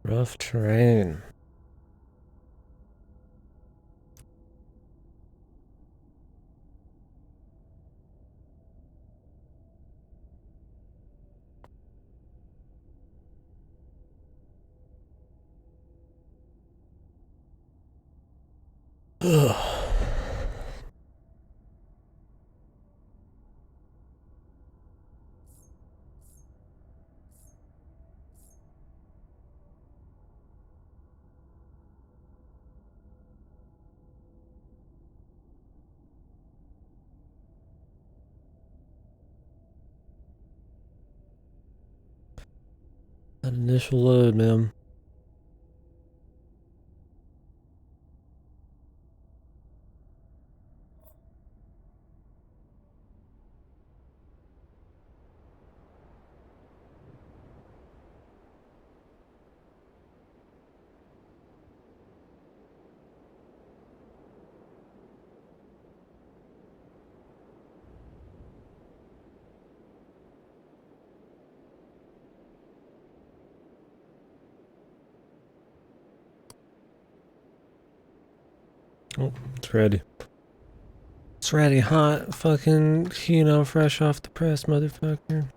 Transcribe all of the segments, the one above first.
Rough terrain. Ugh. That initial load, man. Oh, it's ready. It's ready, hot, fucking, fresh off the press, motherfucker.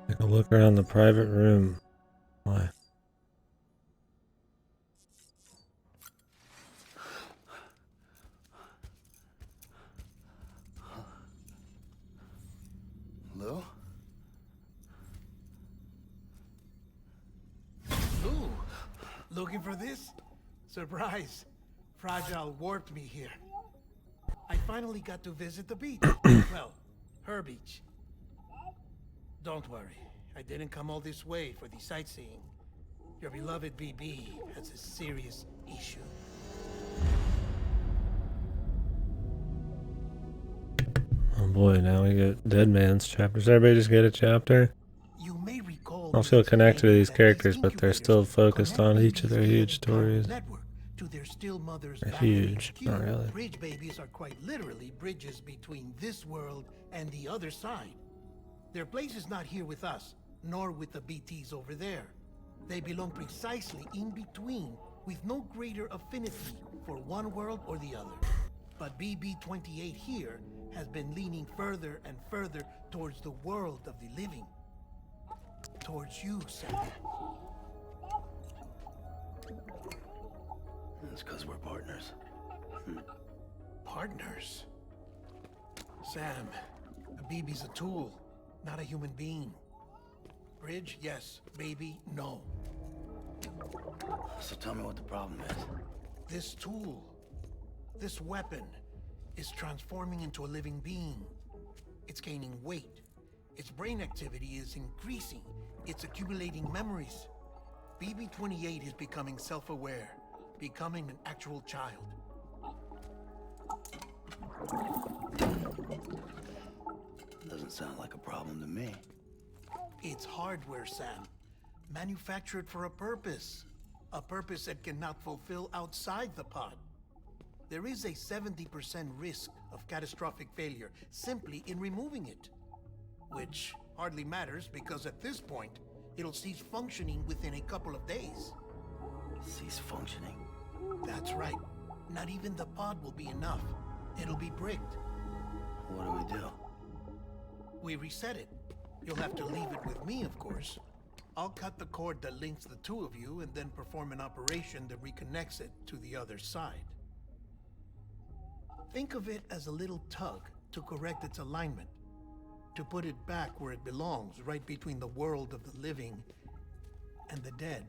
Take a look around the private room. Why? Hello? Ooh, looking for this? Surprise. Fragile warped me here. I finally got to visit the beach. Well, her beach. Don't worry, I didn't come all this way for the sightseeing. Your beloved BB has a serious issue. Oh boy, now we get Dead Man's chapters. Everybody just get a chapter. You may recall I'll feel connected to these characters, but they're still focused on each of their huge stories. To their still mothers They're back in huge, HQ. not really. Bridge babies are quite literally bridges between this world and the other side. Their place is not here with us, nor with the BTs over there. They belong precisely in between, with no greater affinity for one world or the other. But BB-28 here has been leaning further and further towards the world of the living. Towards you, Sam. It's because we're partners. Partners? Sam, a BB's a tool, not a human being. Bridge, yes. Baby, no. So tell me what the problem is. This tool, this weapon, is transforming into a living being. It's gaining weight. Its brain activity is increasing. It's accumulating memories. BB-28 is becoming self-aware, becoming an actual child. Doesn't sound like a problem to me. It's hardware, Sam. Manufactured for a purpose. A purpose it cannot fulfill outside the pod. There is a 70% risk of catastrophic failure simply in removing it. Which hardly matters because at this point, it'll cease functioning within a couple of days. Cease functioning? That's right. Not even the pod will be enough. It'll be bricked. What do we do? We reset it. You'll have to leave it with me, of course. I'll cut the cord that links the two of you and then perform an operation that reconnects it to the other side. Think of it as a little tug to correct its alignment. to put it back where it belongs, right between the world of the living and the dead.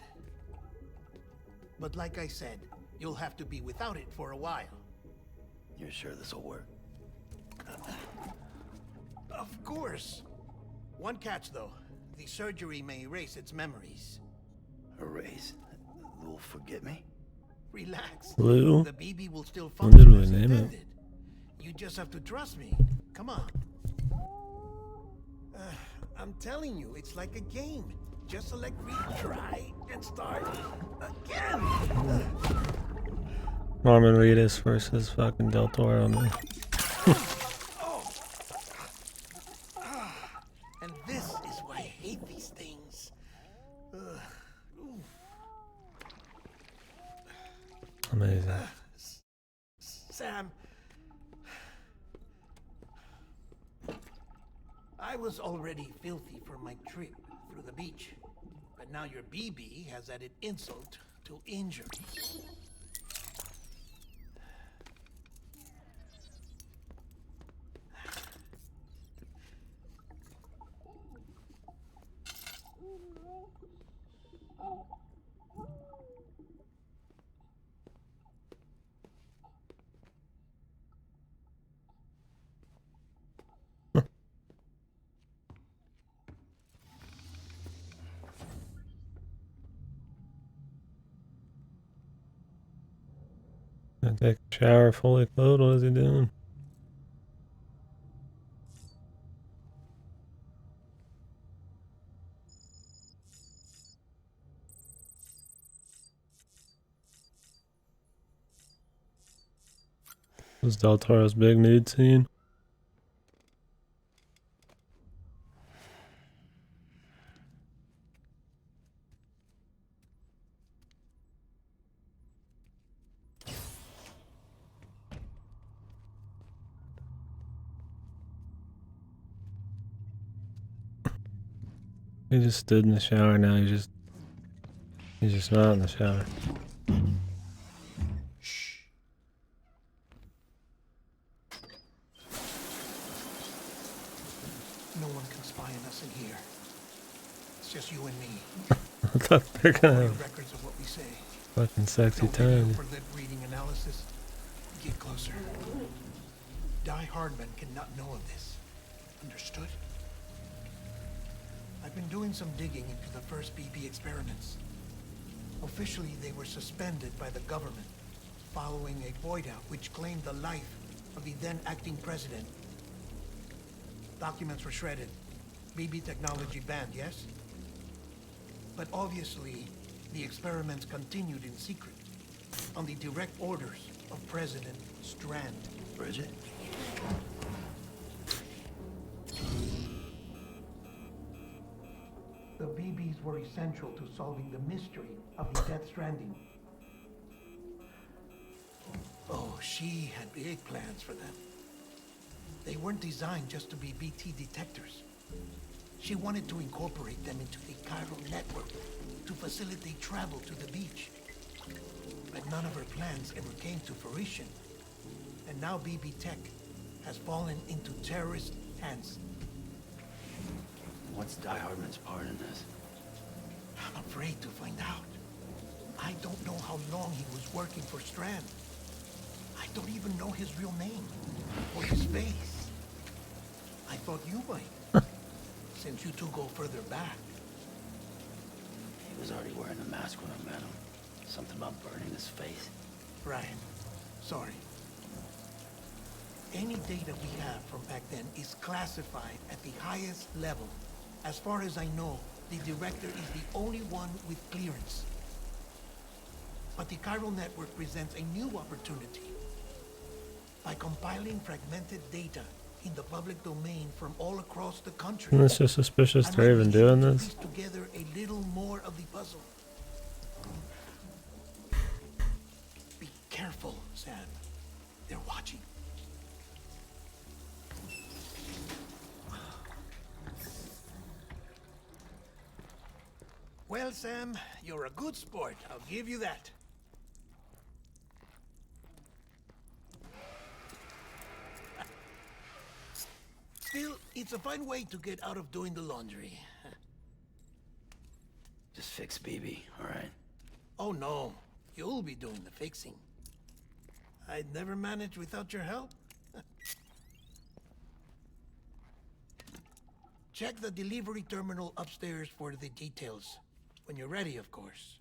But like I said, you'll have to be without it for a while. You're sure this'll work? Of course. One catch, though. The surgery may erase its memories. Erase? They'll forget me? Relax. Blue? The BB will still What did function we as name it? intended. You just have to trust me. Come on. I'm telling you, it's like a game. Just select retry and start again. Norman Reedus versus fucking Del Toro, man. And this is why I hate these things. Amazing. Sam, I was already filthy for my trip through the beach, but now your BB has added insult to injury. Gonna take a shower fully clothed. What is he doing? This is Del Toro's big nude scene. He just stood in the shower. Now he's just not in the shower. Shh. No one can spy on us in here. It's just you and me. I thought they're gonna Audio have records of what we say. fucking sexy No video time. for lip reading analysis. Get closer. Die Hardman cannot know of this. Understood? I've been doing some digging into the first BB experiments. Officially, they were suspended by the government following a void out which claimed the life of the then acting president. Documents were shredded. BB technology banned, yes? But obviously, the experiments continued in secret, on the direct orders of President Strand. Bridget? The BBs were essential to solving the mystery of the Death Stranding. Oh, she had big plans for them. They weren't designed just to be BT detectors. She wanted to incorporate them into the chiral network to facilitate travel to the beach. But none of her plans ever came to fruition. And now BB Tech has fallen into terrorist hands. What's Die Hardman's part in this? I'm afraid to find out. I don't know how long he was working for Strand. I don't even know his real name or his face. I thought you might, since you two go further back. He was already wearing a mask when I met him. Something about burning his face. Right. Sorry. Any data we have from back then is classified at the highest level. As far as I know, the director is the only one with clearance. But the chiral network presents a new opportunity. By compiling fragmented data in the public domain from all across the country. And it's just suspicious I they're might even be able doing to this. piece together a little more of the puzzle. Be careful, Sam. They're watching. Well, Sam, you're a good sport. I'll give you that. Still, it's a fine way to get out of doing the laundry. Just fix BB, alright? Oh no, you'll be doing the fixing. I'd never manage without your help. Check the delivery terminal upstairs for the details. When you're ready, of course.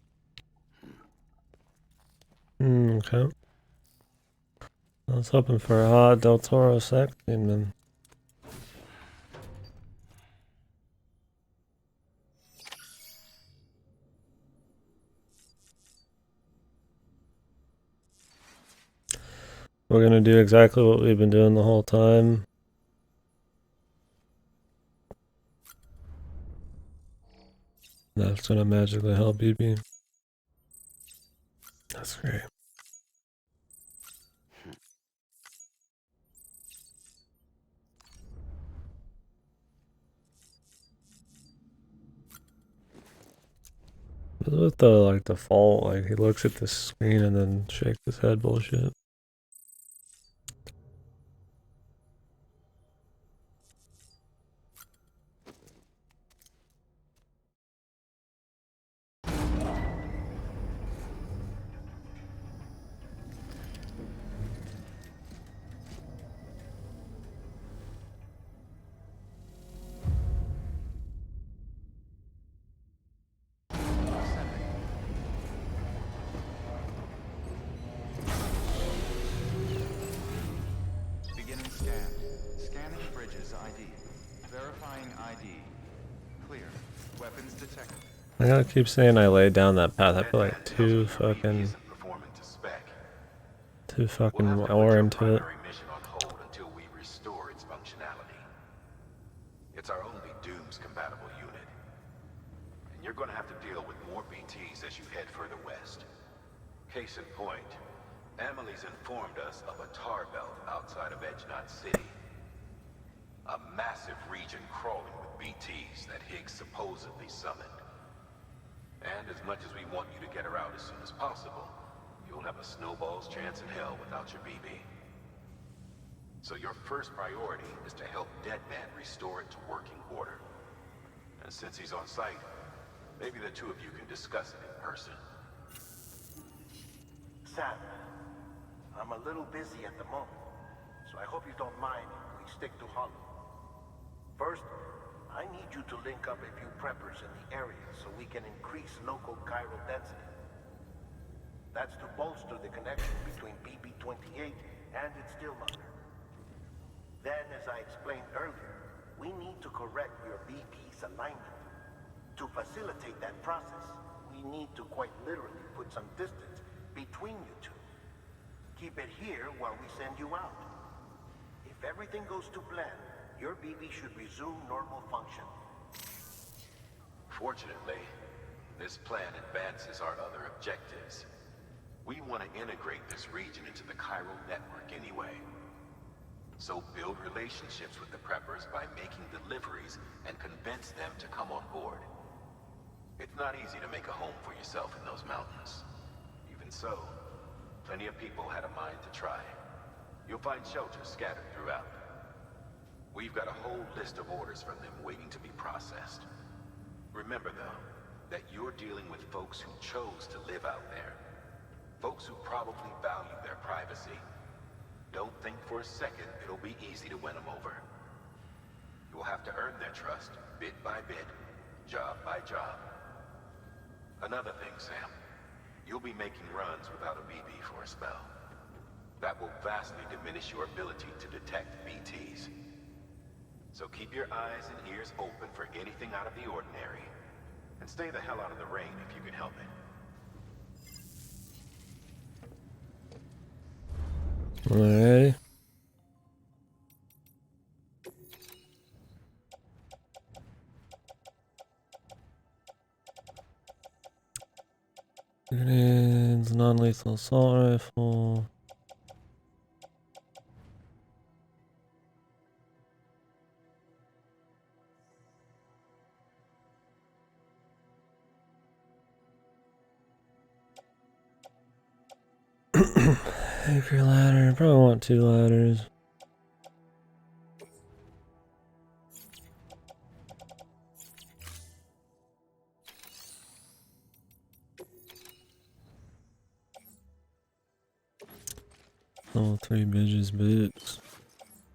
Okay. I was hoping for a hot Del Toro sex scene, man. We're gonna do exactly what we've been doing the whole time. That's gonna magically help BB. That's great. With the like default, like he looks at the screen and then shakes his head bullshit. Beginning scan. Scanning bridges ID. Verifying ID. Clear. Weapons detected. I gotta keep saying I laid down that path. I feel like too fucking ore into it. Mission on hold until we restore its functionality. It's our only Dooms compatible unit. And you're gonna have to deal with more BTs as you head further west. Case in point, Amelie's informed us of a tar belt outside of Edgenot City. A massive region crawling with BTs that Higgs supposedly summoned. And as much as we want you to get her out as soon as possible, you'll have a snowball's chance in hell without your BB. So your first priority is to help Deadman restore it to working order. And since he's on site, maybe the two of you can discuss it in person. Sam, I'm a little busy at the moment, so I hope you don't mind if we stick to Hollow. First, I need you to link up a few preppers in the area so we can increase local chiral density. That's to bolster the connection between BB-28 and its Stillmother. Then, as I explained earlier, we need to correct your BP's alignment. To facilitate that process, we need to quite literally put some distance between you two. Keep it here while we send you out. If everything goes to plan, your BB should resume normal function. Fortunately, this plan advances our other objectives. We want to integrate this region into the chiral network anyway. So build relationships with the preppers by making deliveries and convince them to come on board. It's not easy to make a home for yourself in those mountains. Even so, plenty of people had a mind to try. You'll find shelters scattered throughout. We've got a whole list of orders from them waiting to be processed. Remember, though, that you're dealing with folks who chose to live out there. Folks who probably value their privacy. Don't think for a second it'll be easy to win them over. You'll have to earn their trust, bit by bit, job by job. Another thing, Sam. You'll be making runs without a BB for a spell. That will vastly diminish your ability to detect BTs. So keep your eyes and ears open for anything out of the ordinary. And stay the hell out of the rain if you can help it. Alright. Grenades, non-lethal assault rifle. Anchor ladder. Probably want 2 ladders. All 3 bitches boots.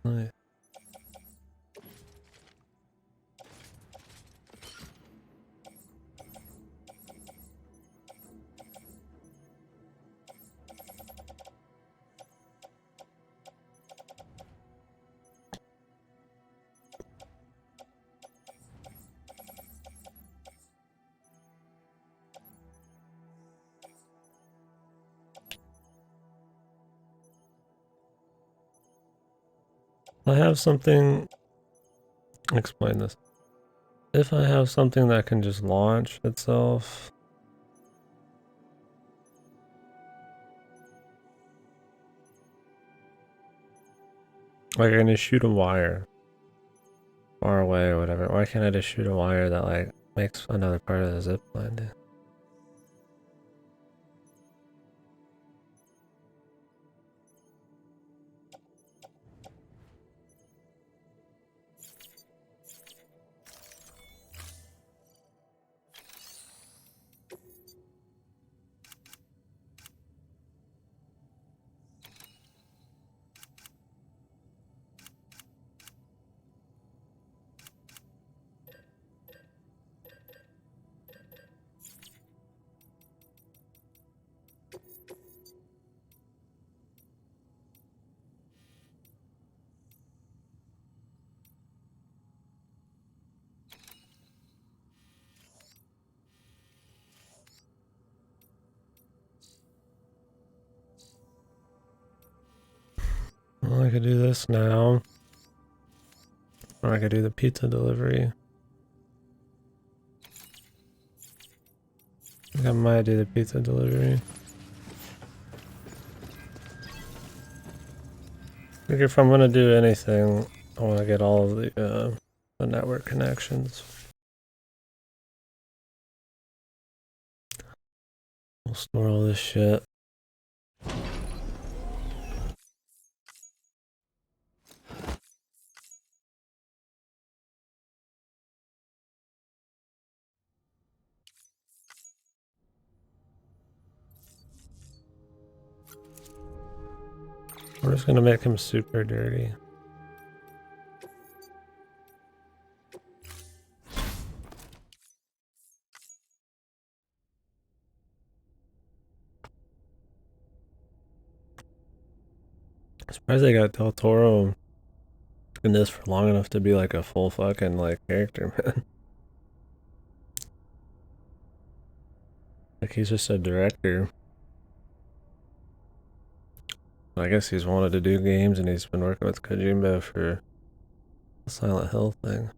Nice. I have something. Explain this. If I have something that can just launch itself. Like I can just shoot a wire far away or whatever. Why can't I just shoot a wire that like makes another part of the zip line do? Well, I could do this now. Or I could do the pizza delivery. I think I might do the pizza delivery. I think if I'm gonna do anything, I want to get all of the network connections. We'll store all this shit. We're just gonna make him super dirty. I'm surprised they got Del Toro in this for long enough to be like a full fucking like character, man. Like he's just a director. I guess he's wanted to do games and he's been working with Kojima for the Silent Hill thing.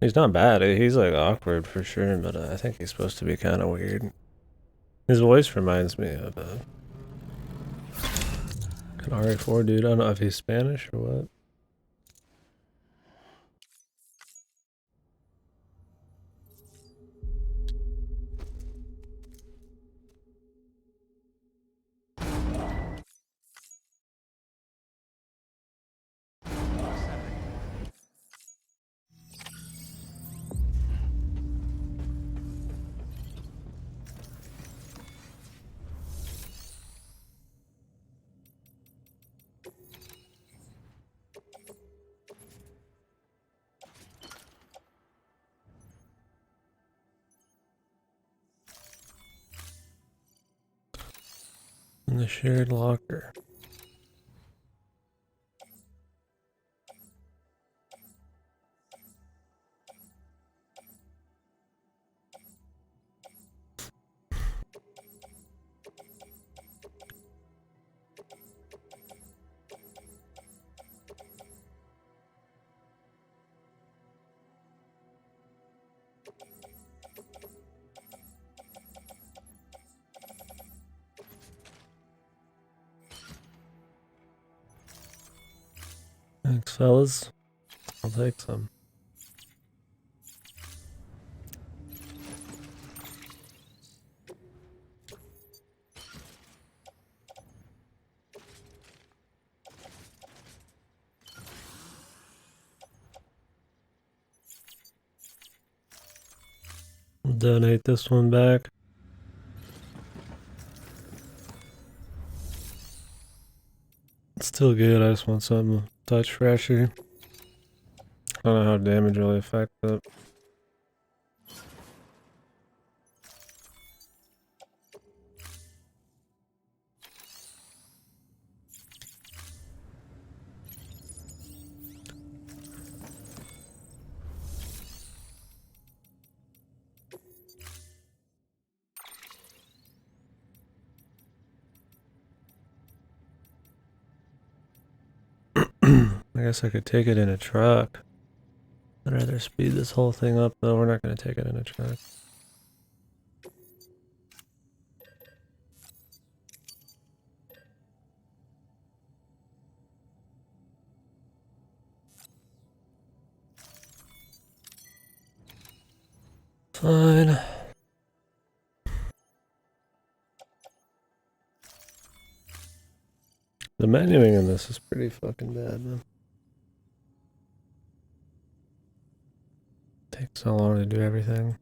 He's not bad. He's like awkward for sure, but I think he's supposed to be kind of weird. His voice reminds me of an RA4 dude. I don't know if he's Spanish or what. In the shared locker. Thanks, fellas. I'll take some. I'll donate this one back. still good. I just want something a touch fresher. I don't know how damage really affects it. I guess I could take it in a truck. I'd rather speed this whole thing up though. We're not going to take it in a truck. Fine. The menuing in this is pretty fucking bad, man. Takes so long to do everything.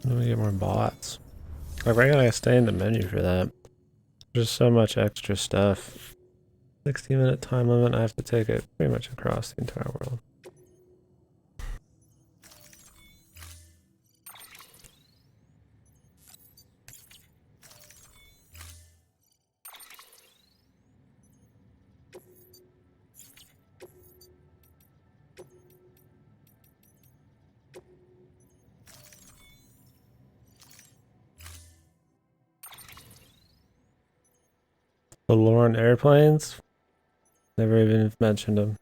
Let me get more bots. Like, why gotta stay in the menu for that? There's so much extra stuff. 60-minute time limit. I have to take it pretty much across the entire world. The Lauren airplanes? Never even mentioned them.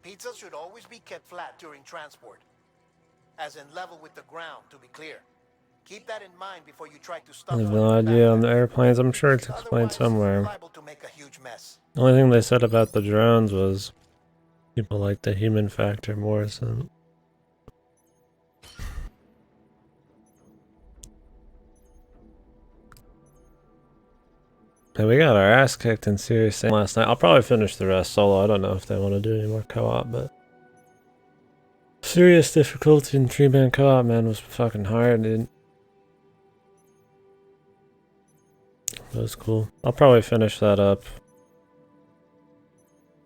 Pizza should always be kept flat during transport, as in level with the ground, to be clear. Keep that in mind before you try to stuff I have one no in the idea on the backpack. airplanes. I'm sure it's explained Otherwise, somewhere. you're liable to make a huge mess. The only thing they said about the drones was people like the human factor more, so... Hey, we got our ass kicked in Serious Sam last night. I'll probably finish the rest solo. I don't know if they want to do any more co-op, but... Serious difficulty in 3-man co-op, man, was fucking hard, dude. That was cool. I'll probably finish that up.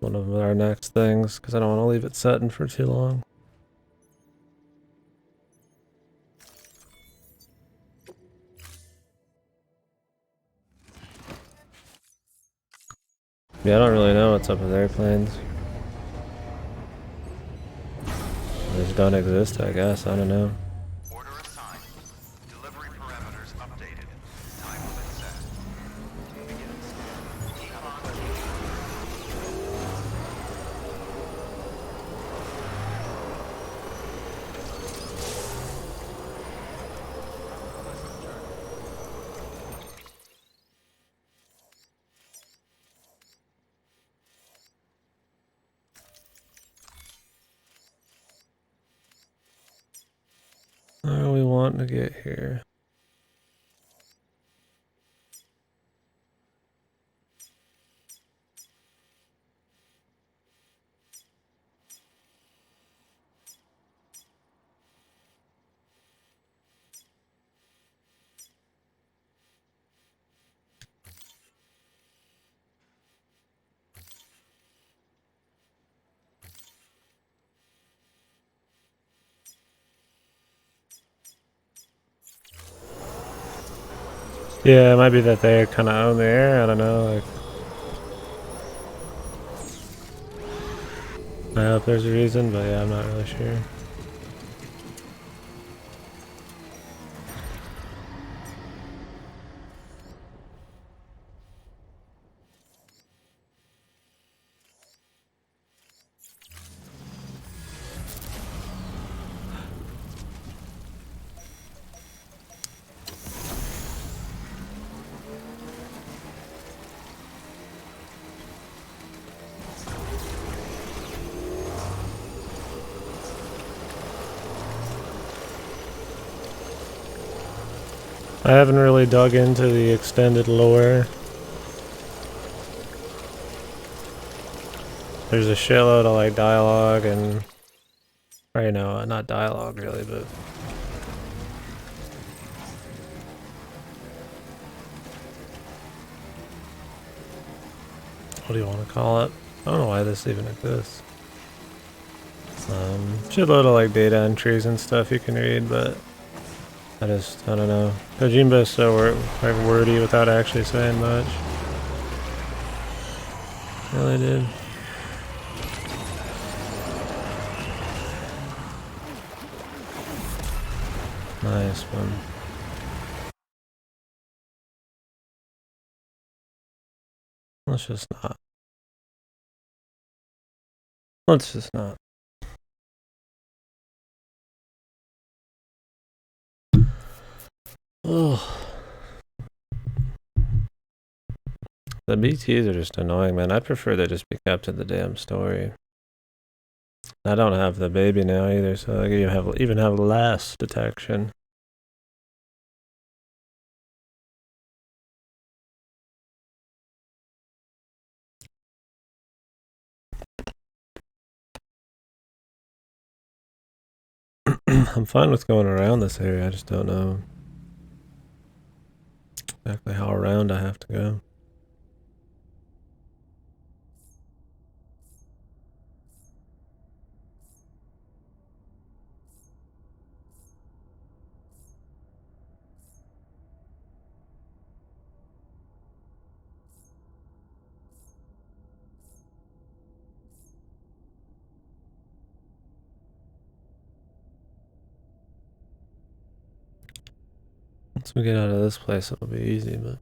One of our next things, because I don't want to leave it setting for too long. Yeah, I don't really know what's up with airplanes. They just don't exist, I guess. I don't know. Order assigned. Delivery parameters updated. Time limit set. Beginning scan. Decon. How are we wanting to get here? Yeah, it might be that they kind of own the air. I don't know. Like, I hope there's a reason, but yeah, I'm not really sure. I haven't really dug into the extended lore. There's a shitload of like dialogue and, or no, not dialogue really, but what do you want to call it? I don't know why this even exists. Shitload of like data entries and stuff you can read, but I don't know. Kojimba is so wordy without actually saying much. Really did. Nice one. Let's just not. Let's just not. Ugh. The BTs are just annoying, man. I'd prefer they just be kept to the damn story. I don't have the baby now either, so I even have less detection. I'm fine with going around this area, I just don't know exactly how around I have to go. Once we get out of this place, it'll be easy, but...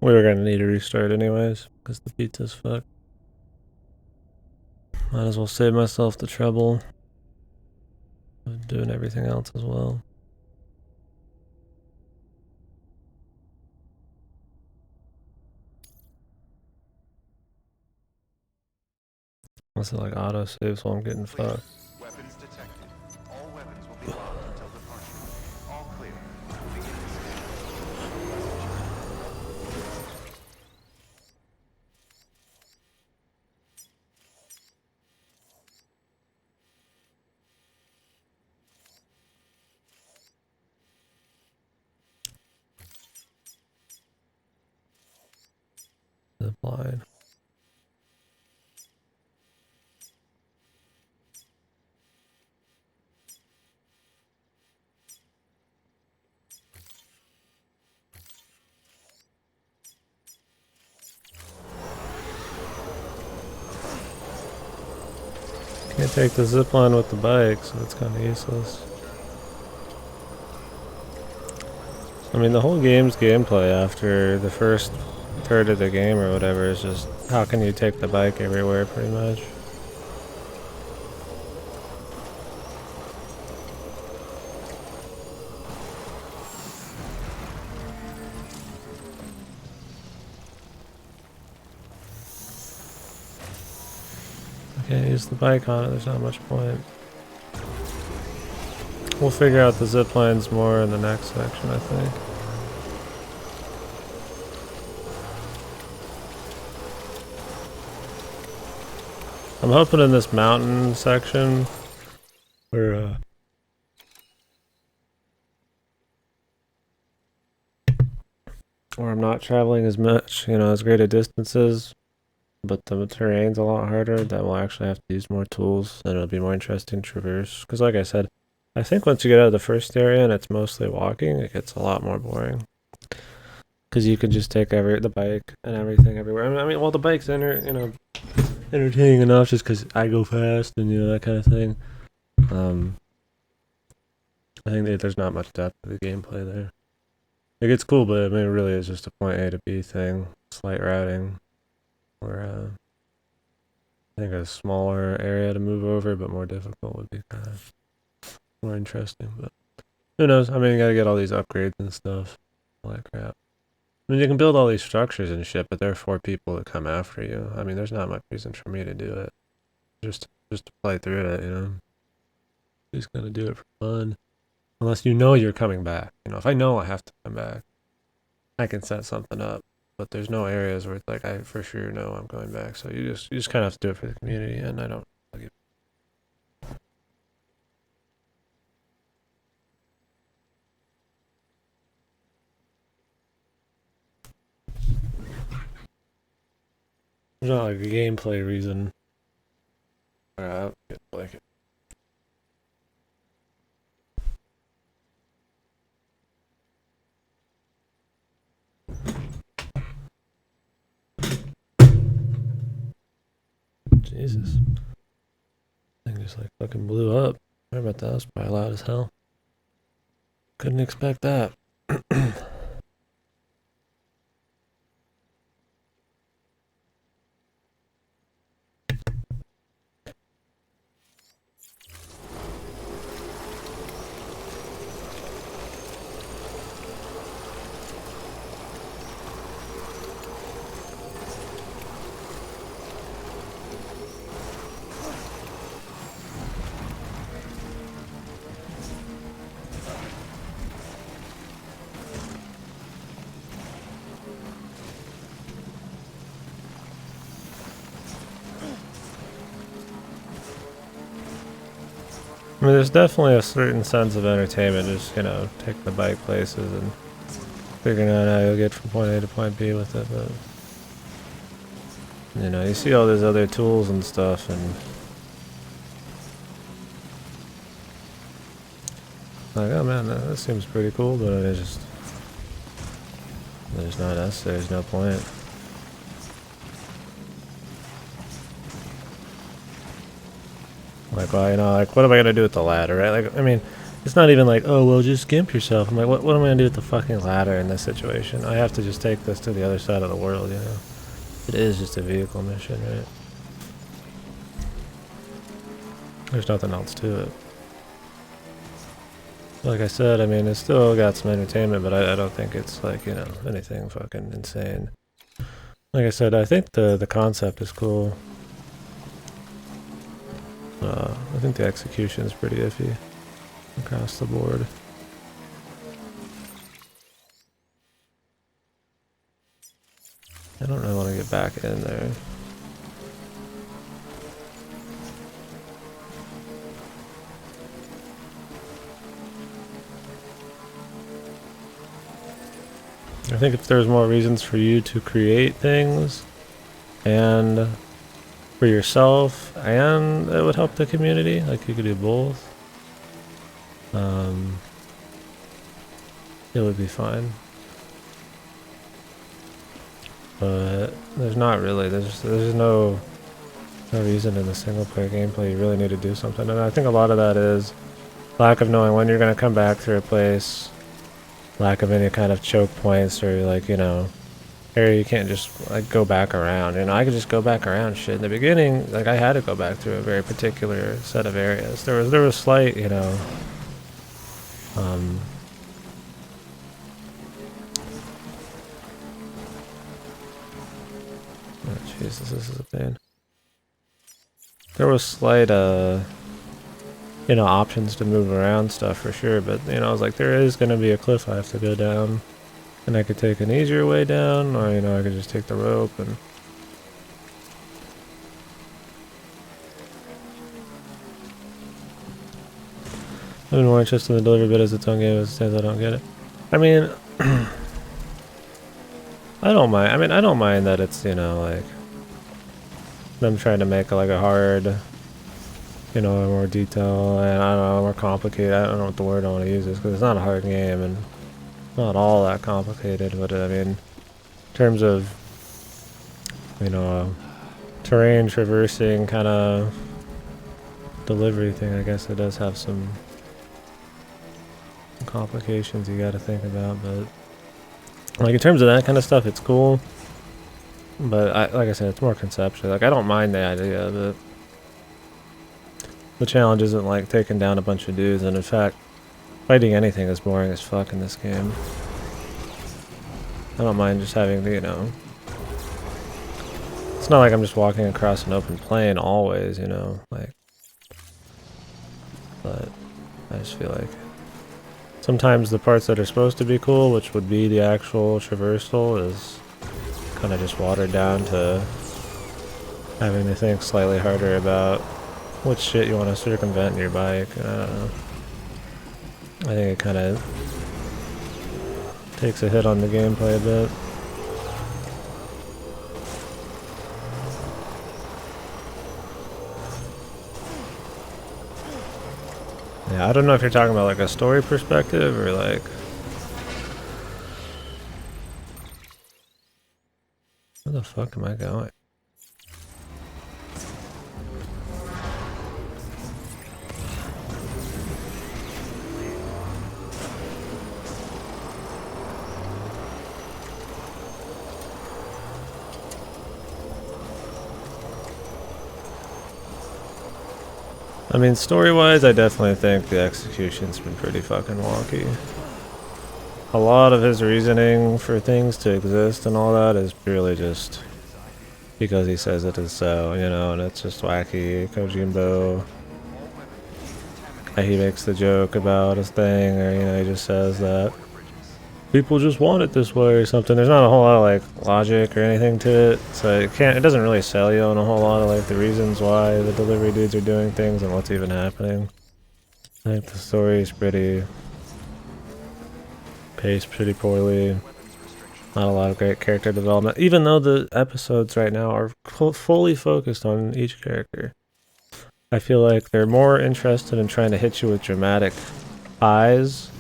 We were gonna need a restart anyways, because the pizza's fucked. Might as well save myself the trouble of doing everything else as well. Unless it like auto saves while I'm getting fucked. Weapons detected. All weapons will be locked until departure. All clear. Begin Zipline. Can't take the zipline with the bike, so it's kind of useless. I mean, the whole game's gameplay after the first third of the game or whatever is just how can you take the bike everywhere, pretty much. Can't use the bike on it, there's not much point. We'll figure out the zip lines more in the next section, I think. I'm hoping in this mountain section where I'm not traveling as much, you know, as great a distances, but the terrain's a lot harder, that we'll actually have to use more tools and it'll be more interesting to traverse. Because like I said, I think once you get out of the first area and it's mostly walking, it gets a lot more boring. Because you can just take the bike and everything everywhere. I mean, well, the bike's entertaining enough just because I go fast and, you know, that kind of thing. I think that there's not much depth to the gameplay there. It gets cool, but I mean, it really is just a point A to B thing. Slight routing. Or, I think a smaller area to move over, but more difficult would be kind of more interesting, but who knows? I mean, you gotta get all these upgrades and stuff, all that crap. I mean, you can build all these structures and shit, but there are 4 people that come after you. I mean, there's not much reason for me to do it. Just to play through it, you know. Just gonna do it for fun, unless you know you're coming back. You know, if I know I have to come back, I can set something up. But there's no areas where it's like I for sure know I'm going back. So you just kind of have to do it for the community, and I don't. There's not like a gameplay reason. Alright, get the blanket. Jesus. Thing just like fucking blew up. Sorry about that. That was probably loud as hell. Couldn't expect that. I mean, there's definitely a certain sense of entertainment just, you know, taking the bike places and figuring out how you'll get from point A to point B with it, but you know, you see all these other tools and stuff and like, oh man, that seems pretty cool, but it's just there's not us, there's no point. Like, well, you know, like, what am I gonna do with the ladder, right? Like, I mean, it's not even like, oh, well, just gimp yourself. I'm like, what am I gonna do with the fucking ladder in this situation? I have to just take this to the other side of the world, you know? It is just a vehicle mission, right? There's nothing else to it. Like I said, I mean, it's still got some entertainment, but I don't think it's like, you know, anything fucking insane. Like I said, I think the concept is cool. I think the execution is pretty iffy across the board. I don't really want to get back in there. I think if there's more reasons for you to create things and for yourself, and it would help the community, like you could do both, it would be fine. But there's not really, there's no reason in the single player gameplay you really need to do something, and I think a lot of that is lack of knowing when you're going to come back through a place, lack of any kind of choke points, or like, you know, area you can't just like go back around. You know, I could just go back around shit. In the beginning, like I had to go back through a very particular set of areas. There was slight, you know, oh, Jesus, this is a pain. There was slight, you know, options to move around stuff for sure, but you know, I was like, there is gonna be a cliff I have to go down. And I could take an easier way down, or, you know, I could just take the rope and... I've been more interested in the delivery bit as its own game as it stands. I don't get it. I mean... I don't mind. I mean, I don't mind that it's, you know, like... them trying to make, like, a hard... You know, more detail, and I don't know, more complicated. I don't know what the word I want to use is, because it's not a hard game, and... not all that complicated, but I mean, in terms of, you know, terrain traversing kind of delivery thing, I guess it does have some complications you got to think about, but like in terms of that kind of stuff, it's cool, but like I said, it's more conceptual. Like I don't mind the idea of it. The challenge isn't like taking down a bunch of dudes, and in fact, fighting anything is boring as fuck in this game. I don't mind just having the, you know... It's not like I'm just walking across an open plain always, you know, like... But I just feel like... Sometimes the parts that are supposed to be cool, which would be the actual traversal, is kind of just watered down to having to think slightly harder about what shit you want to circumvent in your bike. I don't know. I think it kind of takes a hit on the gameplay a bit. Yeah, I don't know if you're talking about like a story perspective or like... Where the fuck am I going? I mean, story-wise, I definitely think the execution's been pretty fucking wonky. A lot of his reasoning for things to exist and all that is purely just because he says it is so, you know, and it's just wacky. Kojimbo, he makes the joke about his thing, or, you know, he just says that people just want it this way or something. There's not a whole lot of like logic or anything to it, so it doesn't really sell you on a whole lot of like the reasons why the delivery dudes are doing things and what's even happening. I think the story is paced pretty poorly. Not a lot of great character development, even though the episodes right now are fully focused on each character. I feel like they're more interested in trying to hit you with dramatic highs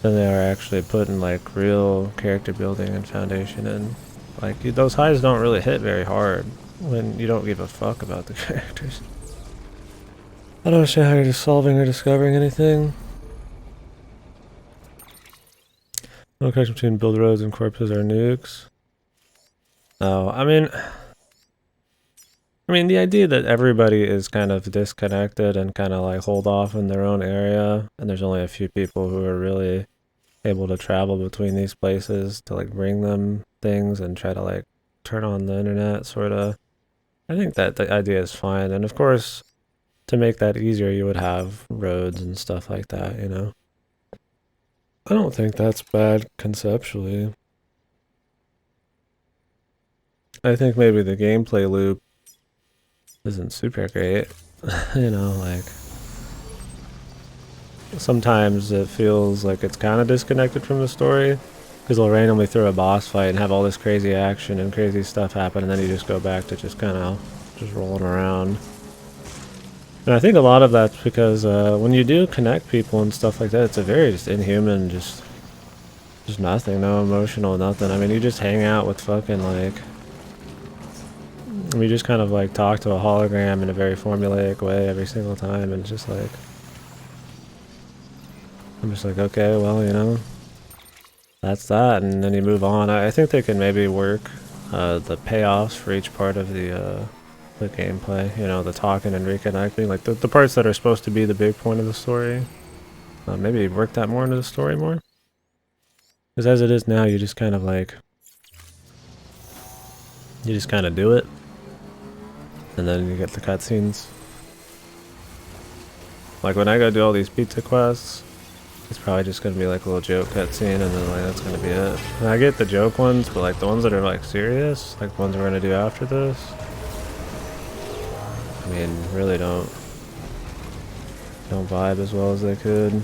than they are actually putting like real character building and foundation in. Like those highs don't really hit very hard when you don't give a fuck about the characters. I don't know how you're just solving or discovering anything. No connection between build roads and corpses or nukes. No, I mean the idea that everybody is kind of disconnected and kind of like hold off in their own area, and there's only a few people who are really able to travel between these places to like bring them things and try to like turn on the internet, sort of. I think that the idea is fine, and of course, to make that easier, you would have roads and stuff like that, you know. I don't think that's bad conceptually. I think maybe the gameplay loop isn't super great. You know, like sometimes it feels like it's kind of disconnected from the story because they'll randomly throw a boss fight and have all this crazy action and crazy stuff happen, and then you just go back to just kind of just rolling around. And I think a lot of that's because when you do connect people and stuff like that, it's a very just inhuman, just nothing, no emotional, nothing. I mean, you just hang out with fucking like... We just kind of like talk to a hologram in a very formulaic way every single time, and it's just like... I'm just like, okay, well, you know, that's that, and then you move on. I think they can maybe work the payoffs for each part of the gameplay, you know, the talking and reconnecting, like the parts that are supposed to be the big point of the story. Maybe work that more into the story more. Because as it is now, you just kind of like... You just kind of do it. And then you get the cutscenes. Like when I go do all these pizza quests, it's probably just going to be like a little joke cutscene, and then like that's going to be it. And I get the joke ones, but like the ones that are like serious, like the ones we're going to do after this, I mean, really don't vibe as well as they could.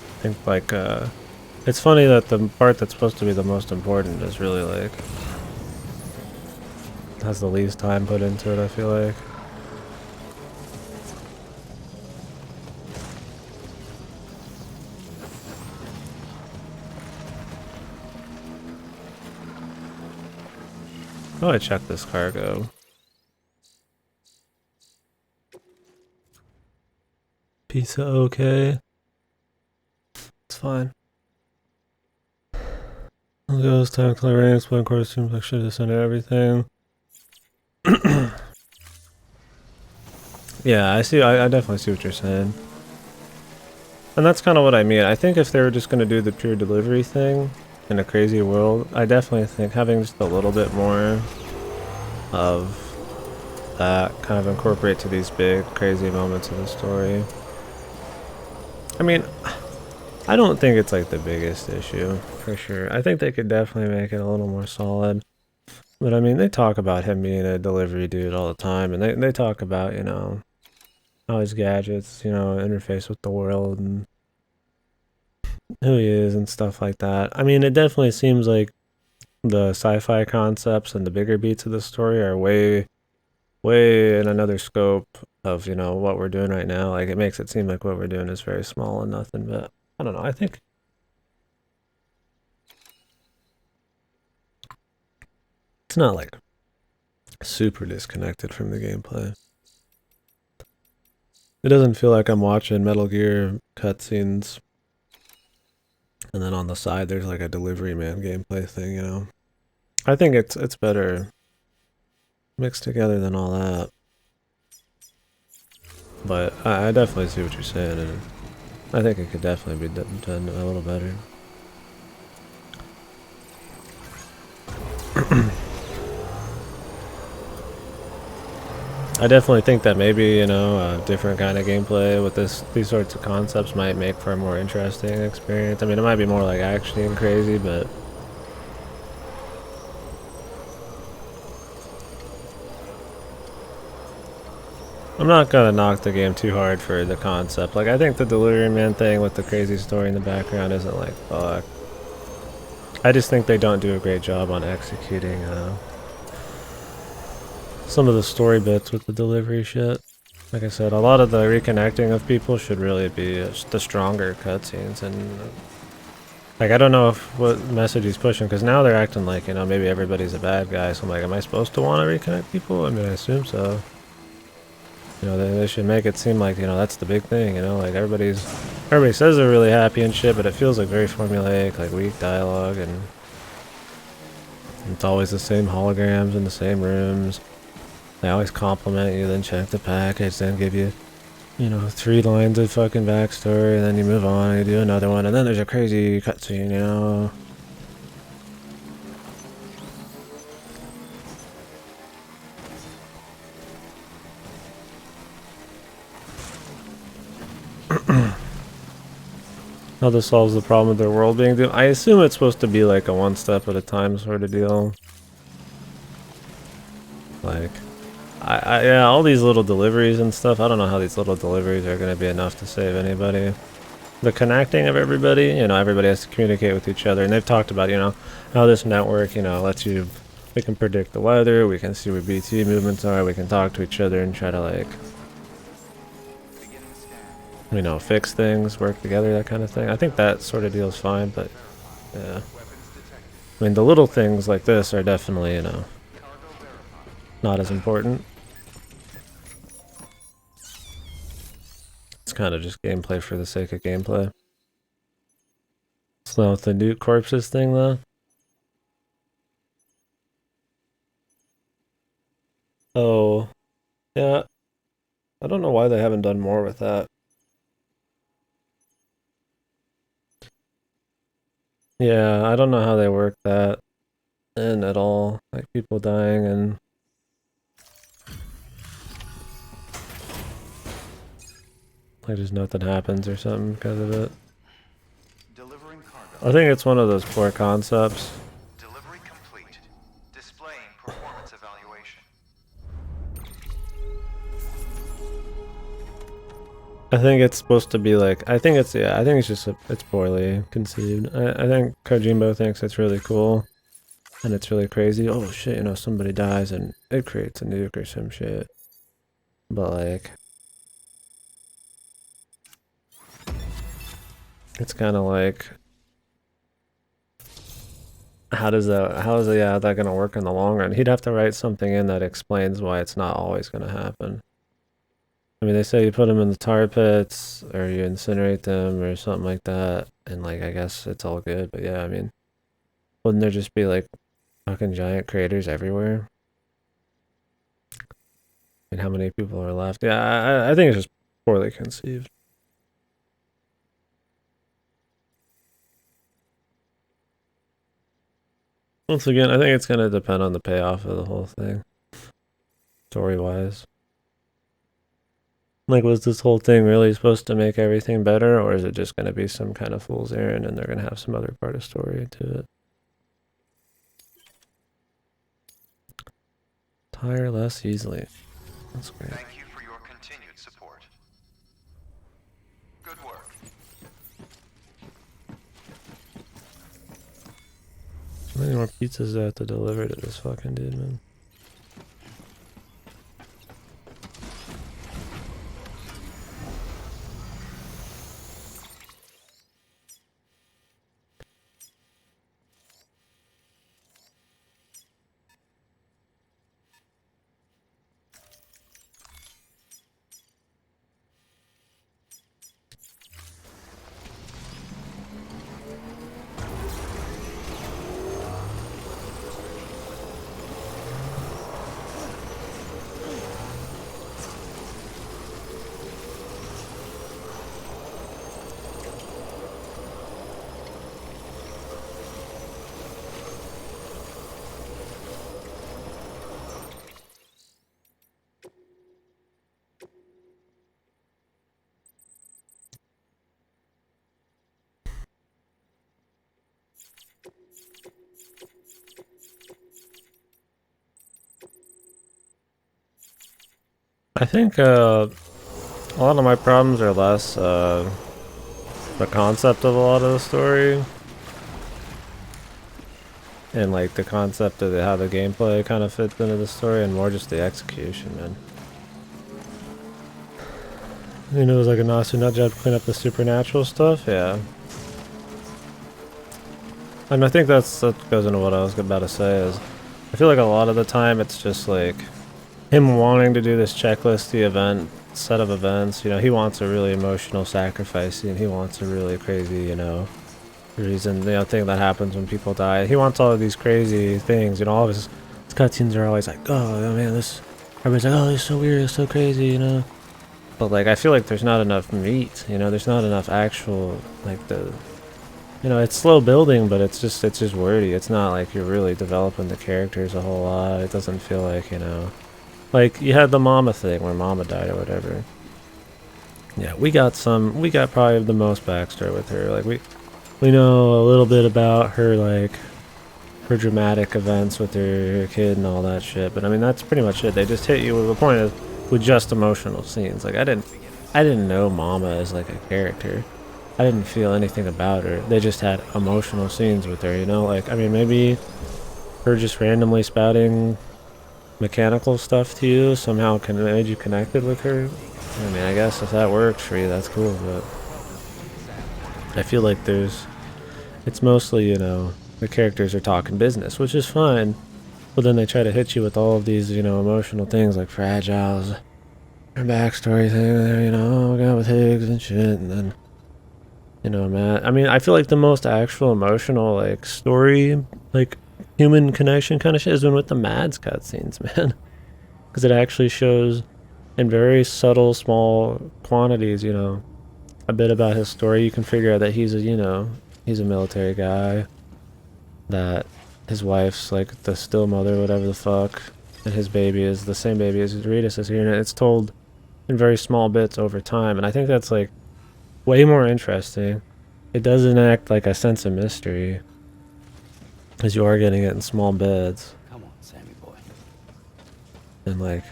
I think like it's funny that the part that's supposed to be the most important is really like has the least time put into it, I feel like. Oh, I checked this cargo. Pizza okay. It's fine. I'll go this time, clear explain course seems like shit to send everything. Yeah, I see. I definitely see what you're saying. And that's kind of what I mean. I think if they were just going to do the pure delivery thing in a crazy world, I definitely think having just a little bit more of that kind of incorporate to these big, crazy moments of the story. I mean, I don't think it's like the biggest issue, for sure. I think they could definitely make it a little more solid. But I mean, they talk about him being a delivery dude all the time, and they talk about, you know, how his gadgets, you know, interface with the world and who he is and stuff like that. I mean, it definitely seems like the sci-fi concepts and the bigger beats of the story are way in another scope of, you know, what we're doing right now. Like, it makes it seem like what we're doing is very small and nothing, but I don't know. I think it's not like super disconnected from the gameplay. It doesn't feel like I'm watching Metal Gear cutscenes and then on the side there's like a delivery man gameplay thing, you know. I think it's better mixed together than all that. But I definitely see what you're saying, and I think it could definitely be done a little better. I definitely think that maybe, you know, a different kind of gameplay with these sorts of concepts might make for a more interesting experience. I mean, it might be more like action and crazy, but I'm not gonna knock the game too hard for the concept. Like, I think the Delivery Man thing with the crazy story in the background isn't like fuck. I just think they don't do a great job on executing some of the story bits with the delivery shit. Like I said, a lot of the reconnecting of people should really be the stronger cutscenes, and like I don't know if what message he's pushing, because now they're acting like, you know, maybe everybody's a bad guy. So I'm like, am I supposed to want to reconnect people? I mean, I assume so. You know, they should make it seem like, you know, that's the big thing. You know, like everybody says they're really happy and shit, but it feels like very formulaic, like weak dialogue, and it's always the same holograms in the same rooms. They always compliment you, then check the package, then give you, you know, 3 lines of fucking backstory, and then you move on and you do another one, and then there's a crazy cutscene, you know? How this solves the problem with their world being doomed. I assume it's supposed to be like a one step at a time sort of deal. Like, yeah, all these little deliveries and stuff, I don't know how these little deliveries are going to be enough to save anybody. The connecting of everybody, you know, everybody has to communicate with each other, and they've talked about, you know, how this network, you know, lets you, we can predict the weather, we can see where BT movements are, we can talk to each other and try to, like, you know, fix things, work together, that kind of thing. I think that sort of deal is fine, but yeah. I mean, the little things like this are definitely, you know, not as important. It's kind of just gameplay for the sake of gameplay. So with the nuke corpses thing, though. Oh, yeah. I don't know why they haven't done more with that. Yeah, I don't know how they work that in at all. Like people dying and like just nothing happens or something because of it. Delivering cargo. I think it's one of those poor concepts. Delivery complete. Displaying performance evaluation. I think it's supposed to be like, I think it's, yeah, I think it's just, it's poorly conceived. I think Kojimbo thinks it's really cool and it's really crazy. Oh shit, you know, somebody dies and it creates a nuke or some shit. But like, it's kind of like, how is that going to work in the long run? He'd have to write something in that explains why it's not always going to happen. I mean, they say you put them in the tar pits or you incinerate them or something like that, and like I guess it's all good. But yeah, I mean, wouldn't there just be like fucking giant craters everywhere? and how many people are left. Yeah, I think it's just poorly conceived. Once again, I think it's gonna depend on the payoff of the whole thing, story-wise. Like, was this whole thing really supposed to make everything better, or is it just gonna be some kind of fool's errand and they're gonna have some other part of story to it? Tire less easily. That's great. Thank you for your continued support. Good work. How many more pizzas do I have to deliver to this fucking dude, man? I think a lot of my problems are less the concept of a lot of the story and like the concept of how the gameplay kind of fits into the story, and more just the execution, man. You know, it was like a Nasu nut job to clean up the supernatural stuff, yeah. And I think that goes into what I was about to say is, I feel like a lot of the time it's just like him wanting to do this checklist, the event, set of events, you know, he wants a really emotional sacrifice, and he wants a really crazy, you know, reason, you know, thing that happens when people die. He wants all of these crazy things, you know, all of his cutscenes are always like, oh man, everybody's like, oh, it's so weird, it's so crazy, you know. But like, I feel like there's not enough meat, you know, there's not enough actual, like you know, it's slow building, but it's just wordy. It's not like you're really developing the characters a whole lot. It doesn't feel like, you know, like you had the mama thing where mama died or whatever. Yeah, we got probably the most backstory with her. Like we know a little bit about her, like her dramatic events with her kid and all that shit. But I mean, that's pretty much it. They just hit you with the point of with just emotional scenes. Like I didn't know mama as like a character. I didn't feel anything about her. They just had emotional scenes with her, you know? Like, I mean, maybe her just randomly spouting mechanical stuff to you somehow made you connected with her. I mean, I guess if that works for you, that's cool, but I feel like it's mostly, you know, the characters are talking business, which is fine, but then they try to hit you with all of these, you know, emotional things like fragiles, her backstory thing, you know, got with Higgs and shit, and then, you know, Matt. I mean, I feel like the most actual emotional, like, story, like, human connection kind of shit has been with the Mads cutscenes, man. Because it actually shows, in very subtle, small quantities, you know, a bit about his story. You can figure out that he's a military guy, that his wife's, like, the still mother, whatever the fuck, and his baby is the same baby as Ritas is here, and it's told in very small bits over time, and I think that's, like, way more interesting. It doesn't act like a sense of mystery, because you are getting it in small bits. Come on, Sammy boy. And like,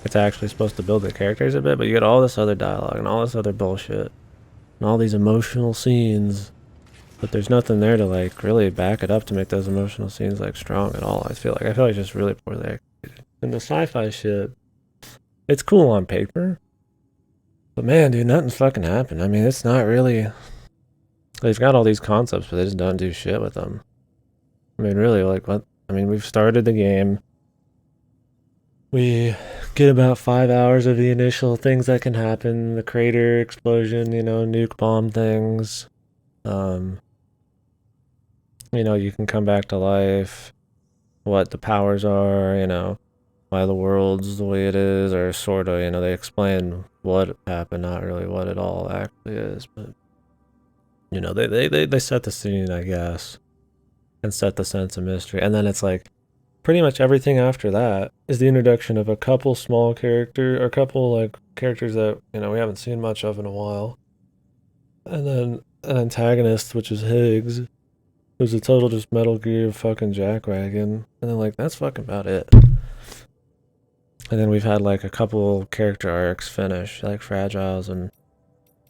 it's actually supposed to build the characters a bit, but you get all this other dialogue and all this other bullshit and all these emotional scenes, but there's nothing there to like really back it up to make those emotional scenes like strong at all. I feel like it's just really poorly executed. And the sci-fi shit, it's cool on paper, but man, dude, nothing's fucking happened. I mean, it's not really. They've got all these concepts, but they just don't do shit with them. I mean, really, like, what? I mean, we've started the game. We get about 5 hours of the initial things that can happen. The crater explosion, you know, nuke bomb things. You know, you can come back to life. What the powers are, you know. why the world's the way it is, or sort of, you know, they explain what happened, not really what it all actually is, but you know, they set the scene, I guess, and set the sense of mystery, and then it's like pretty much everything after that is the introduction of a couple small character or a couple like characters that, you know, we haven't seen much of in a while, and then an antagonist, which is Higgs, who's a total just Metal Gear fucking jackwagon, and then like that's fucking about it. And then we've had like a couple character arcs finish, like Fragiles and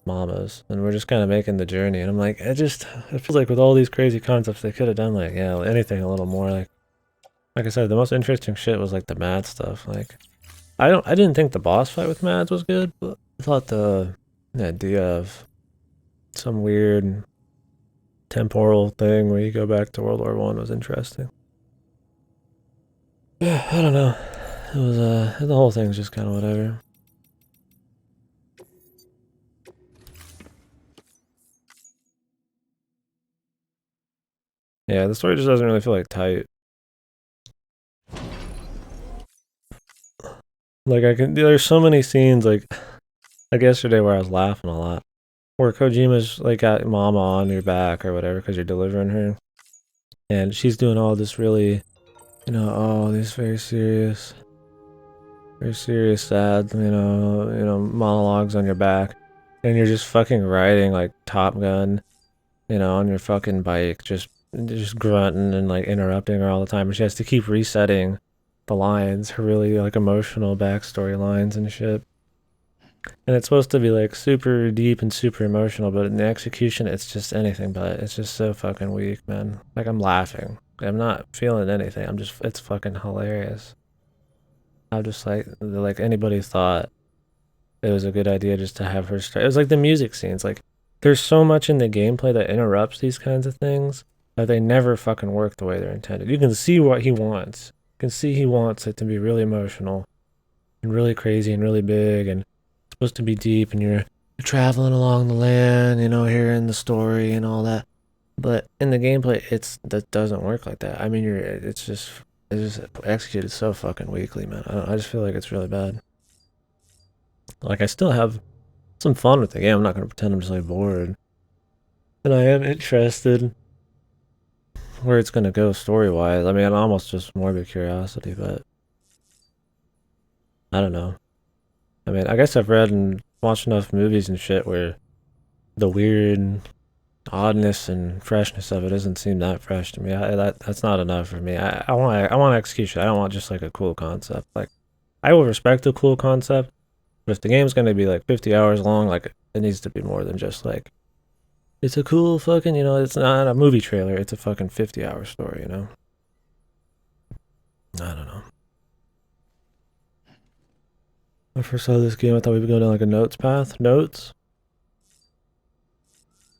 Mamas, and we're just kind of making the journey. And I'm like, it feels like with all these crazy concepts, they could have done like, yeah, anything a little more. Like I said, the most interesting shit was like the Mad stuff. Like, I didn't think the boss fight with Mads was good, but I thought the idea of some weird temporal thing where you go back to World War One was interesting. Yeah, I don't know. It was the whole thing's just kind of whatever. Yeah, the story just doesn't really feel like tight. Like there's so many scenes like yesterday where I was laughing a lot, where Kojima's like got Mama on your back or whatever because you're delivering her, and she's doing all this really, you know, oh, these very serious, sad, you know, monologues on your back, and you're just fucking riding like Top Gun, you know, on your fucking bike, just grunting and like interrupting her all the time, and she has to keep resetting the lines, her really like emotional backstory lines and shit. And it's supposed to be like super deep and super emotional, but in the execution, it's just anything but. It's just so fucking weak, man. Like I'm laughing. I'm not feeling anything. It's fucking hilarious. I'm just like anybody thought it was a good idea just to have her start. It was like the music scenes. Like there's so much in the gameplay that interrupts these kinds of things that they never fucking work the way they're intended. You can see what he wants. You can see he wants it to be really emotional and really crazy and really big and supposed to be deep, and you're traveling along the land, you know, hearing the story and all that. But in the gameplay, that doesn't work like that. I mean, it's just executed so fucking weakly, man. I just feel like it's really bad. Like I still have some fun with the game. I'm not gonna pretend I'm just like bored, and I am interested where it's gonna go story wise. I mean, I'm almost just morbid curiosity, but I don't know. I mean, I guess I've read and watched enough movies and shit where the weird oddness and freshness of it doesn't seem that fresh to me. That's not enough for me. I want execution. I don't want just like a cool concept. Like I will respect a cool concept, but if the game's gonna be like 50 hours long, like it needs to be more than just like it's a cool fucking, you know, it's not a movie trailer. It's a fucking 50-hour story, you know. I don't know. When I first saw this game, I thought we would go down like a notes path. Notes.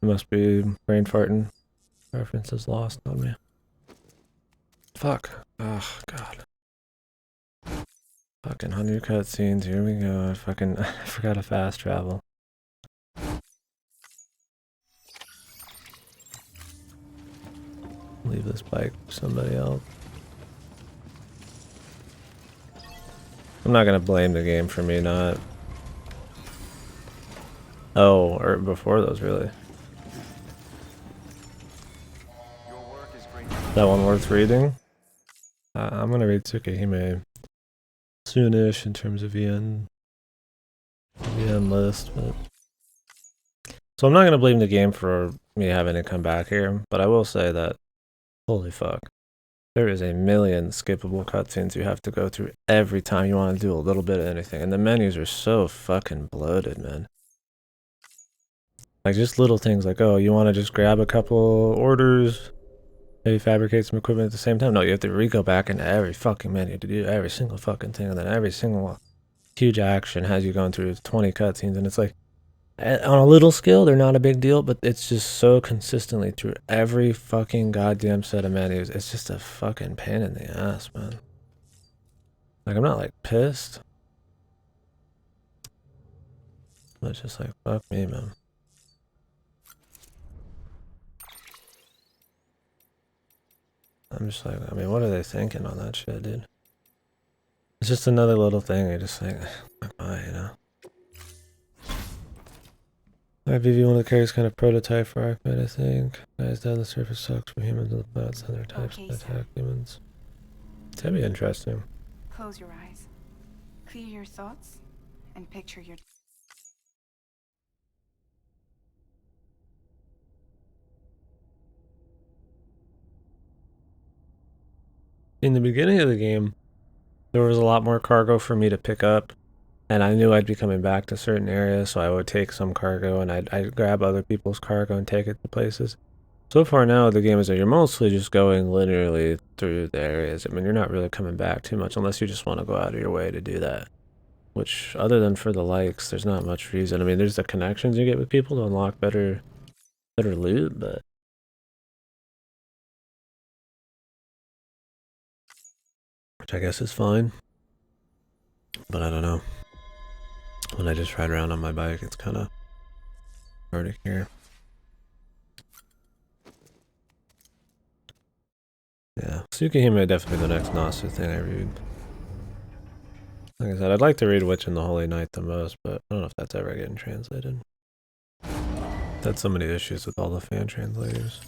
It must be brain farting. References lost on me. Fuck. Oh, God. Fucking 100 cutscenes. Here we go. I forgot to fast travel. Leave this bike for somebody else. I'm not gonna blame the game for me not. Oh, or before those, really. That one worth reading? I'm gonna read Tsukihime soonish in terms of VN list, but so I'm not gonna blame the game for me having to come back here, but I will say that holy fuck, there is a million skippable cutscenes you have to go through every time you want to do a little bit of anything, and the menus are so fucking bloated, man. Like just little things like, oh, you want to just grab a couple orders, maybe fabricate some equipment at the same time. No, you have to re-go back into every fucking menu to do every single fucking thing, and then every single huge action has you going through 20 cutscenes, and it's like, on a little scale, they're not a big deal, but it's just so consistently through every fucking goddamn set of menus. It's just a fucking pain in the ass, man. Like, I'm not like pissed. But it's just like, fuck me, man. I'm just like, I mean, what are they thinking on that shit, dude? It's just another little thing. I just think, why, you know. IBV, one of the carriers, kind of prototype for Archmate, I think. Guys down the surface sucks from humans and the bots and their types Okay, that sir. attack humans. It's gonna be interesting. Close your eyes. Clear your thoughts and picture your... In the beginning of the game, there was a lot more cargo for me to pick up, and I knew I'd be coming back to certain areas, so I would take some cargo and I'd grab other people's cargo and take it to places. So far now, the game is that you're mostly just going literally through the areas. I mean, you're not really coming back too much unless you just want to go out of your way to do that. Which, other than for the likes, there's not much reason. I mean, there's the connections you get with people to unlock better loot, but... which I guess is fine. But I don't know. When I just ride around on my bike, it's kind of hard to care. Yeah, Tsukihime definitely the next Nasu thing I read. Like I said, I'd like to read Witch and the Holy Knight the most, but I don't know if that's ever getting translated. That's so many issues with all the fan translators.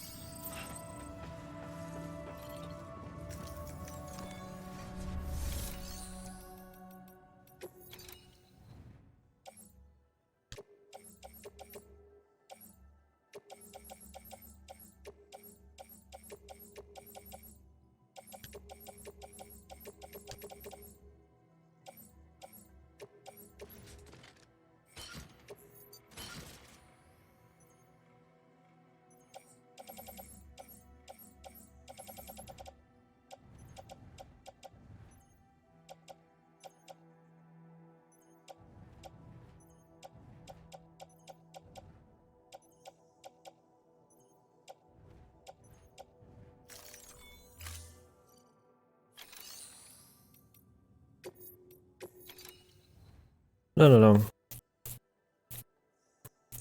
I don't know.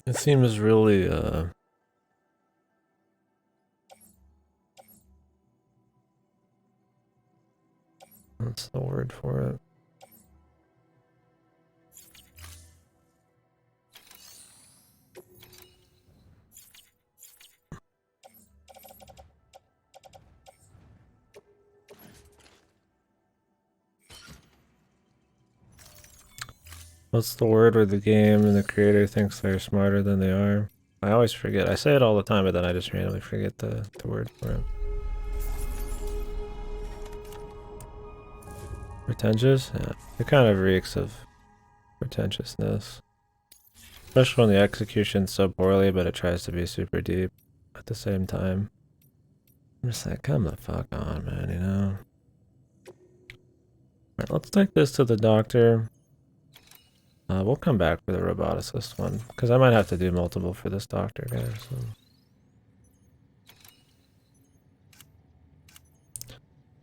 It seems really, what's the word for it? What's the word where the game and the creator thinks they're smarter than they are? I always forget. I say it all the time, but then I just randomly forget the word for it. Pretentious? Yeah. It kind of reeks of pretentiousness. Especially when the execution's so poorly, but it tries to be super deep at the same time. I'm just like, come the fuck on, man, you know? Alright, let's take this to the doctor. We'll come back for the roboticist one, because I might have to do multiple for this doctor guy. So.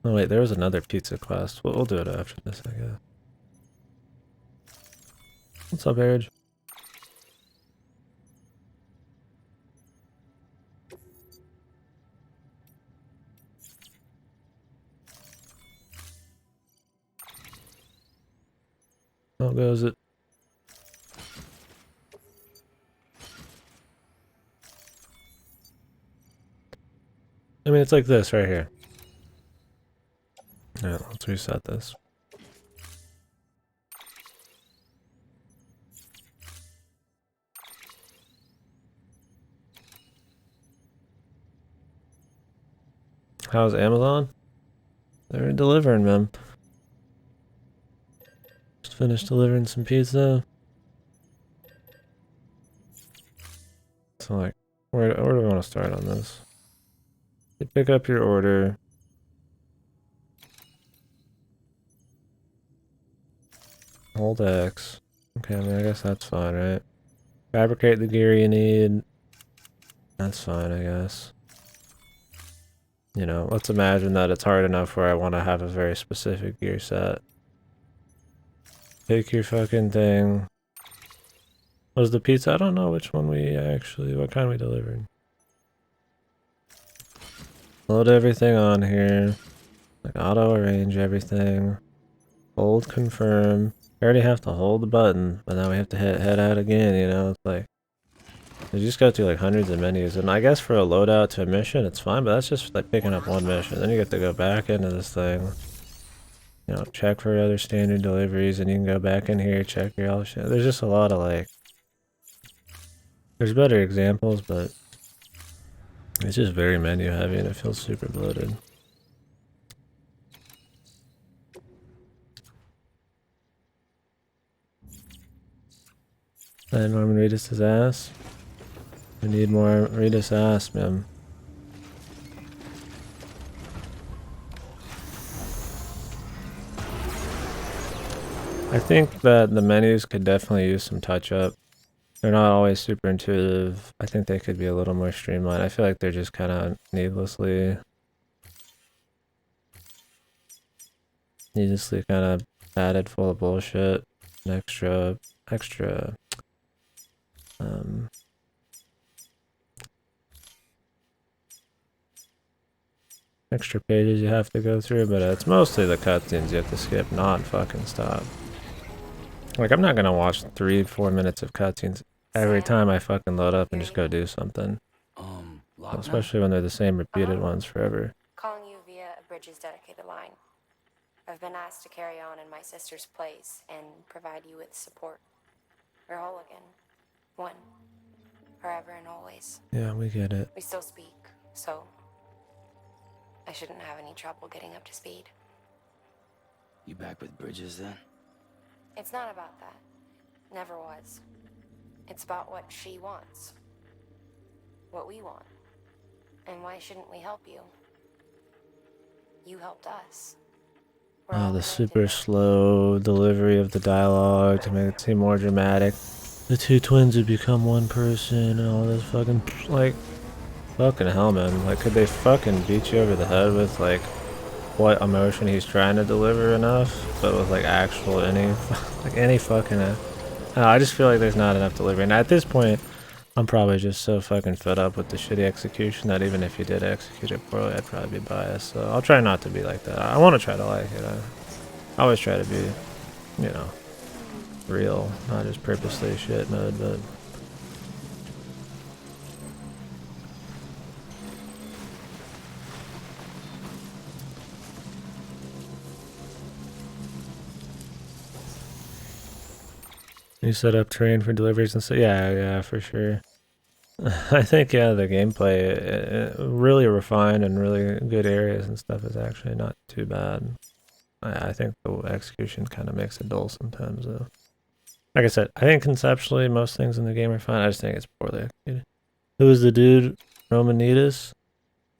Oh wait, there was another pizza quest. We'll do it after this, I guess. What's up, Erge? How goes it? I mean, it's like this right here. Alright, let's reset this. How's Amazon? They're delivering, man. Just finished delivering some pizza. So like, where do we want to start on this? You pick up your order. Hold X. Okay, I mean, I guess that's fine, right? Fabricate the gear you need. That's fine, I guess. You know, let's imagine that it's hard enough where I want to have a very specific gear set. Take your fucking thing. Was the pizza? I don't know which one we actually, what kind we delivered. Load everything on here. Like auto arrange everything. Hold confirm. We already have to hold the button, but now we have to head out again, you know? It's like, you just go through like hundreds of menus, and I guess for a loadout to a mission, it's fine, but that's just like picking up one mission. Then you get to go back into this thing, you know, check for other standard deliveries, and you can go back in here, check your all shit. There's just a lot of like, there's better examples, but it's just very menu heavy, and it feels super bloated. And Norman Reedus his ass. We need more Reedus ass, man. I think that the menus could definitely use some touch up. They're not always super intuitive. I think they could be a little more streamlined. I feel like they're just kind of needlessly kind of added full of bullshit and extra extra pages you have to go through, but it's mostly the cutscenes you have to skip, not fucking stop. Like, I'm not gonna watch 3-4 minutes of cutscenes every time I fucking load up and just go do something. Especially when they're the same repeated ones forever. Calling you via a Bridges dedicated line. I've been asked to carry on in my sister's place and provide you with support. We're whole again. One. Forever and always. Yeah, we get it. We still speak, so I shouldn't have any trouble getting up to speed. You back with Bridges then? It's not about that. Never was. It's about what she wants. What we want. And why shouldn't we help you? You helped us. Oh, the super slow delivery of the dialogue to make it seem more dramatic. The two twins would become one person and all this fucking, like, fucking hell, man. Like, could they fucking beat you over the head with, like, what emotion he's trying to deliver enough, but with, like, actual any fucking, I just feel like there's not enough delivery. And at this point, I'm probably just so fucking fed up with the shitty execution that even if you did execute it poorly, I'd probably be biased. So I'll try not to be like that. I want to try to like it. I always try to be, you know, real, not just purposely shit mode, but... You set up terrain for deliveries and so yeah, for sure. I think the gameplay really refined and really good areas and stuff is actually not too bad. I think the execution kind of makes it dull sometimes though. Like I said, I think conceptually most things in the game are fine. I just think it's poorly executed. Who is the dude? Norman Reedus?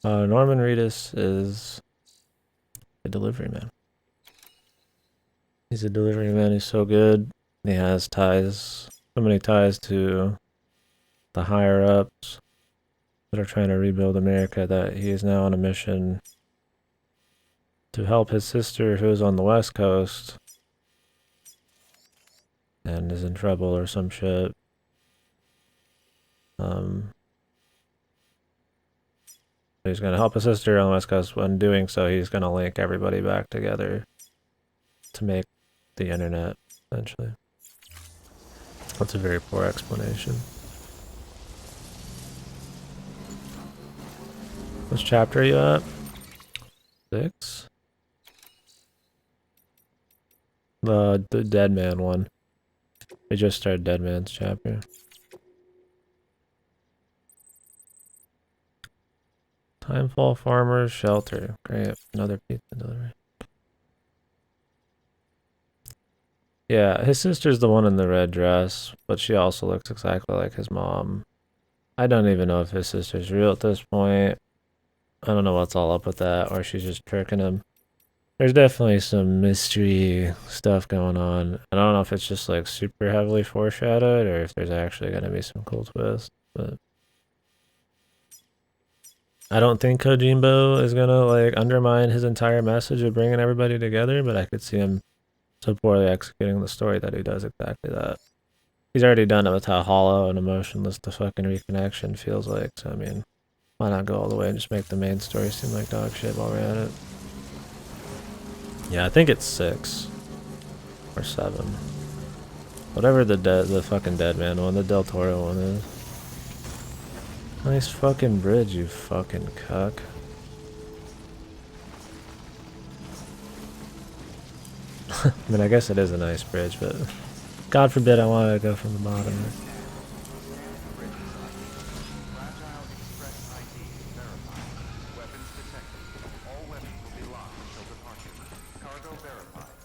Norman Reedus is a delivery man. He's a delivery man. He's so good. He has ties, so many ties to the higher ups that are trying to rebuild America that he is now on a mission to help his sister who is on the West Coast and is in trouble or some shit. He's going to help his sister on the West Coast. When doing so, he's going to link everybody back together to make the internet, essentially. That's a very poor explanation. Which chapter are you at? 6? The Dead Man one. We just started Dead Man's chapter. Timefall Farmer's Shelter. Great. Another pizza delivery. Yeah, his sister's the one in the red dress, but she also looks exactly like his mom. I don't even know if his sister's real at this point. I don't know what's all up with that, or she's just tricking him. There's definitely some mystery stuff going on. I don't know if it's just like super heavily foreshadowed, or if there's actually going to be some cool twists, but... I don't think Kojimbo is going to like undermine his entire message of bringing everybody together, but I could see him so poorly executing the story that he does exactly that. He's already done it with how hollow and emotionless the fucking reconnection feels like, so I mean, why not go all the way and just make the main story seem like dog shit while we're at it? Yeah, I think it's 6. Or 7. Whatever the fucking Dead Man one, the Del Toro one is. Nice fucking bridge, you fucking cuck. I mean, I guess it is a nice bridge, but God forbid I wanted to go from the bottom. Fragile Express ID verified. Weapons detected. All weapons will be locked until departure. Cargo verified.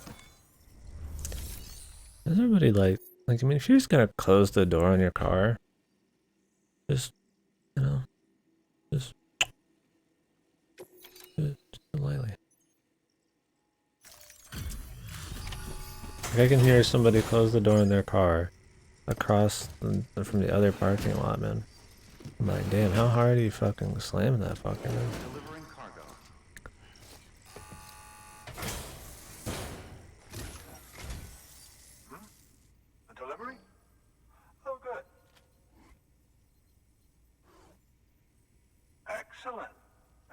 Is everybody like, I mean, if you're just gonna close the door on your car, just, you know, just lightly. Like I can hear somebody close the door in their car across from the other parking lot, man. I'm like, damn, how hard are you fucking slamming that fucker, man? Delivering cargo. A delivery? Oh, good. Excellent.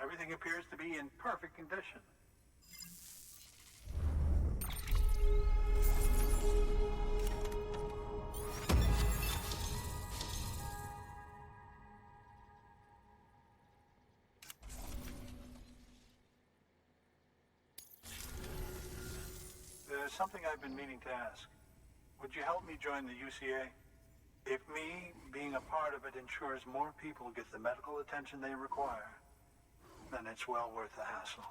Everything appears to be in perfect condition. There's something I've been meaning to ask. Would you help me join the UCA? If me being a part of it ensures more people get the medical attention they require, then it's well worth the hassle.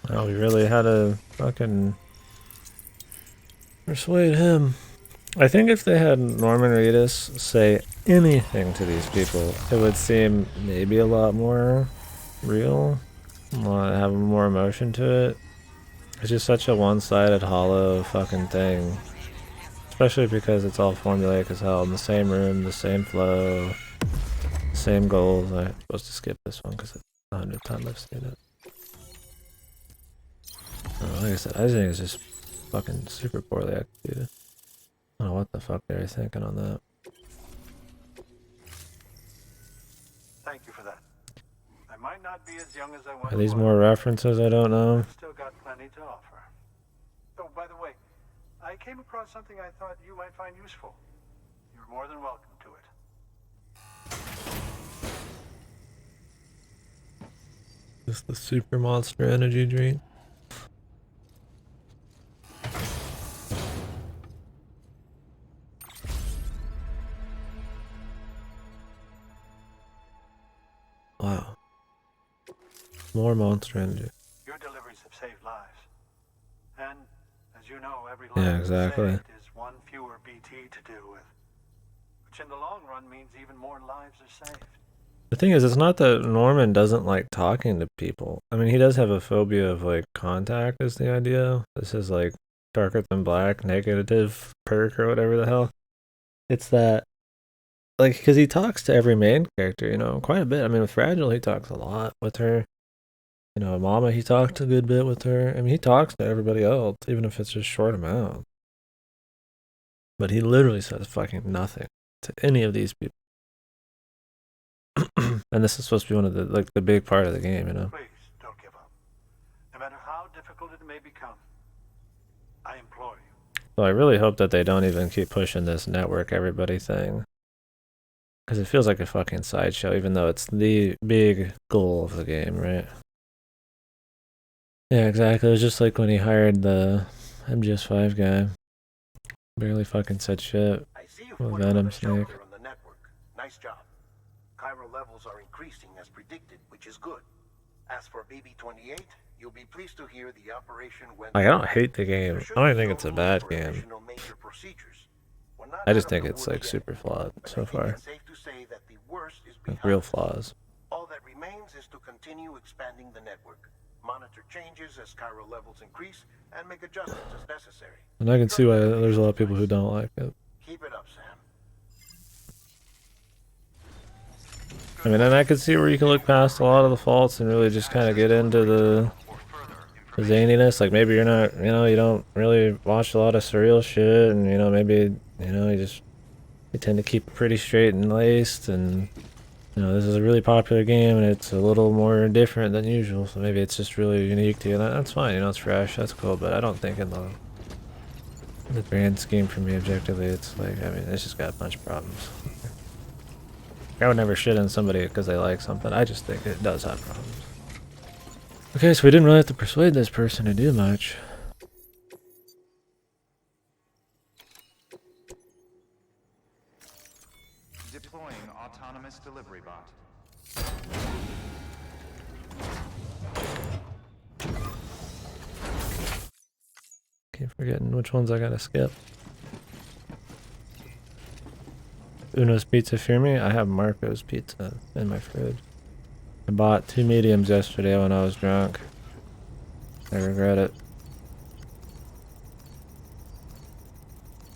Oh, we really had to fucking persuade him. I think if they had Norman Reedus say anything to these people, it would seem maybe a lot more real, have more emotion to it. It's just such a one-sided, hollow fucking thing. Especially because it's all formulaic as hell in the same room, the same flow, same goals. I'm supposed to skip this one because it's 100 times I've seen it. Like I said, I just think it's just fucking super poorly executed. I don't know what the fuck they were thinking on that. Thank you for that. I might not be as young as I once Are these was. more references I don't know? I've still got plenty to offer. Oh, by the way, I came across something I thought you might find useful. You're more than welcome to it. Just the super monster energy drink. Wow. More monster energy. Your deliveries have saved lives. And, as you know, every Yeah, life exactly. saved is one fewer BT to deal with. Which in the long run means even more lives are saved. The thing is, it's not that Norman doesn't like talking to people. I mean, he does have a phobia of, like, contact is the idea. This is, like, darker than black, negative perk or whatever the hell. It's that, like, because he talks to every main character, you know, quite a bit. I mean, with Fragile, he talks a lot with her. You know, Mama, he talked a good bit with her. I mean, he talks to everybody else, even if it's just short amount. But he literally says fucking nothing to any of these people. And this is supposed to be one of the, like, the big part of the game, you know? Please, don't give up. No matter how difficult it may become, I implore you. So I really hope that they don't even keep pushing this network everybody thing. Because it feels like a fucking sideshow, even though it's the big goal of the game, right? Yeah, exactly. It was just like when he hired the MGS5 guy. Barely fucking said shit. I see you With put Venom another Snake. shelter on the network. Nice job. Chiral levels are increasing as predicted, which is good. As for BB-28, you'll be pleased to hear the operation went. Like, I don't hate the game. There I should don't be even think no it's a room bad for game. additional major procedures. We're not I just out of think the it's, woods like, yet, super flawed but so I think far. it's safe to say that the worst is Like, behind real us. flaws. All that remains is to continue expanding the network, monitor changes as chiral levels increase, and make adjustments as necessary. And I can see why there's a lot of people who don't like it. Keep it up, Sam. I mean, and I could see where you can look past a lot of the faults and really just kind of get into the zaniness. Like, maybe you're not, you know, you don't really watch a lot of surreal shit, and, you know, maybe, you know, you tend to keep it pretty straight and laced, and you know, this is a really popular game and it's a little more different than usual, so maybe it's just really unique to you. That's fine, you know, it's fresh, that's cool, but I don't think in the grand scheme for me objectively, it's like, I mean, it's just got a bunch of problems. I would never shit on somebody because they like something. I just think it does have problems. Okay, so we didn't really have to persuade this person to do much. Deploying autonomous delivery bot. Keep forgetting which ones I gotta skip. Uno's Pizza Fear Me? I have Marco's Pizza in my fridge. I bought 2 mediums yesterday when I was drunk. I regret it.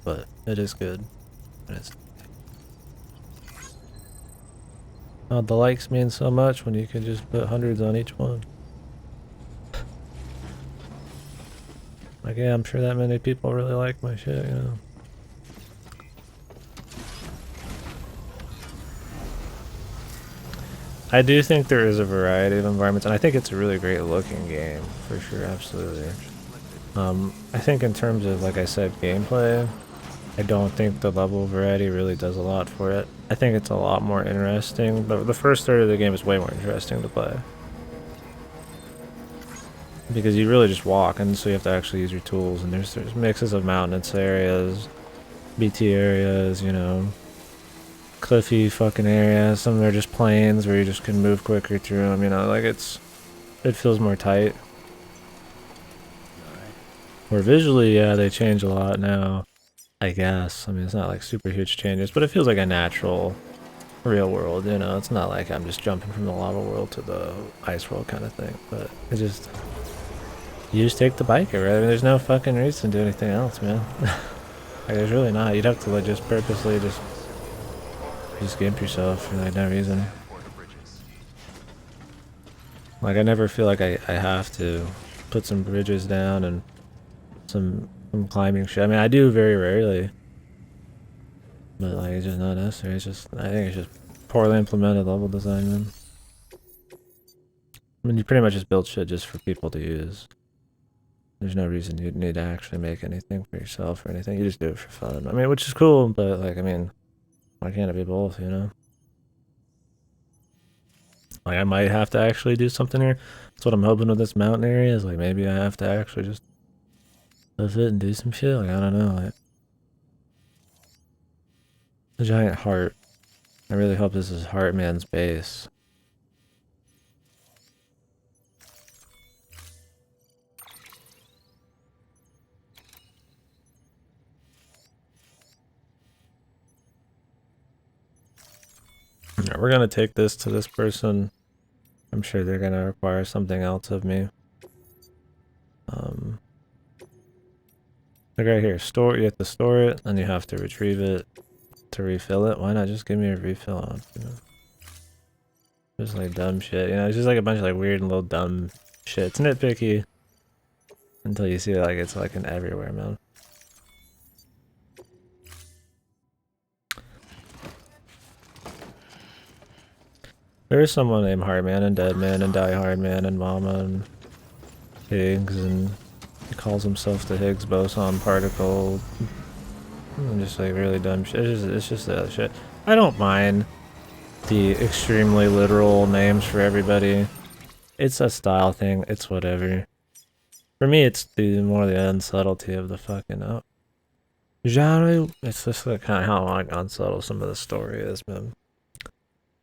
But it is good. Oh, the likes mean so much when you can just put hundreds on each one. Like, yeah, I'm sure that many people really like my shit, you know. I do think there is a variety of environments, and I think it's a really great looking game, for sure, absolutely. I think in terms of, like I said, gameplay, I don't think the level variety really does a lot for it. I think it's a lot more interesting, but the first third of the game is way more interesting to play. Because you really just walk, and so you have to actually use your tools, and there's mixes of mountainous areas, BT areas, you know, cliffy fucking areas. Some of them are just plains where you just can move quicker through them, you know, like it feels more tight. Where visually, yeah, they change a lot now, I guess. I mean, it's not like super huge changes, but it feels like a natural real world, you know. It's not like I'm just jumping from the lava world to the ice world kind of thing, but it just, you just take the biker, right? I mean, there's no fucking reason to do anything else, man. Like, there's really not. You'd have to like just purposely just gimp yourself for like no reason. Like, I never feel like I have to put some bridges down and some climbing shit. I mean, I do very rarely, but like it's just not necessary. It's just, I think it's just poorly implemented level design, man. I mean, you pretty much just build shit just for people to use. There's no reason you need to actually make anything for yourself or anything. You just do it for fun. I mean, which is cool, but like, I mean, why can't it be both, you know? Like, I might have to actually do something here. That's what I'm hoping with this mountain area, is like maybe I have to actually just live it and do some shit. Like, I don't know. Like, a giant heart. I really hope this is Heartman's base. Yeah, we're gonna take this to this person. I'm sure they're gonna require something else of me. Like right here, store. You have to store it, and you have to retrieve it to refill it. Why not just give me a refill on? You know? Just like dumb shit. You know, it's just like a bunch of like weird and little dumb shit. It's nitpicky until you see like it's like an everywhere, man. There is someone named Hardman and Deadman and Die Hardman and Mama and Higgs, and he calls himself the Higgs boson particle. And just like really dumb shit. It's just that shit. I don't mind the extremely literal names for everybody. It's a style thing. It's whatever. For me, it's the more the unsubtlety of the fucking genre. It's just like kind of how like unsubtle some of the story is, man.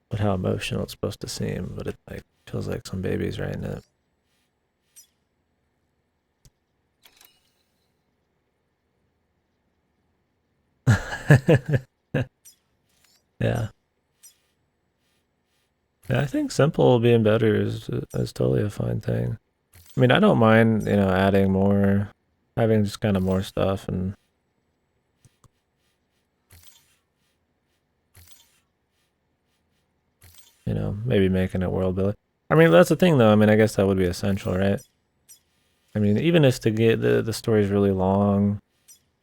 But how emotional it's supposed to seem, but it like feels like some baby's writing it. Yeah. Yeah, I think simple being better is totally a fine thing. I mean, I don't mind, you know, adding more, having just kind of more stuff and you know, maybe making it world building. I mean, that's the thing though. I mean, I guess that would be essential, right? I mean, even if the story is really long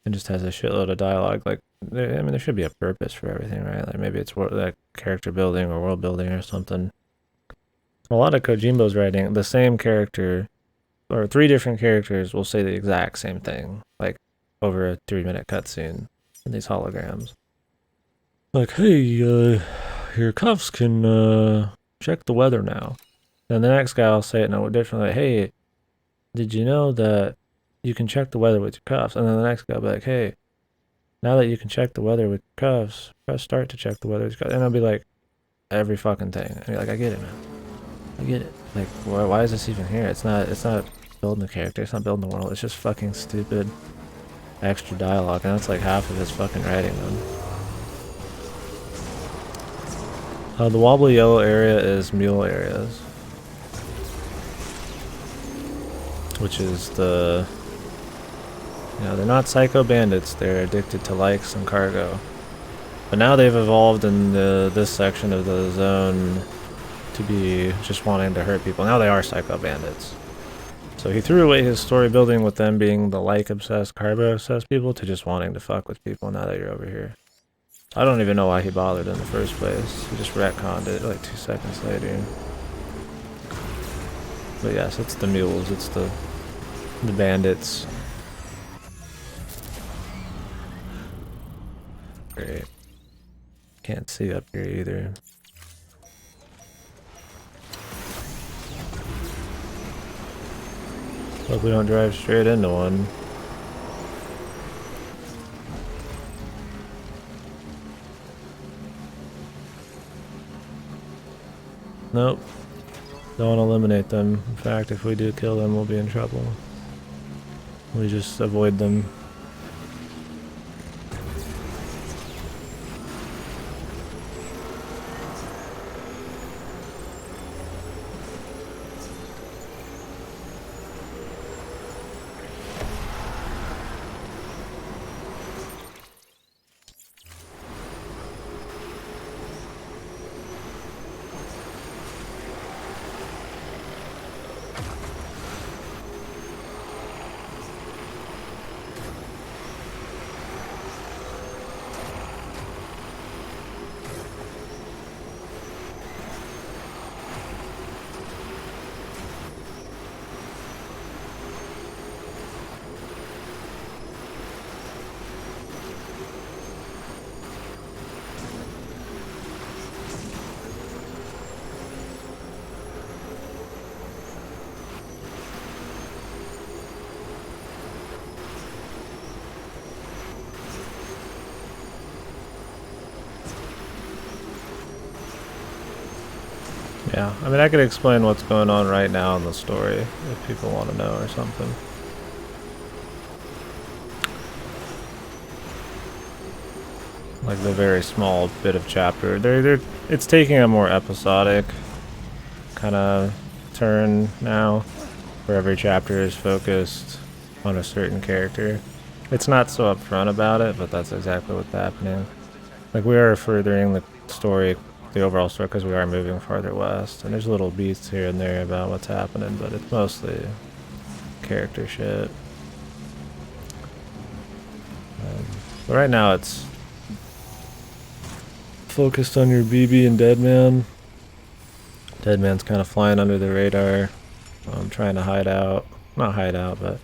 and just has a shitload of dialogue, like I mean, there should be a purpose for everything, right? Like maybe it's like character building or world building or something. A lot of Kojimbo's writing, the same character or 3 different characters will say the exact same thing, like over a 3-minute cutscene in these holograms. Like, hey, your cuffs can check the weather now. Then the next guy will say it no differently. Like, hey, did you know that you can check the weather with your cuffs? And then the next guy will be like, hey, now that you can check the weather with your cuffs, press start to check the weather with your cuffs. And it'll be like every fucking thing. And you're like, I get it, man. I get it. Like, why is this even here? It's not building the character. It's not building the world. It's just fucking stupid extra dialogue. And that's like half of his fucking writing, man. The wobbly yellow area is mule areas. Which is the... You know, they're not psycho bandits. They're addicted to likes and cargo. But now they've evolved in this section of the zone to be just wanting to hurt people. Now they are psycho bandits. So he threw away his story building with them being the like-obsessed, carbo-obsessed people to just wanting to fuck with people now that you're over here. I don't even know why he bothered in the first place. He just retconned it like 2 seconds later. But yes, it's the mules. It's the bandits. Great. Can't see up here either. Hope we don't drive straight into one. Nope. Don't eliminate them. In fact, if we do kill them, we'll be in trouble. We just avoid them. Yeah, I mean, I could explain what's going on right now in the story if people want to know or something. Like the very small bit of chapter. It's taking a more episodic kind of turn now, where every chapter is focused on a certain character. It's not so upfront about it, but that's exactly what's happening. Like, we are furthering the story, the overall story, because we are moving farther west, and there's little beats here and there about what's happening, but it's mostly character shit. But right now it's focused on your BB and Deadman. Deadman's kind of flying under the radar, trying to hide out. Not hide out, but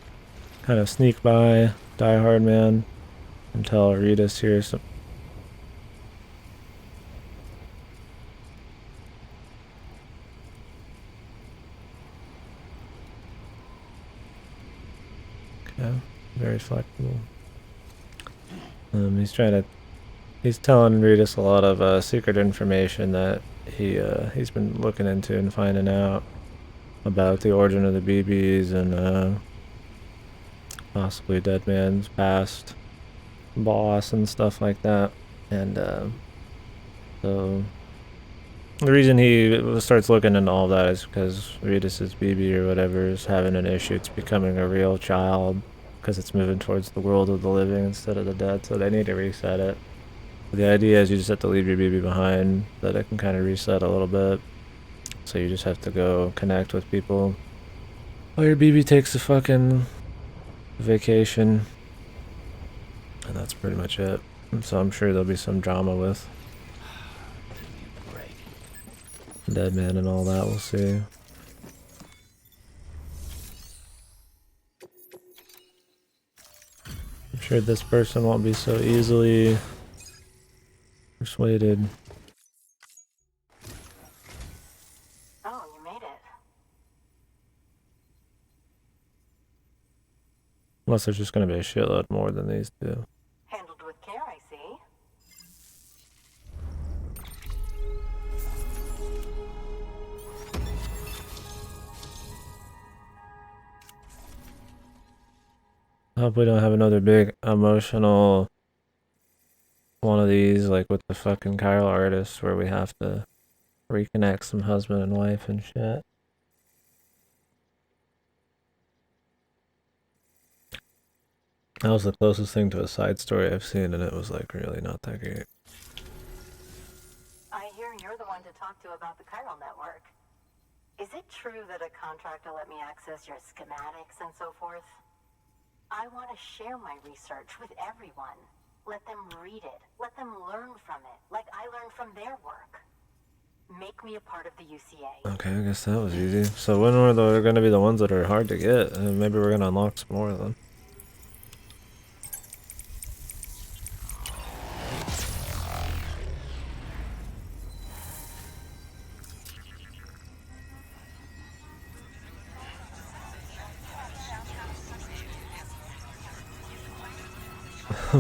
kind of sneak by Die Hard Man until Rita's here. So okay, very flexible. He's telling Ritas a lot of secret information that he's been looking into and finding out about the origin of the BBs and possibly Deadman's past boss and stuff like that. And so the reason he starts looking into all that is because Ritas' BB or whatever is having an issue. It's becoming a real child because it's moving towards the world of the living instead of the dead, so they need to reset it. The idea is you just have to leave your BB behind, that it can kind of reset a little bit. So you just have to go connect with people while your BB takes a fucking vacation. And that's pretty much it. And so I'm sure there'll be some drama with Dead Man and all that. We'll see. I'm sure this person won't be so easily persuaded. Oh, you made it. Unless there's just going to be a shitload more than these two. Handled with care, I see. I hope we don't have another big emotional one of these, like with the fucking Kyle artist, where we have to reconnect some husband and wife and shit. That was the closest thing to a side story I've seen, and it was like really not that great. I hear you're the one to talk to about the chiral network. Is it true that a contractor let me access your schematics and so forth? I want to share my research with everyone. Let them read it. Let them learn from it, like I learned from their work. Make me a part of the UCA. Okay, I guess that was easy. So when are they going to be the ones that are hard to get? And maybe we're going to unlock some more of them.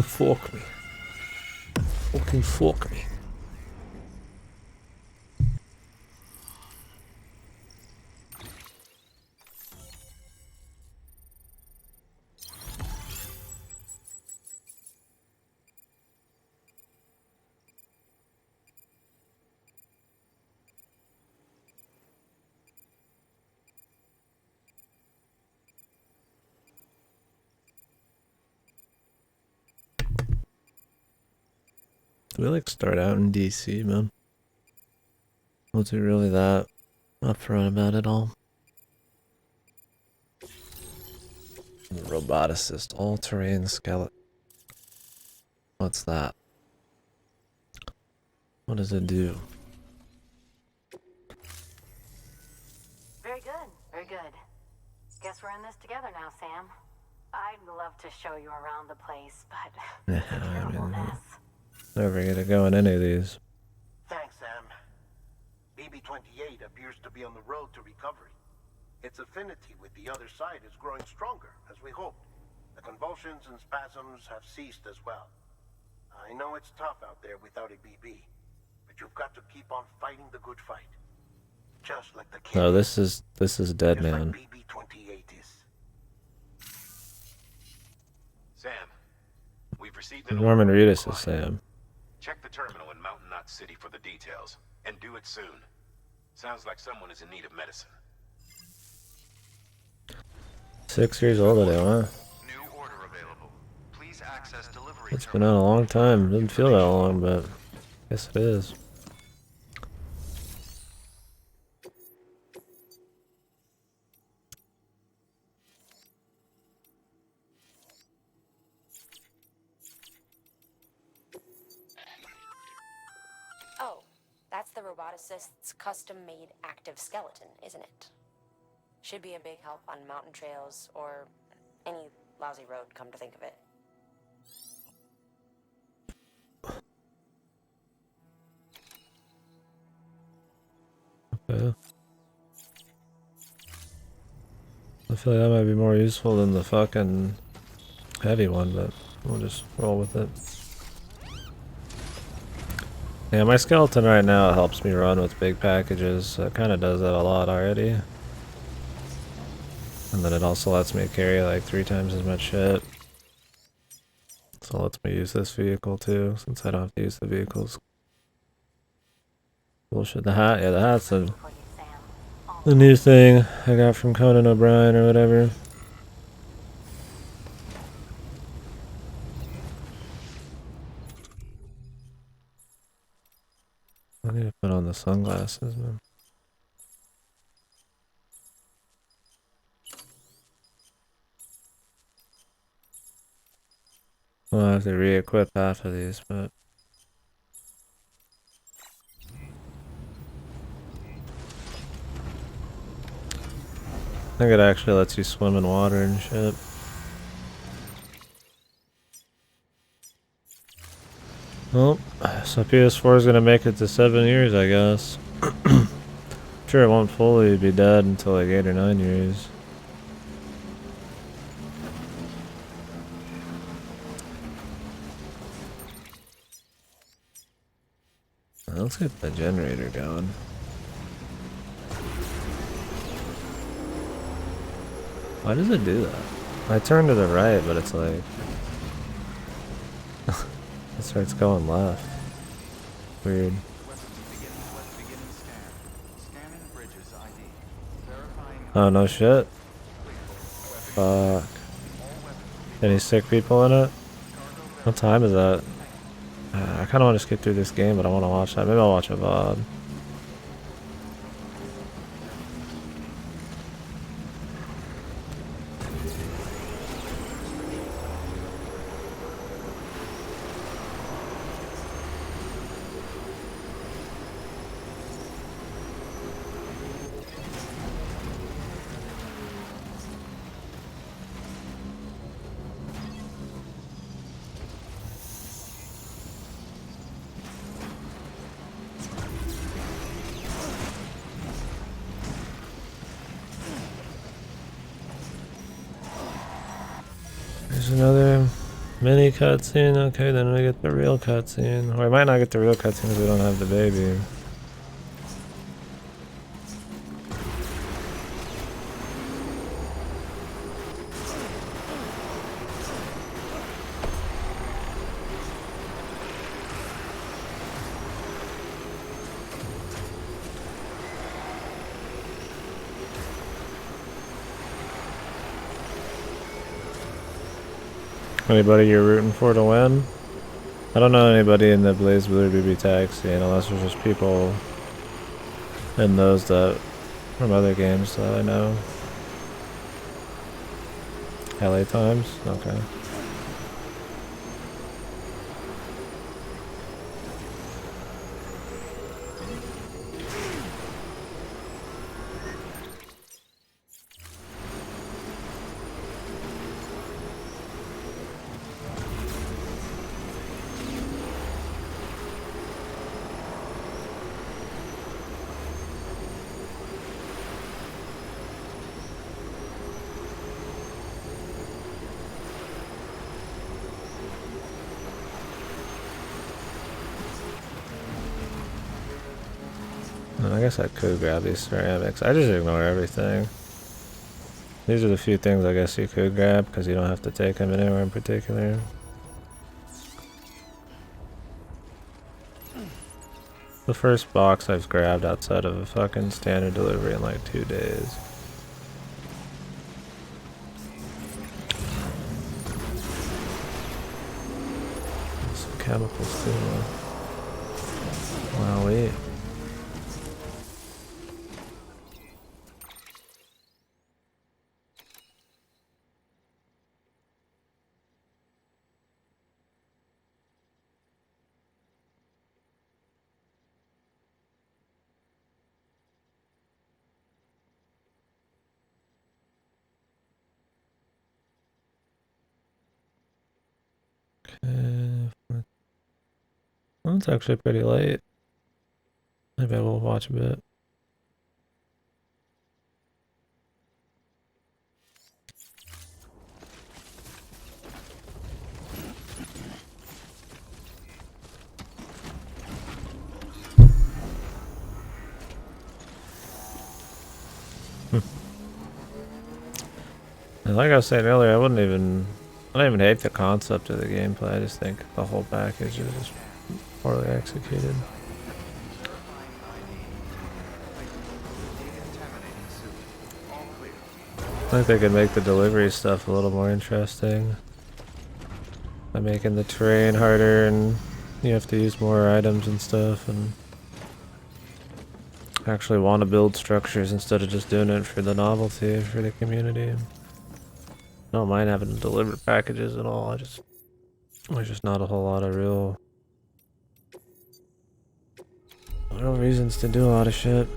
Fuck me. Fucking fuck me. Do we like start out in DC, man? Was it really that upfront about it all? Roboticist, all-terrain skeleton. What's that? What does it do? Very good, very good. Guess we're in this together now, Sam. I'd love to show you around the place, but it's a terrible mess. Never get to go in any of these. Thanks, Sam. BB-28 appears to be on the road to recovery. Its affinity with the other side is growing stronger, as we hoped. The convulsions and spasms have ceased as well. I know it's tough out there without a BB, but you've got to keep on fighting the good fight. Just like the kid. No, this is Dead Just Man. like BB-28 is. Sam, we've received an Norman order from Reedus the is client. Sam. Check the terminal in Mountain Knot City for the details, and do it soon. Sounds like someone is in need of medicine. 6 years old today, huh? New order available. Please access delivery It's been out a long time. Doesn't feel that long, but I guess it is. Oh, that's the roboticist's custom-made active skeleton, isn't it? Should be a big help on mountain trails or any lousy road, come to think of it. Okay. I feel like that might be more useful than the fucking heavy one, but we'll just roll with it. Yeah, my skeleton right now helps me run with big packages, so it kind of does that a lot already. And then it also lets me carry like 3 times as much shit. So it lets me use this vehicle too, since I don't have to use the vehicles. Bullshit, the hat, yeah, the hat's the new thing I got from Conan O'Brien or whatever. I need to put on the sunglasses, man. I'll have to re-equip half of these, but I think it actually lets you swim in water and shit. Well, so PS4 is gonna make it to 7 years, I guess. Sure, it won't fully be dead until like 8 or 9 years. Let's get the generator going. Why does it do that? I turn to the right, but it's like it starts going left. Weird. Oh no shit. Fuck. Any sick people in it? What time is that? I kinda wanna skip through this game, but I wanna watch that. Maybe I'll watch a VOD. There's another mini cutscene. Okay, then we get the real cutscene. Or I might not get the real cutscene because we don't have the baby. Anybody you're rooting for to win? I don't know anybody in the Blaze Blue BB tag scene unless there's just people in those that from other games that I know. LA Times? Okay. I guess I could grab these ceramics. I just ignore everything. These are the few things I guess you could grab because you don't have to take them anywhere in particular. The first box I've grabbed outside of a fucking standard delivery in like 2 days. Some chemicals too. Wow, wait. Well, it's actually pretty late. Maybe I will watch a bit. And like I was saying earlier, I don't even hate the concept of the gameplay. I just think the whole package is just poorly executed. I think they could make the delivery stuff a little more interesting by making the terrain harder and you have to use more items and stuff and actually want to build structures instead of just doing it for the novelty for the community. I don't mind having delivered packages at all. I just There's just not a whole lot of real reasons to do a lot of shit.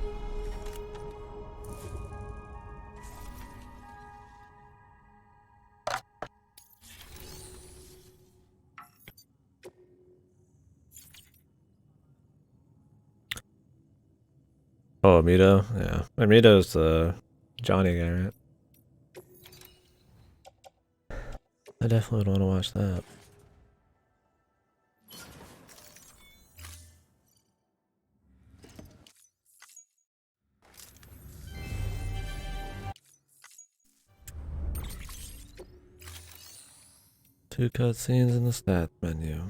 Oh, Amito? Yeah. Amito's the Johnny guy, right? I definitely would want to watch that. Two cutscenes in the stats menu.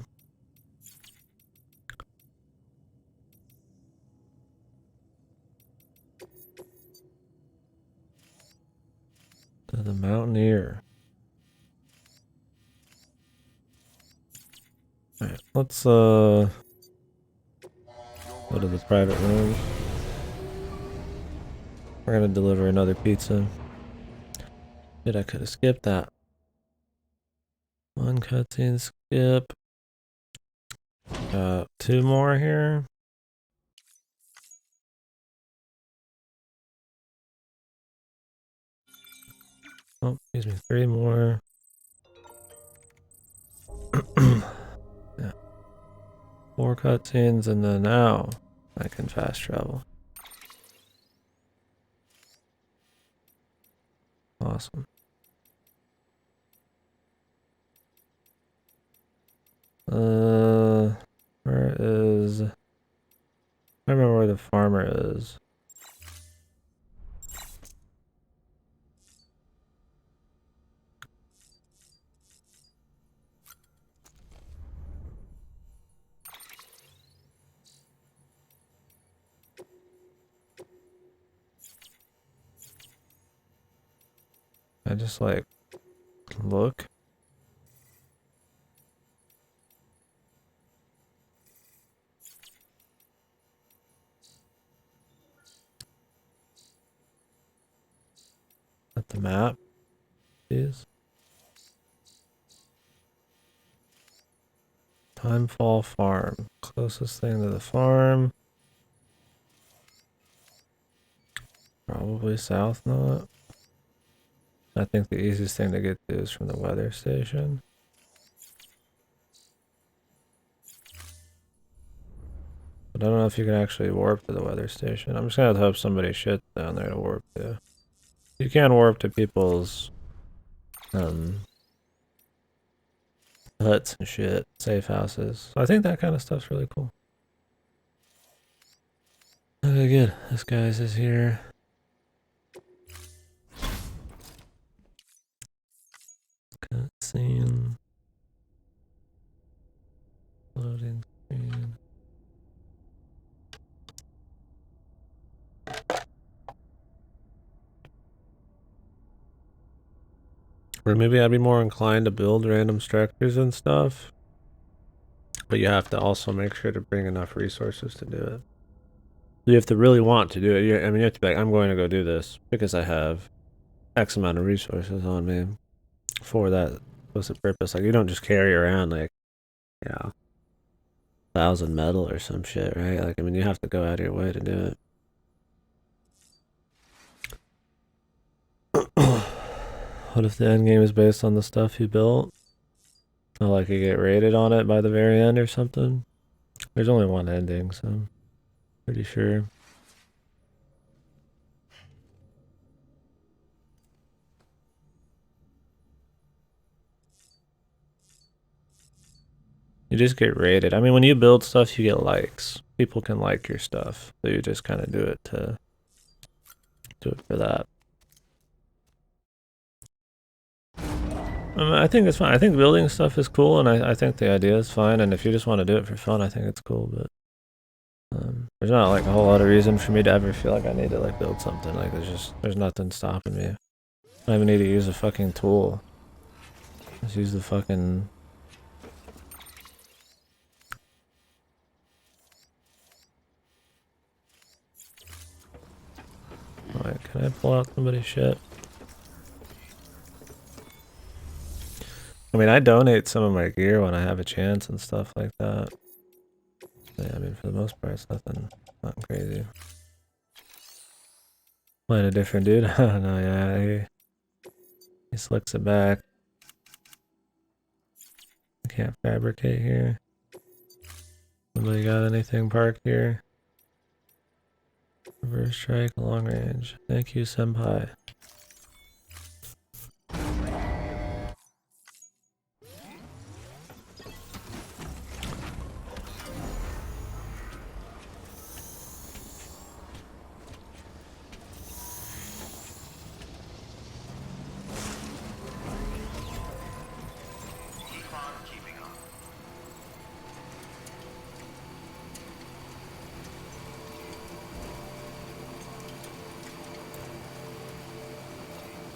To the Mountaineer. Alright, let's go to the private room. We're gonna deliver another pizza. Shit, I could have skipped that. One cutscene skip. Two more here. Oh, excuse me, three more. Yeah. Four cutscenes, and then now I can fast travel. Awesome. Where is... I remember where the farmer is. I just like look. At the map, please. Timefall Farm. Closest thing to the farm. Probably south, not. I think the easiest thing to get to is from the weather station. But I don't know if you can actually warp to the weather station. I'm just gonna have to hope somebody shit down there to warp to. You can warp to people's huts and shit, safe houses. So I think that kind of stuff's really cool. Okay, good. This guy's is here. Cutscene. Loading screen. Or maybe I'd be more inclined to build random structures and stuff. But you have to also make sure to bring enough resources to do it. You have to really want to do it. I mean, you have to be like, I'm going to go do this because I have X amount of resources on me for that specific purpose. Like, you don't just carry around, like, 1,000 metal or some shit, right? Like, I mean, you have to go out of your way to do it. What if the end game is based on the stuff you built? Oh, like you get rated on it by the very end or something? There's only one ending, so I'm pretty sure. You just get rated. I mean, when you build stuff, you get likes. People can like your stuff, so you just kind of do it for that. I think it's fine. I think building stuff is cool, and I think the idea is fine. And if you just want to do it for fun, I think it's cool. But there's not like a whole lot of reason for me to ever feel like I need to like build something. Like there's nothing stopping me. I don't even need to use a fucking tool. Just use the fucking. Alright, can I pull out somebody's shit? I mean, I donate some of my gear when I have a chance and stuff like that. Yeah, I mean, for the most part, it's nothing crazy. Playing a different dude? No, yeah, he slicks it back. Can't fabricate here. Nobody got anything parked here? Reverse strike, long range. Thank you, senpai. Keep on keeping on.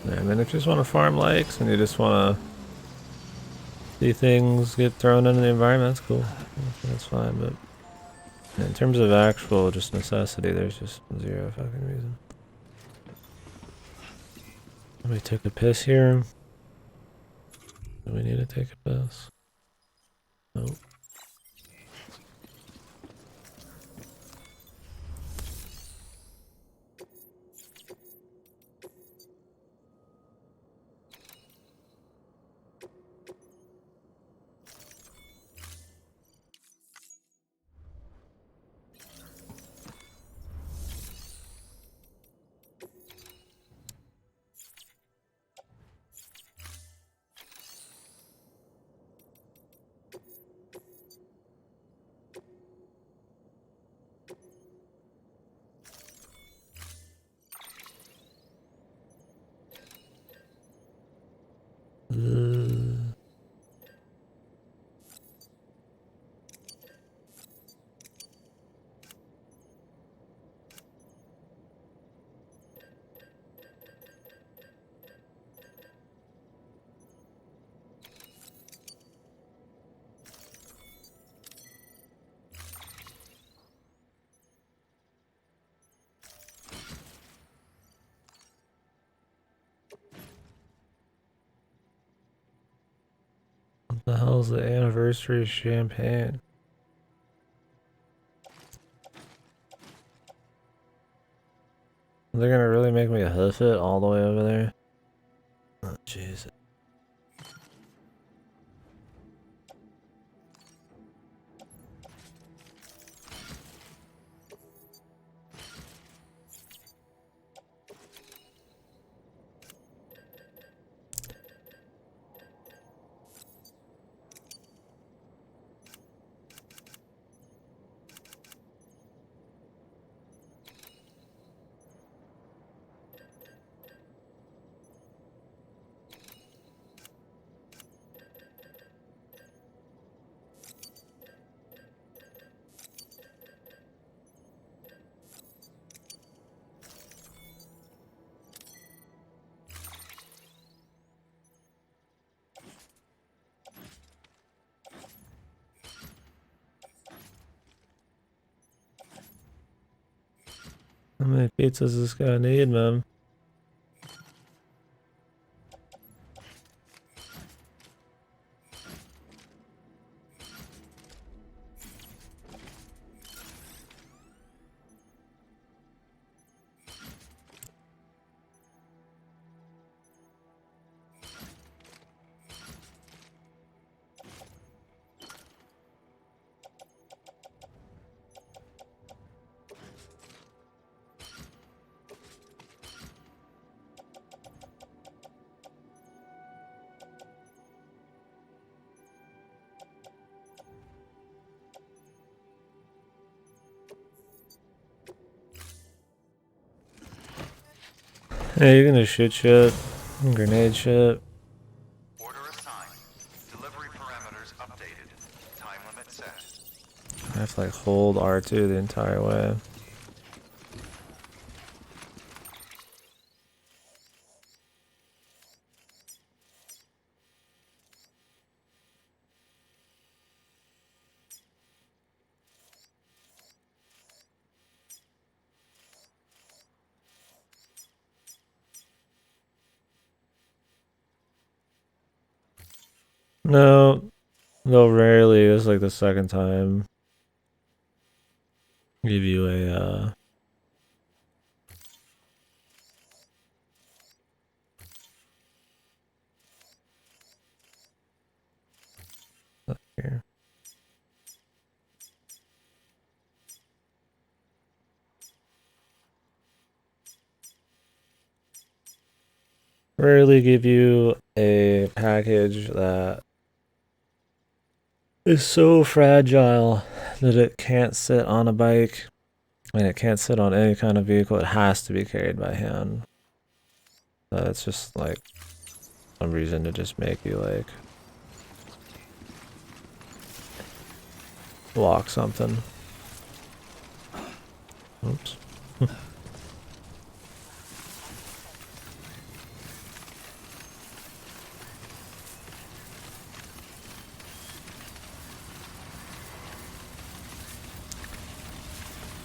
Yeah, I mean, if you just want to farm likes and you just want to see things get thrown into the environment, that's cool. That's fine, but in terms of actual just necessity, there's just zero fucking reason. Somebody took a piss here. Do we need to take a piss? Nope. What the hell's the anniversary champagne? They're gonna really make me hoof it all the way over there? Oh, jeez. How many pizzas does this guy need, man? Hey, you're gonna shoot shit. Grenade shit. Order assigned. Delivery parameters updated. Time limit set. I have to like hold R2 the entire way. No, they'll rarely. This is like the second time. Give you a here. Rarely give you a package that is so fragile that it can't sit on a bike. I mean, it can't sit on any kind of vehicle. It has to be carried by hand. It's just like some reason to just make you like block something. Oops.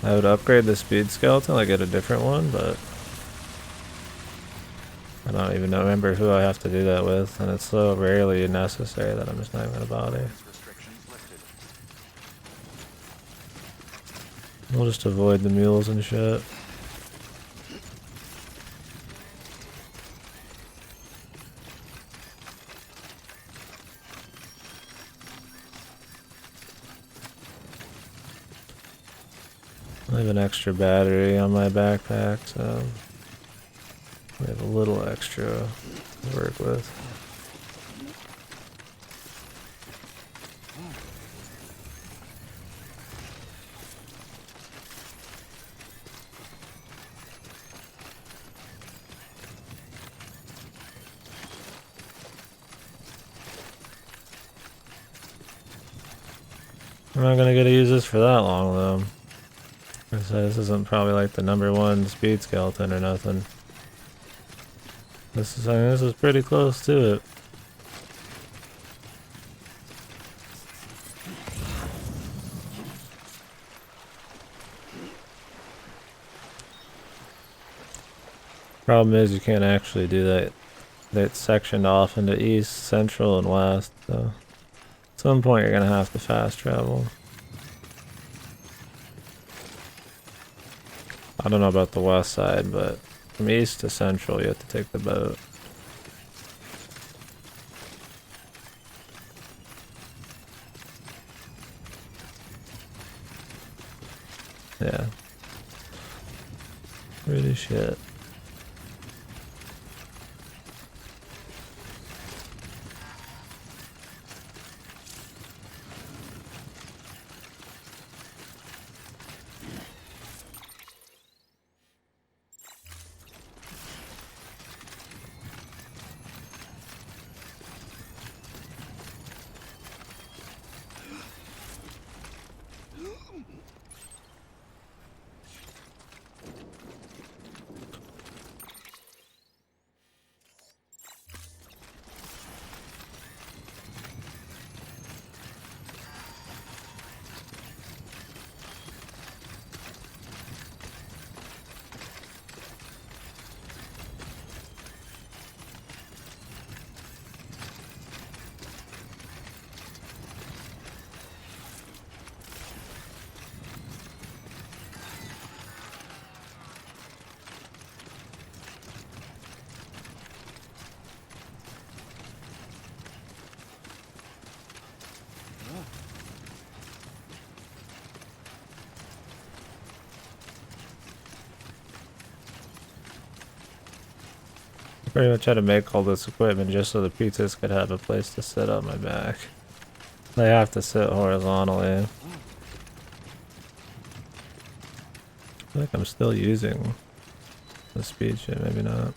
I would upgrade the speed skeleton, like get a different one, but I don't even remember who I have to do that with, and it's so rarely necessary that I'm just not even gonna bother. We'll just avoid the mules and shit. I have an extra battery on my backpack, so I have a little extra to work with. I'm not gonna get to use this for that long though. This isn't probably like the #1 speed skeleton or nothing. This is pretty close to it. Problem is you can't actually do that. It's sectioned off into east, central, and west. So at some point you're gonna have to fast travel. I don't know about the west side, but from east to central you have to take the boat. Yeah. Pretty shit. Pretty much had to make all this equipment just so the pizzas could have a place to sit on my back. They have to sit horizontally. I feel like I'm still using the speed shit, maybe not.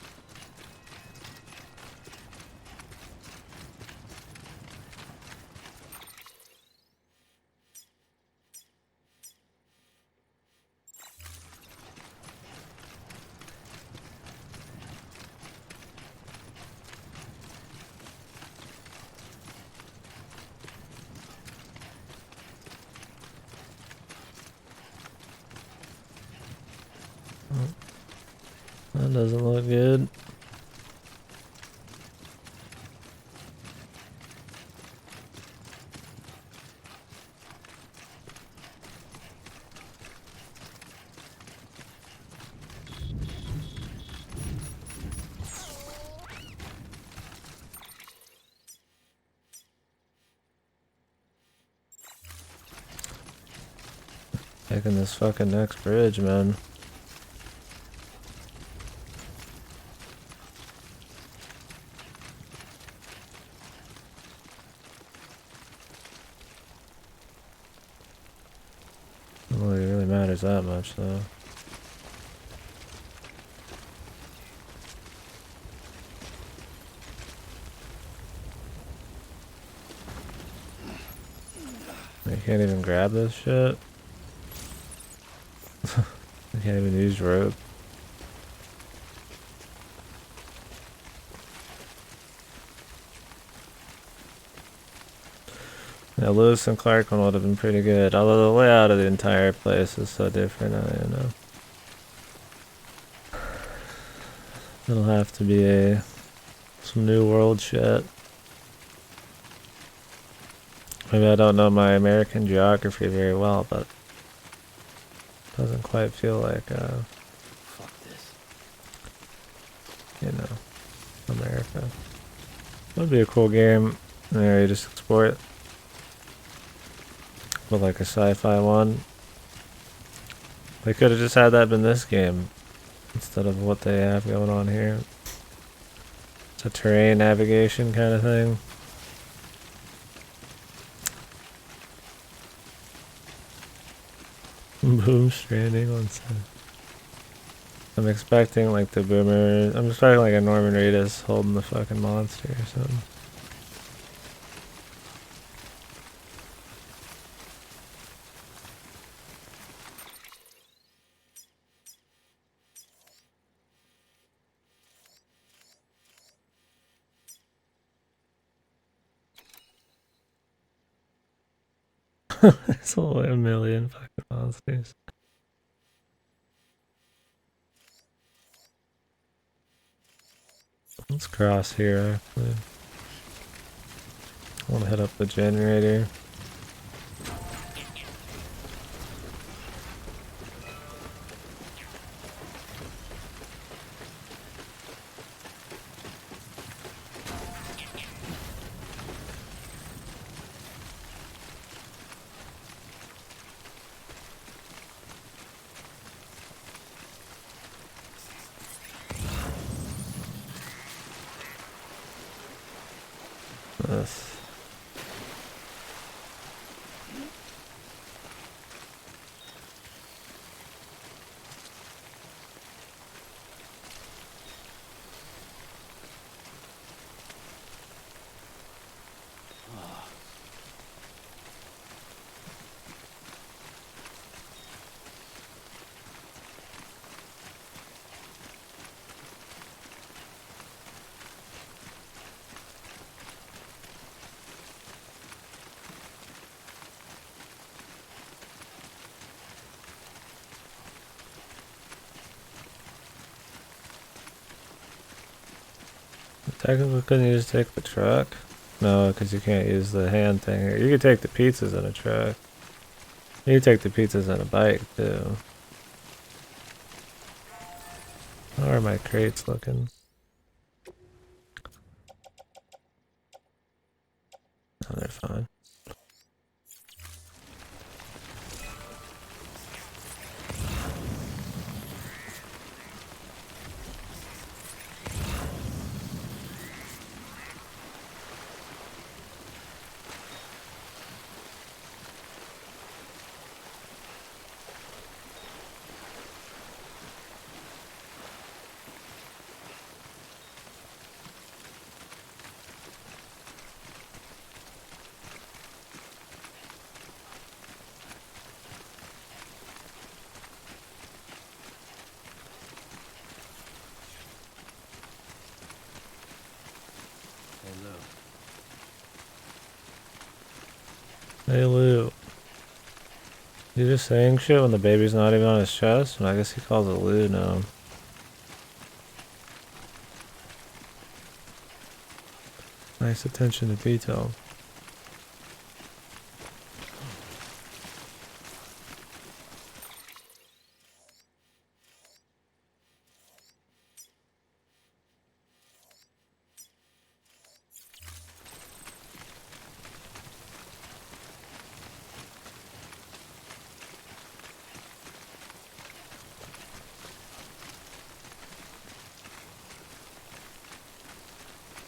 That doesn't look good. Taking this fucking next bridge, man. I don't think it really matters that much, though. You can't even grab this shit. You can't even use rope. Yeah, Lewis and Clark one would have been pretty good, although the layout of the entire place is so different, I don't know. It'll have to be some new world shit. Maybe I don't know my American geography very well, but it doesn't quite feel like, Fuck this. you know, America. Would be a cool game. There, you just explore it. But like a sci-fi one. They could have just had that in this game instead of what they have going on here. It's a terrain navigation kind of thing. Boom, Stranding on set. I'm expecting like the boomer. I'm expecting like a Norman Reedus holding the fucking monster or something. It's only a million fucking monsters. Let's cross here actually. I want to hit up the generator. This. Technically, couldn't you just take the truck? No, because you can't use the hand thing. You could take the pizzas in a truck. You could take the pizzas in a bike, too. How are my crates looking? Oh, they're fine. Hey Lou. You just saying shit when the baby's not even on his chest? And I guess he calls it Lou now. Nice attention to detail.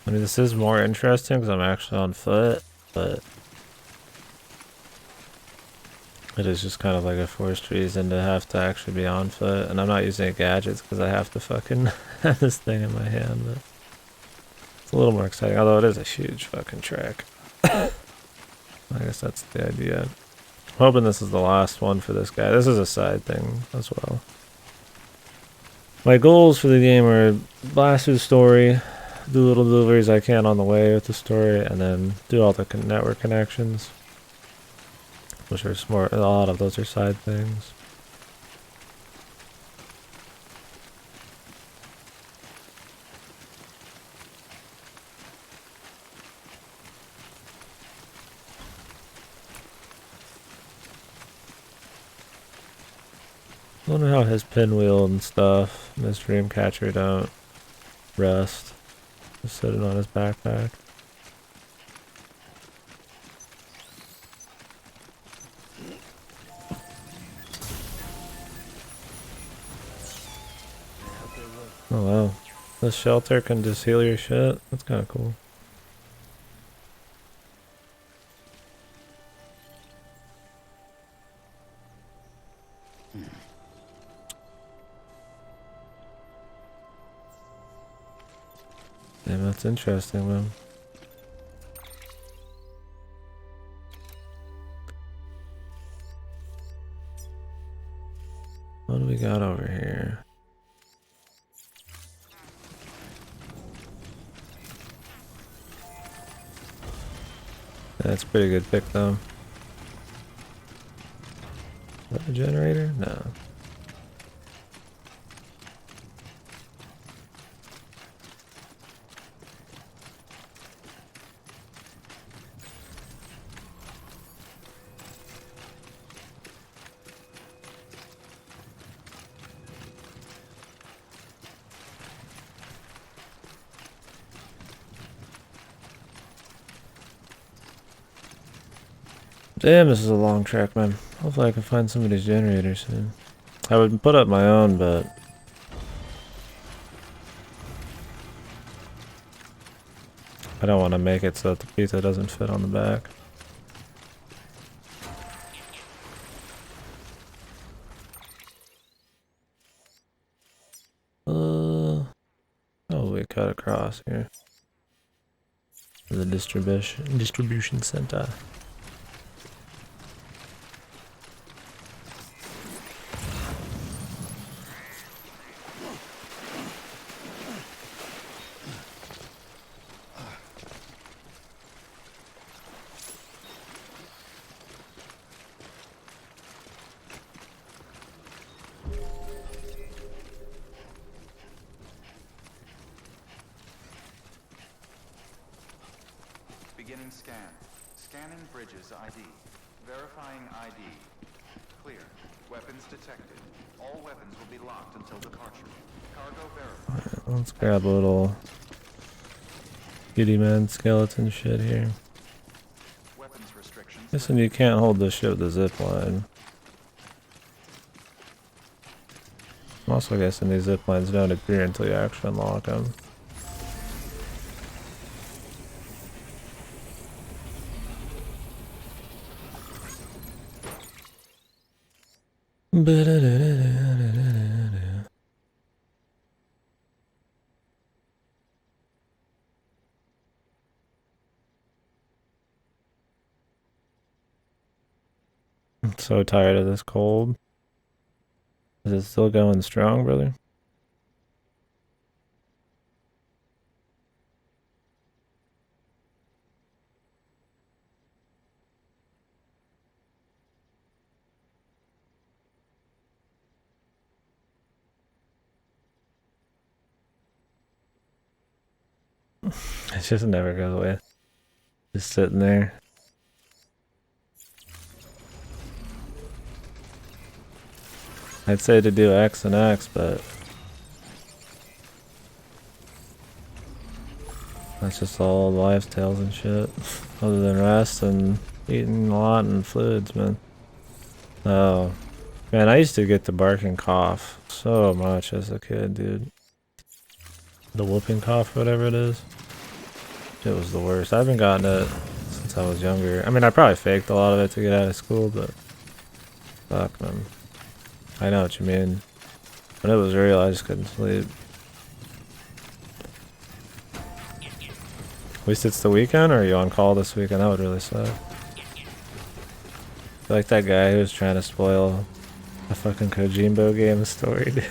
I mean, this is more interesting because I'm actually on foot, but it is just kind of like a forced reason to have to actually be on foot, and I'm not using any gadgets because I have to fucking have this thing in my hand, but it's a little more exciting, although it is a huge fucking trek. I guess that's the idea. I'm hoping this is the last one for this guy. This is a side thing as well. My goals for the game are blast through the story, do little deliveries I can on the way with the story, and then do all the network connections, which are smart. A lot of those are side things. I wonder how his pinwheel and stuff and his dream catcher don't rust. Just sitting on his backpack. Oh wow. This shelter can just heal your shit. That's kind of cool. Damn, that's interesting, man. What do we got over here? That's a pretty good pick, though. Is that a generator? No. Damn, this is a long trek, man. Hopefully I can find somebody's generator soon. I would put up my own, but I don't want to make it so that the pizza doesn't fit on the back. Oh, we cut across here. The distribution center. Beginning scan. Scanning bridges ID. Verifying ID. Clear. Weapons detected. All weapons will be locked until departure. Cargo verified. Right, let's grab a little kitty man skeleton shit here. Weapons restrictions. Listen, you can't hold this shit with the zip line. I'm also guessing these zip lines don't appear until you actually unlock them. I'm so tired of this cold. Is it still going strong, brother? It just never goes away. Just sitting there. I'd say to do X and X, but that's just all life tales and shit. Other than rest and eating a lot and fluids, man. Oh, man, I used to get the barking cough so much as a kid, dude. The whooping cough, whatever it is. It was the worst. I haven't gotten it since I was younger. I mean, I probably faked a lot of it to get out of school, but fuck, man. I know what you mean. When it was real, I just couldn't sleep. At least it's the weekend, or are you on call this weekend? That would really suck. Like that guy who was trying to spoil a fucking Kojimbo game story, dude.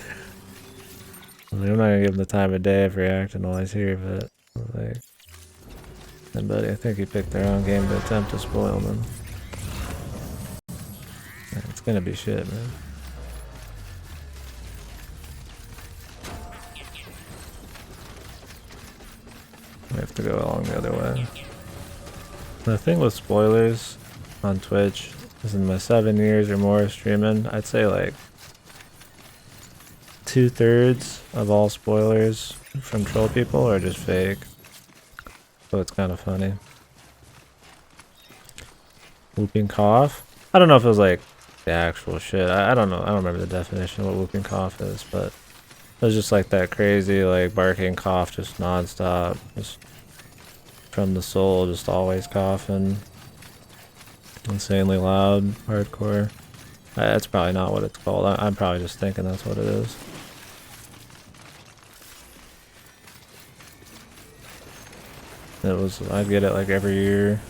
I mean, I'm not gonna give him the time of day for reacting while he's here, but like, and buddy, I think he picked the wrong game to attempt to spoil them. Yeah, it's gonna be shit, man. We have to go along the other way. The thing with spoilers on Twitch is in my 7 years or more of streaming, I'd say like 2/3 of all spoilers from troll people are just fake. So it's kind of funny. Whooping cough? I don't know if it was like the actual shit. I don't know. I don't remember the definition of what whooping cough is, but it was just like that crazy like barking cough just non-stop. Just from the soul, just always coughing. Insanely loud, hardcore. That's probably not what it's called. I'm probably just thinking that's what it is. It was, I get it like every year.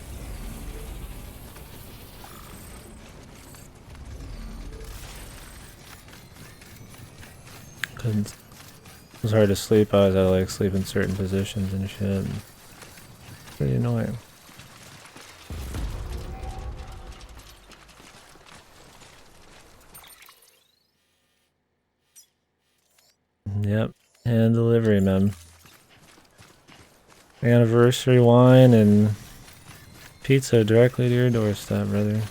It was hard to sleep. I always had to like sleep in certain positions and shit. Pretty annoying. Yep, and delivery, man. Anniversary wine and pizza directly to your doorstep, brother.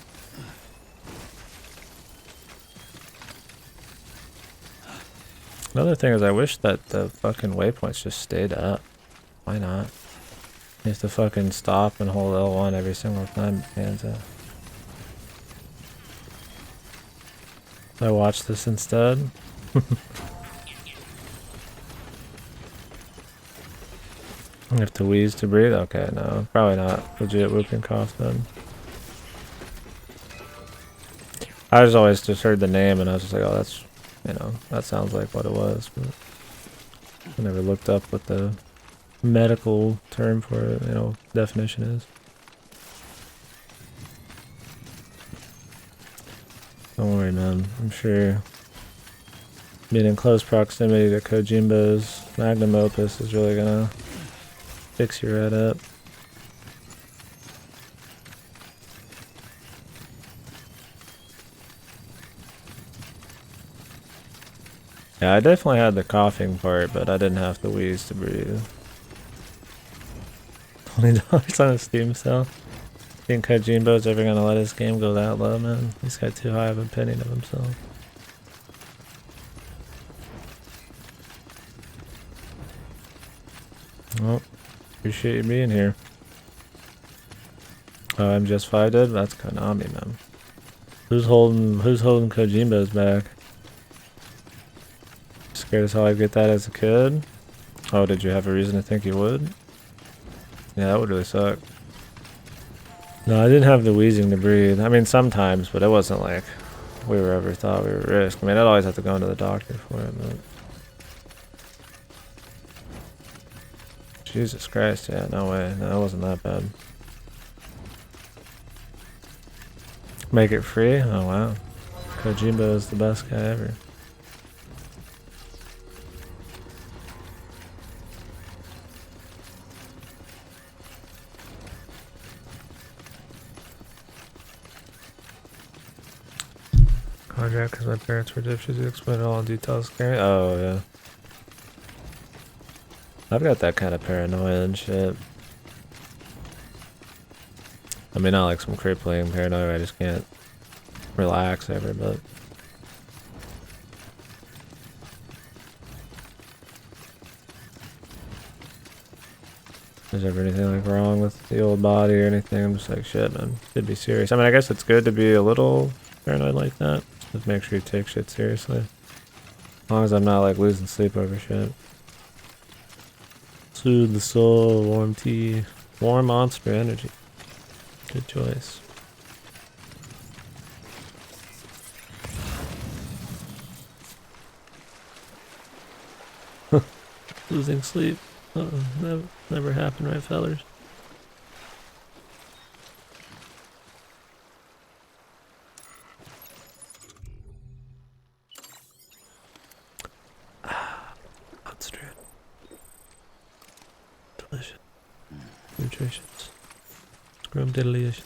Another thing is I wish that the fucking waypoints just stayed up. Why not? You have to fucking stop and hold L1 every single time, Panda. I watch this instead. You have to wheeze to breathe? Okay, no. Probably not legit whooping cough then. I just always just heard the name and I was just like, oh, that's, you know, that sounds like what it was. But I never looked up what the medical term for it, you know, definition is. Don't worry, man. I'm sure being in close proximity to Kojimbo's magnum opus is really gonna fix your head up. Yeah, I definitely had the coughing part, but I didn't have to wheeze to breathe. $20 on a Steam sale. Think Kojimbo's ever gonna let his game go that low, man? He's got too high of an opinion of himself. Well, appreciate you being here. Oh, I'm just 5 dead? That's Konami, man. Who's holding Kojimbo's back? Scared as hell I'd get that as a kid? Oh, did you have a reason to think you would? Yeah, that would really suck. No, I didn't have the wheezing to breathe. I mean, sometimes, but it wasn't like we were ever thought we were at risk. I mean, I'd always have to go into the doctor for it, but... Jesus Christ, yeah, no way. No, it wasn't that bad. Make it free? Oh, wow. Kojimbo is the best guy ever. Contract because my parents were dipshits. You explain it all in detail. Scary. Oh, yeah. I've got that kind of paranoia and shit. I mean, not like some crippling paranoia, I just can't relax ever, but... If there's ever anything like wrong with the old body or anything, I'm just like, shit, man, should be serious. I mean, I guess it's good to be a little paranoid like that. Just make sure you take shit seriously. As long as I'm not like losing sleep over shit. Soothe the soul, warm tea. More monster energy. Good choice. Losing sleep. Uh-oh, never happened, right, fellers? Hot strand. Delicious. Nutritious. Scrum-diddly-ish.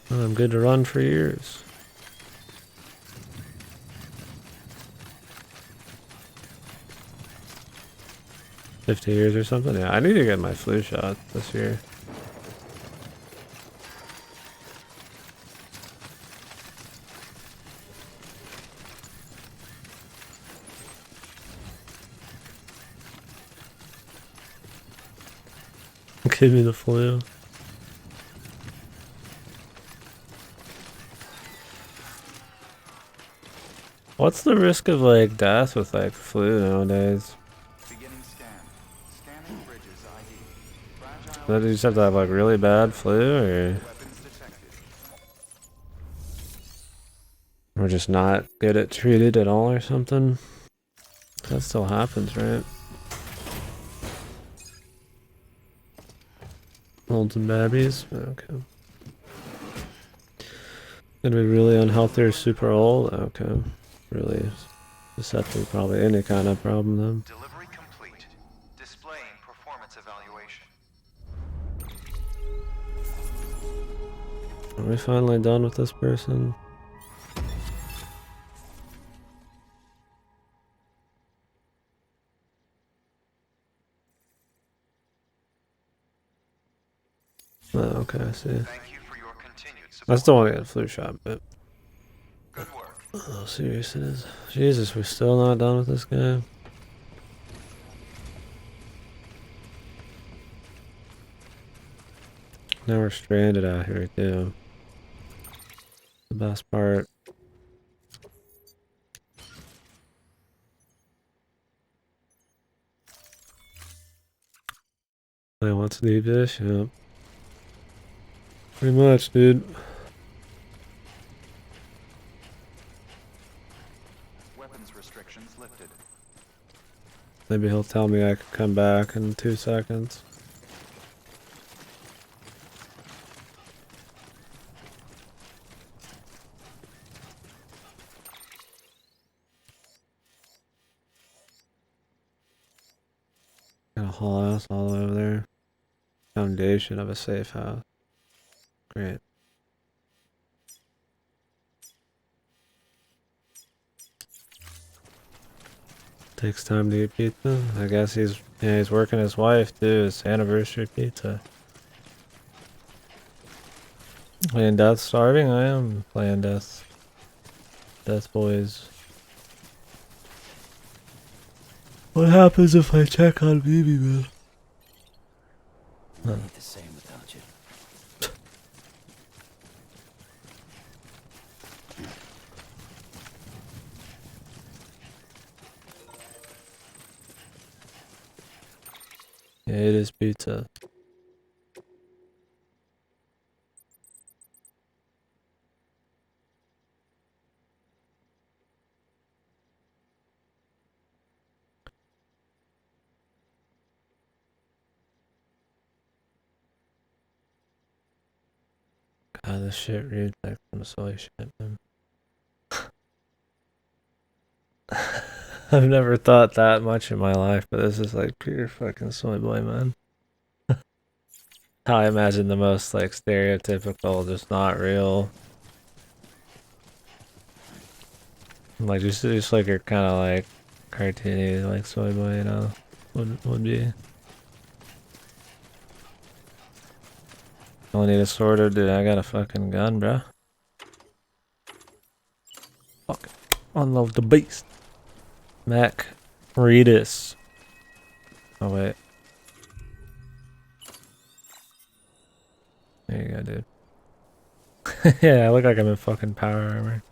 Well, I'm good to run for years. $50 or something? Yeah, I need to get my flu shot this year. Give me the flu. What's the risk of like death with like flu nowadays? Beginning scan. Scanning bridges ID. Fragile. That you just have to have like really bad flu, Weapons detected. or just not get it treated at all or something? That still happens, right? Olds and babies? Okay. Gonna be really unhealthy or super old? Okay. Really susceptible to probably any kind of problem then. Delivery complete. Displaying performance evaluation. Are we finally done with this person? Oh, okay, I see. Thank you for your continued I support. still want to get a flu shot, but Good work. how serious it is. Jesus, we're still not done with this guy. Now we're stranded out here too. The best part. I want to leave this, yeah. Pretty much, dude. Weapons restrictions lifted. Maybe he'll tell me I could come back in 2 seconds. Got a whole house all over there. Foundation of a safe house. Great. Takes time to eat pizza. I guess he's working his wife too. It's anniversary pizza. Playing Death Starving? I am playing Death Boys. What happens if I check on BB, man? I ain't the same without you. Yeah, it is pizza. God, this shit reads like some soy shit, man. I've never thought that much in my life, but this is like pure fucking soy boy, man. How I imagine the most like stereotypical, just not real. Like just like your kind of like cartoony like soy boy, you know, would be. Only need a sword, or dude, I got a fucking gun, bro. Fuck, unload the beast. Mac, Redis. Oh wait. There you go, dude. Yeah, I look like I'm in fucking power armor.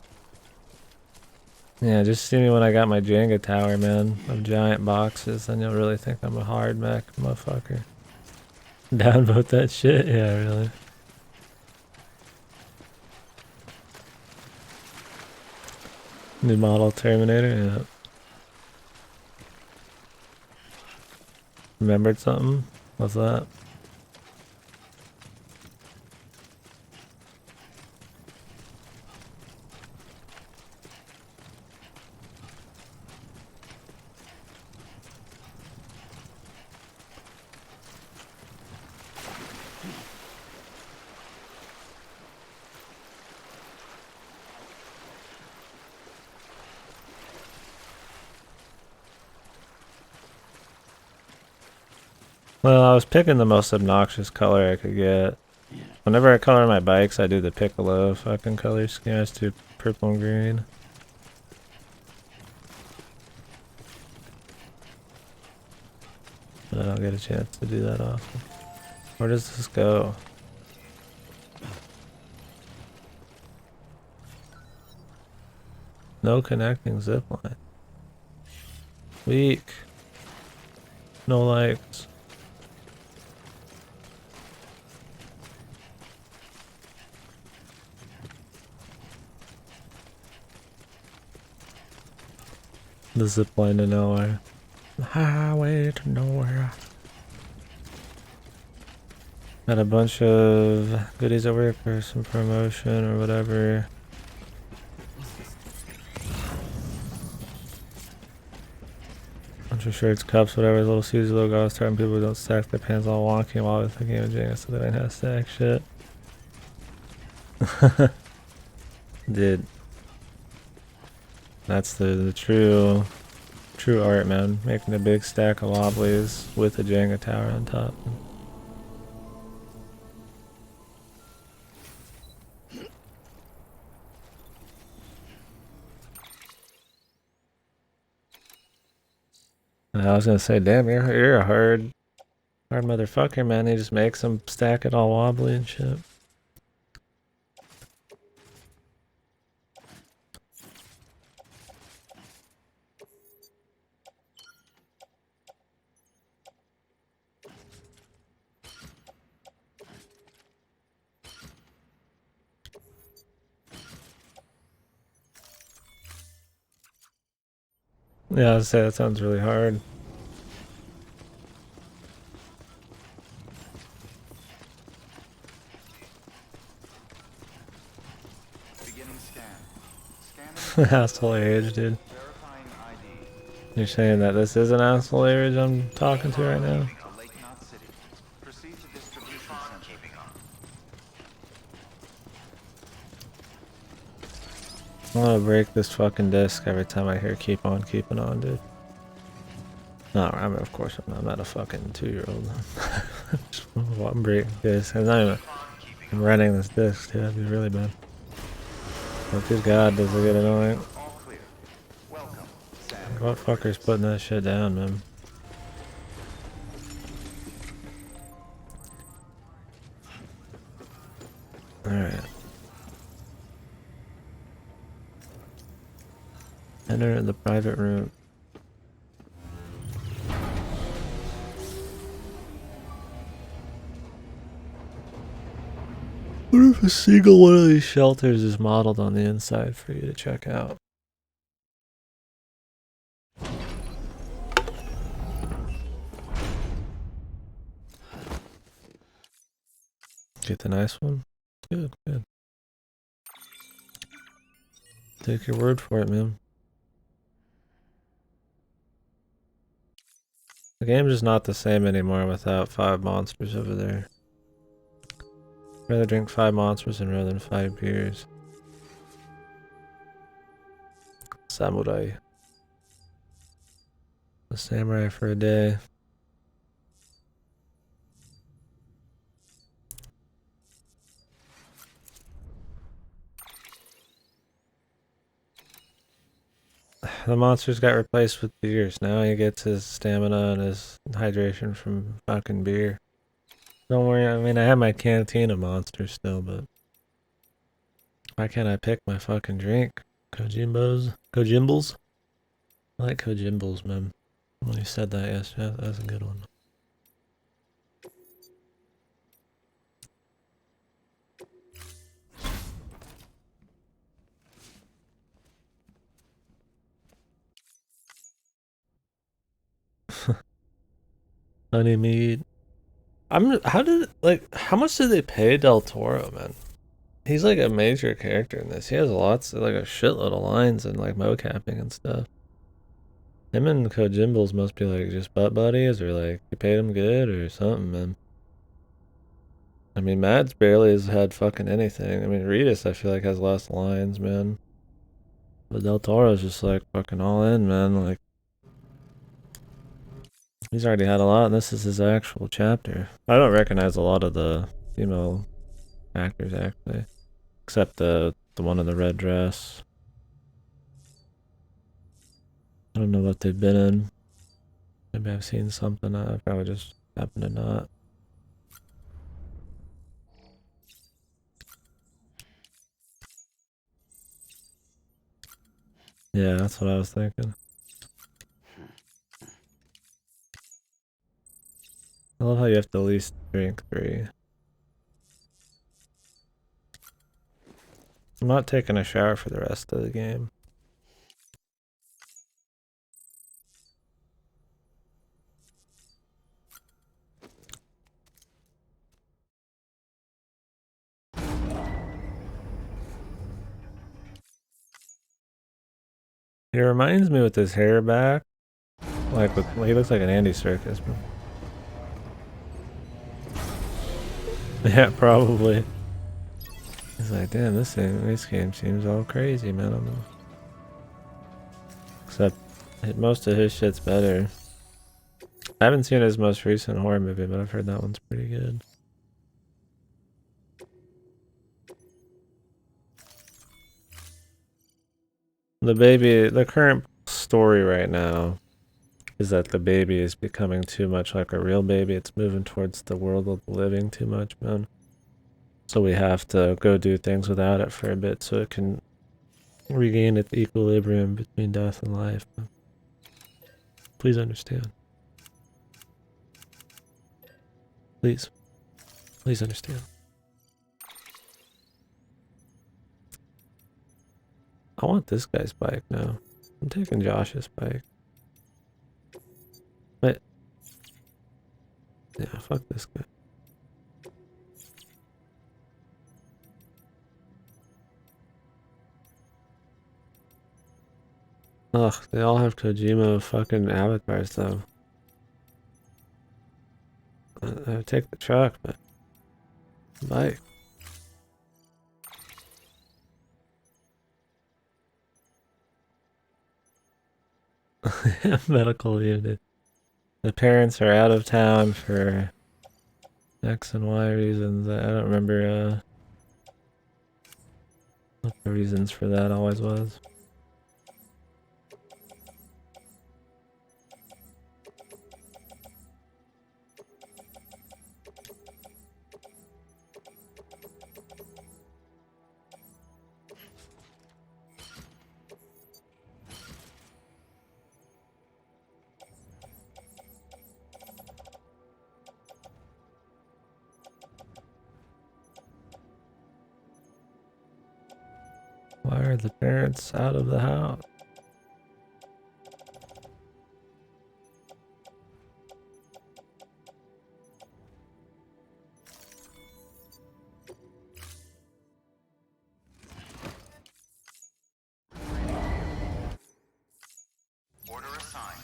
Yeah, just see me when I got my Jenga tower, man, of giant boxes, then you'll really think I'm a hard mech motherfucker. Downvote that shit? Yeah, really. New model Terminator, yeah. Remembered something? What's that? Well, I was picking the most obnoxious color I could get. Whenever I color my bikes, I do the Piccolo fucking color scheme. I just do purple and green. But I don't get a chance to do that often. Where does this go? No connecting zipline. Weak. No likes. The zipline to nowhere. The highway to nowhere. Got a bunch of goodies at work or some promotion or whatever. Bunch of shirts, cups, whatever, little Susie logo. I was telling people don't stack their pants all wonky while I was thinking of Jenga so they don't have to stack shit. Dude. That's the true art, man. Making a big stack of wobblies with a Jenga tower on top. And I was gonna say, damn, you're a hard motherfucker, man. He just makes them stack it all wobbly and shit. Yeah, I was gonna say that sounds really hard. Beginning scan. Asshole age, dude. Verifying ID. You're saying that this is an asshole age I'm talking to right now? Lake Knot City. Proceed to distribution center. I'm gonna break this fucking disc every time I hear keep on keeping on, dude. No, I mean, of course I'm not a fucking 2-year-old. I'm breaking disc. I'm running this disc, dude. That'd be really bad. But good God, does it get annoying? All clear. Welcome, Sam. What fucker's putting that shit down, man? Alright. Enter the private room. What if a single one of these shelters is modeled on the inside for you to check out? Get the nice one? Good, good. Take your word for it, man. The game's just not the same anymore without 5 monsters over there. I'd rather drink 5 monsters rather than 5 beers. Samurai. A samurai for a day. The monsters got replaced with beers. Now he gets his stamina and his hydration from fucking beer. Don't worry, I mean, I have my canteen of monsters still, but why can't I pick my fucking drink? Kojimbles? I like Kojimbles, man. When you said that yesterday, that's a good one. Honey mead. How much did they pay Del Toro, man? He's like a major character in this. He has lots, like a shitload of lines and like mocapping and stuff. Him and Kojimbles must be like just butt buddies, or like you paid him good or something, man. I mean, Mads barely has had fucking anything. I mean, Reedus, I feel like, has less lines, man. But Del Toro's just like fucking all in, man. Like, he's already had a lot, and this is his actual chapter. I don't recognize a lot of the female actors, actually. Except the one in the red dress. I don't know what they've been in. Maybe I've seen something. I probably just happen to not. Yeah, that's what I was thinking. I love how you have to at least drink 3. I'm not taking a shower for the rest of the game. He reminds me with his hair back, like he looks like an Andy Serkis. Yeah, probably. He's like, damn, this game seems all crazy, man. Except most of his shit's better. I haven't seen his most recent horror movie, but I've heard that one's pretty good. The current story right now is that the baby is becoming too much like a real baby. It's moving towards the world of the living too much, man. So we have to go do things without it for a bit so it can regain its equilibrium between death and life. Please understand. Please. Please understand. I want this guy's bike now. I'm taking Josh's bike. But yeah, fuck this guy. Ugh, they all have Kojima fucking avatars though. I would take the truck, but bike. Medical leave. The parents are out of town for X and Y reasons. I don't remember what the reasons for that always was. Why are the parents out of the house? Order assigned.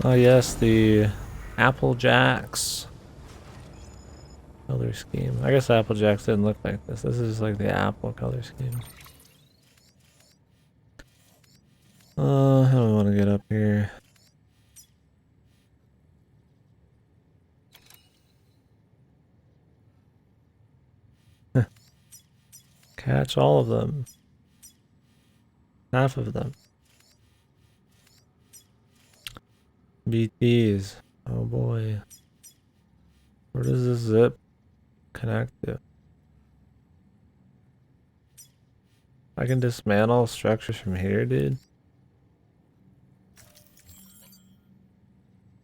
Oh yes, the Apple Jacks color scheme. I guess Apple Jacks didn't look like this. This is like the Apple color scheme. How do I want to get up here? Catch all of them. Half of them. BTs. Oh boy. Where does this zip connect to? I can dismantle structures from here, dude.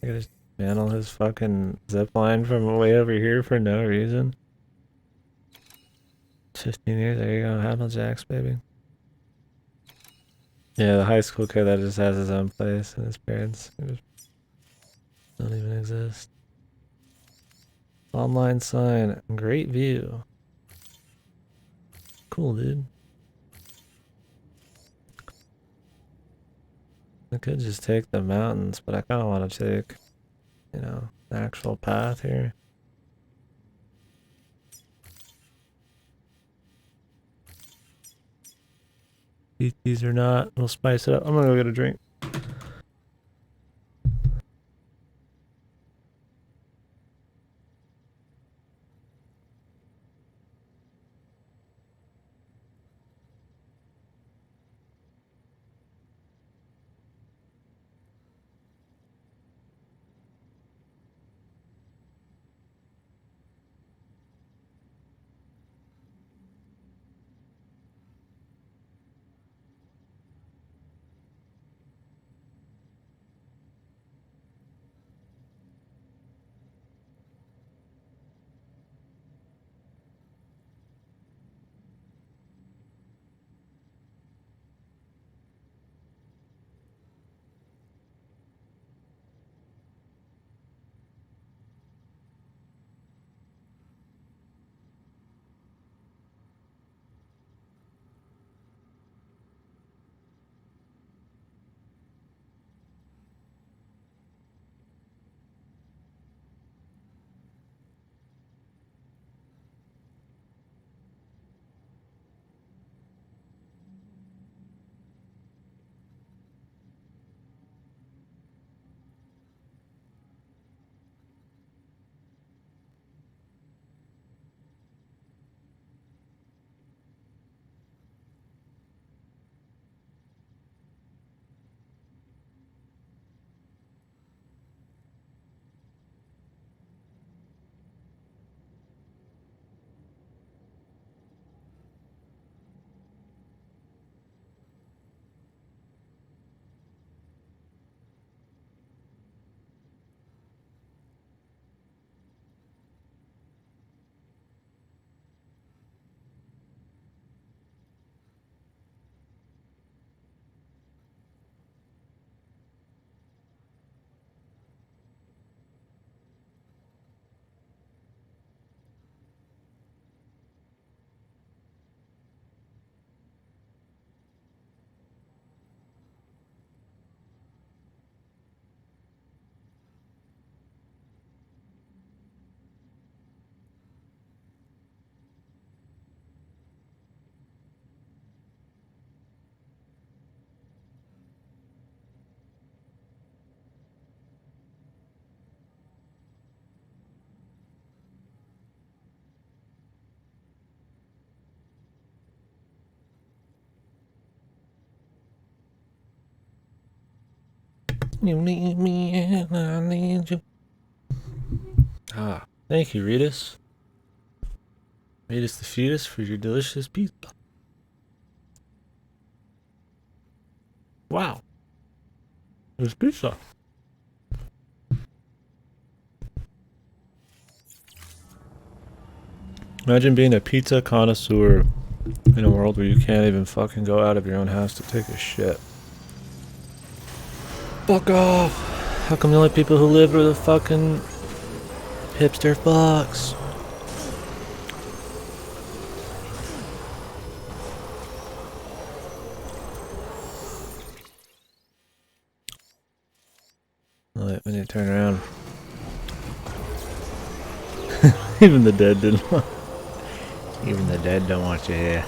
I can just dismantle his fucking zipline from way over here for no reason. 15 years, there you go. Hammeljacks, baby. Yeah, the high school kid that just has his own place and his parents just don't even exist. Online sign, great view. Cool, dude. I could just take the mountains, but I kind of want to take, you know, the actual path here. These or not, we'll spice it up. I'm gonna go get a drink. You need me and I need you. Ah, thank you, Ritas. Ritas the fetus for your delicious pizza. Wow. There's pizza. Imagine being a pizza connoisseur in a world where you can't even fucking go out of your own house to take a shit. Fuck off! How come the only people who live are the fucking hipster fucks? Wait, we need to turn around. Even the dead didn't want. Even the dead don't want you here.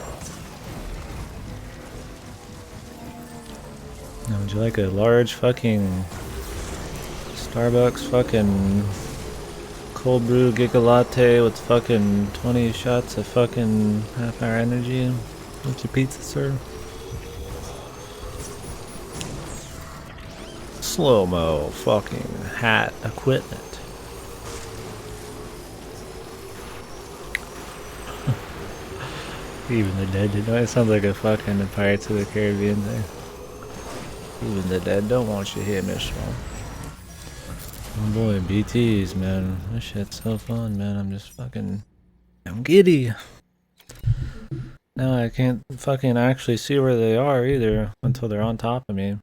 Now, would you like a large fucking Starbucks fucking cold brew giga latte with fucking 20 shots of fucking half-hour energy? What's your pizza, sir? Slow-mo fucking hat equipment. Even the dead did not. It sounds like a fucking Pirates of the Caribbean thing. Even the dead don't want you here, Miss Small. Oh boy, BTs, man. This shit's so fun, man. I'm just fucking... I'm giddy. Now I can't fucking actually see where they are either until they're on top of me.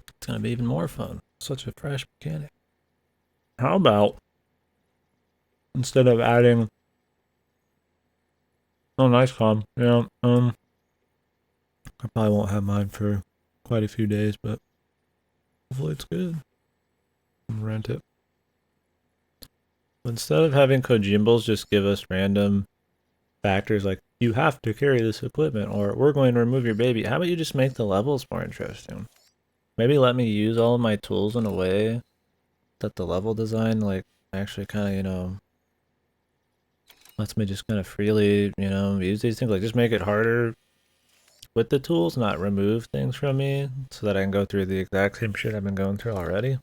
It's gonna be even more fun. Such a fresh mechanic. How about instead of adding... Oh, nice calm. Yeah, I probably won't have mine for quite a few days, but hopefully it's good. Rent it. Instead of having Kojimbles just give us random factors like, you have to carry this equipment, or we're going to remove your baby, how about you just make the levels more interesting? Maybe let me use all of my tools in a way that the level design, like, actually kind of, you know, lets me just kind of freely, you know, use these things. Like, just make it harder with the tools, not remove things from me, so that I can go through the exact same shit I've been going through already.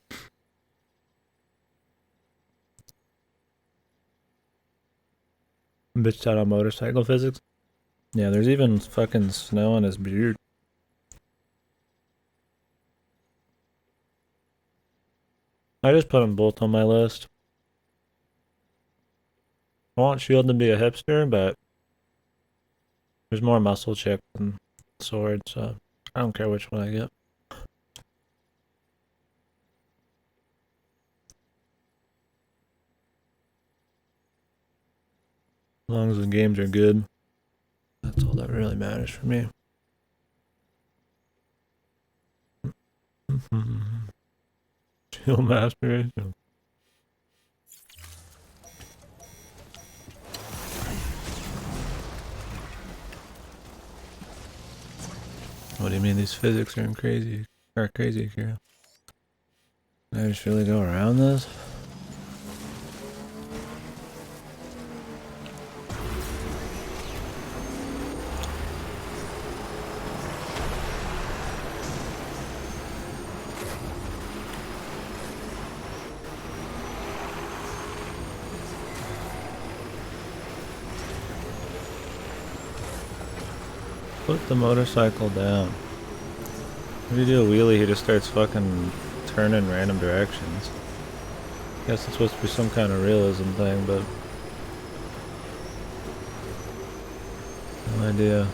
Bitched out on motorcycle physics. Yeah, there's even fucking snow on his beard. I just put them both on my list. I want Shield to be a hipster, but there's more muscle chick than sword, so I don't care which one I get. As long as the games are good, that's all that really matters for me. Shield masturbation. What do you mean these physics are crazy? Are crazy here? Can I just really go around this? Put the motorcycle down. If you do a wheelie, he just starts fucking turning random directions. Guess it's supposed to be some kind of realism thing, but no idea.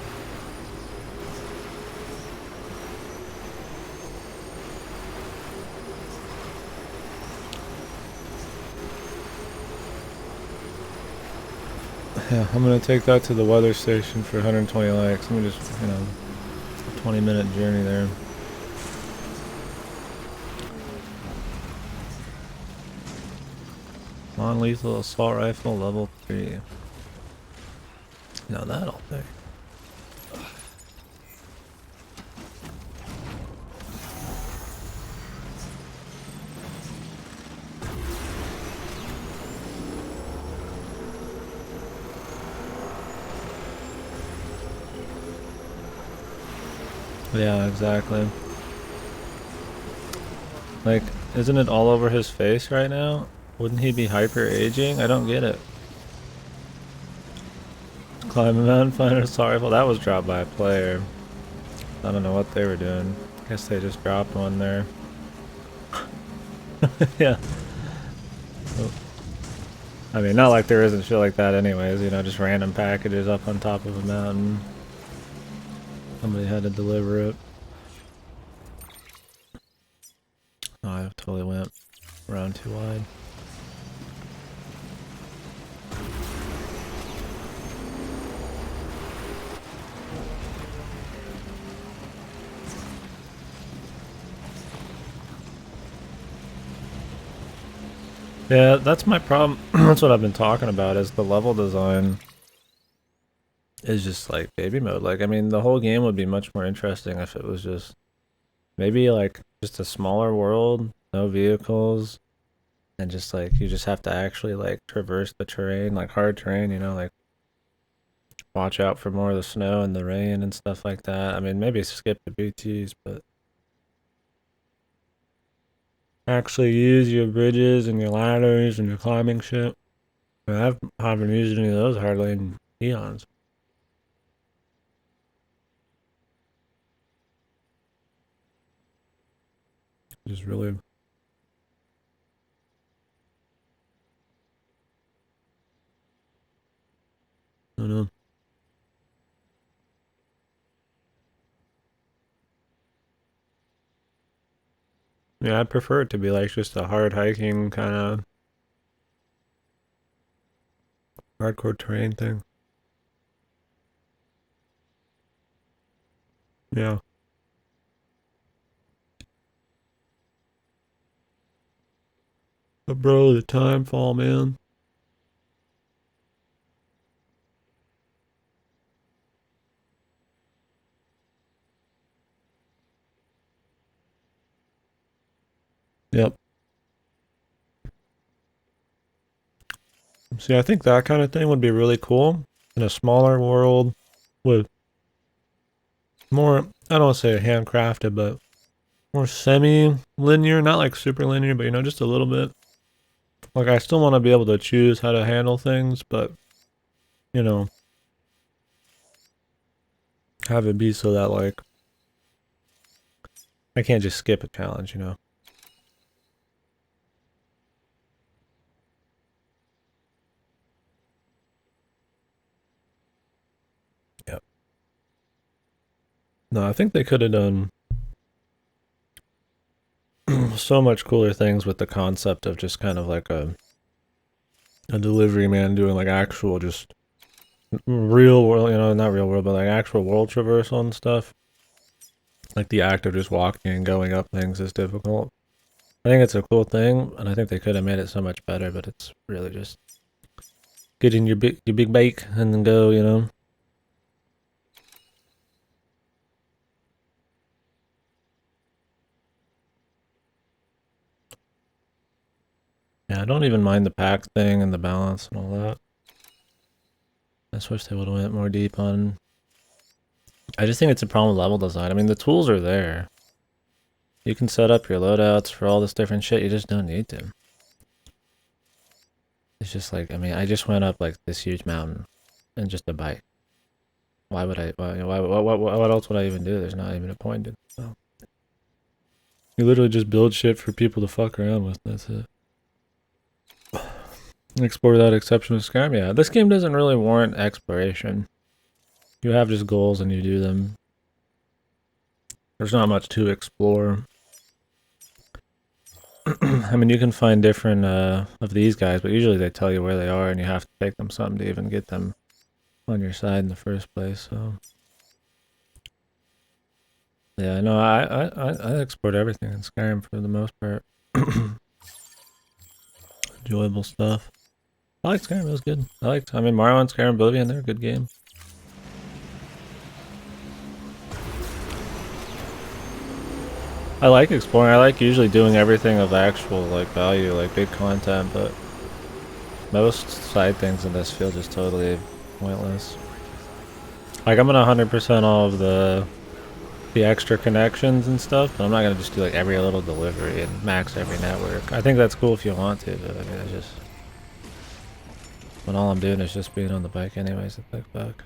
Yeah, I'm gonna take that to the weather station for 120 likes. Let me just, you know, a 20-minute journey there. Non-lethal assault rifle level 3. Now that I'll take. Yeah, exactly. Like, isn't it all over his face right now? Wouldn't he be hyper aging? I don't get it. Climb a mountain, find a assault rifle. That was dropped by a player. I don't know what they were doing. Guess they just dropped one there. Yeah. Oh. I mean, not like there isn't shit like that anyways, you know, just random packages up on top of a mountain. Somebody had to deliver it. Oh, I totally went around too wide. Yeah, that's my problem. That's what I've been talking about, is the level design is just like baby mode. Like, I mean, the whole game would be much more interesting if it was just maybe like just a smaller world, no vehicles, and just like you just have to actually like traverse the terrain, like hard terrain, you know, like watch out for more of the snow and the rain and stuff like that. I mean, maybe skip the BTs, but actually use your bridges and your ladders and your climbing shit. I haven't used any of those hardly in eons. Just really. I don't know. Yeah, I prefer it to be like just a hard hiking kind of hardcore terrain thing. Yeah. But bro, the time fall, man. Yep. See, I think that kind of thing would be really cool in a smaller world with more, I don't want to say handcrafted, but more semi-linear, not like super linear, but you know, just a little bit. Like I still want to be able to choose how to handle things, but you know, have it be so that like I can't just skip a challenge, you know. Yep. No, I think they could have done so much cooler things with the concept of just kind of like a delivery man doing like actual just real world, you know, not real world, but like actual world traversal and stuff. Like the act of just walking and going up things is difficult. I think it's a cool thing, and I think they could have made it so much better, but it's really just getting your big bike and then go, you know. Yeah, I don't even mind the pack thing and the balance and all that. I just wish they would have went more deep on. I just think it's a problem with level design. I mean, the tools are there. You can set up your loadouts for all this different shit. You just don't need to. It's just like, I mean, I just went up like this huge mountain and just a bike. Why would I? What else would I even do? There's not even a point in it. So. You literally just build shit for people to fuck around with. That's it. Explore without exception of Skyrim. Yeah, this game doesn't really warrant exploration. You have just goals and you do them. There's not much to explore. I mean, you can find different of these guys, but usually they tell you where they are and you have to take them something to even get them on your side in the first place, so... Yeah, no, I explored everything in Skyrim for the most part. Enjoyable stuff. I liked Skyrim, it was good. I mean, Mario and Skyrim Oblivion, they're a good game. I like exploring, I like usually doing everything of actual, like, value, like big content, but most side things in this feel just totally pointless. Like, I'm gonna 100% all of the extra connections and stuff, but I'm not gonna just do like every little delivery and max every network. I think that's cool if you want to, but I mean, it's just when all I'm doing is just being on the bike anyways. It's like fuck.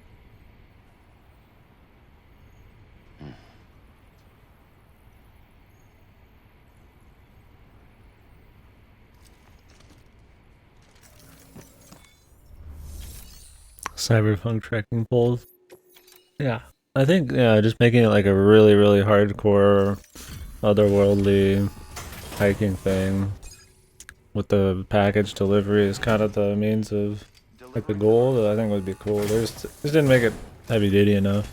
Cyberpunk trekking poles. Yeah, I think just making it like a really hardcore, otherworldly hiking thing with the package delivery is kind of the means of like the goal that I think would be cool. Just didn't make it heavy duty enough.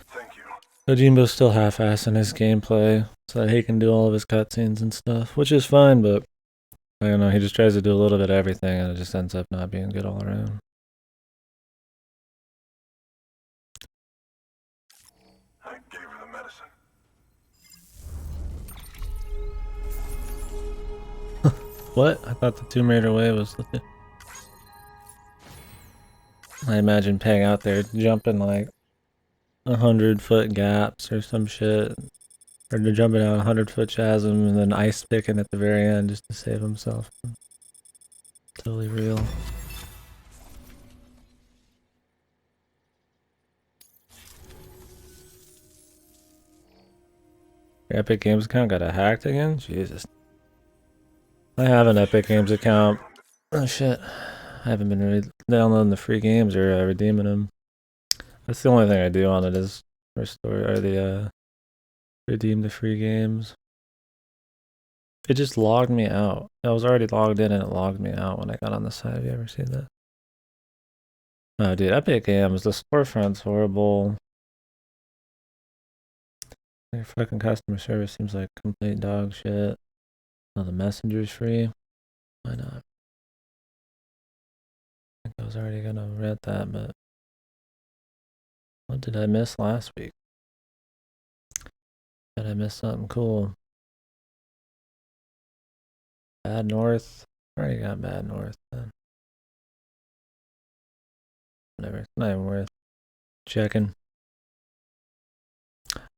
Thank you. Kojimbo's still half-assed in his gameplay, so that he can do all of his cutscenes and stuff, which is fine, but I don't know, he just tries to do a little bit of everything and it just ends up not being good all around. I gave her the medicine. What? I thought the Tomb Raider way was the I imagine paying out there jumping like 100-foot gaps or some shit. Or they're jumping down a 100-foot chasm and then ice picking at the very end just to save himself. Totally real. Your Epic Games account got hacked again? Jesus. I have an Epic Games account. Oh shit. I haven't been downloading the free games or redeeming them. That's the only thing I do on it is restore or redeem the free games. It just logged me out. I was already logged in and it logged me out when I got on the site. Have you ever seen that? Oh dude, Epic Games, the storefront's horrible. Their fucking customer service seems like complete dog shit. Oh, the messenger's free. Why not? I think I was already gonna rent that, but what did I miss last week? Did I miss something cool? Bad North? I already got Bad North then. Whatever, it's not even worth checking.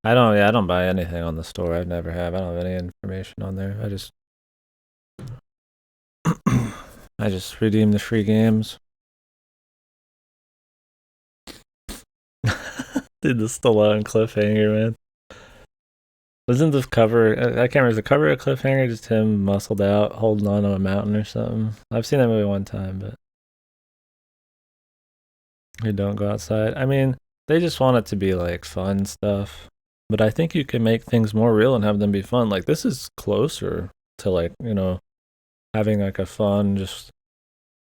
I don't buy anything on the store. I never have. I don't have any information on there. I just redeem the free games. Dude, the Stallone cliffhanger, man. Wasn't the cover, I can't remember, is the cover a cliffhanger just him muscled out, holding on to a mountain or something? I've seen that movie one time, but you don't go outside. I mean, they just want it to be like fun stuff, but I think you can make things more real and have them be fun. Like this is closer to like, you know, having like a fun, just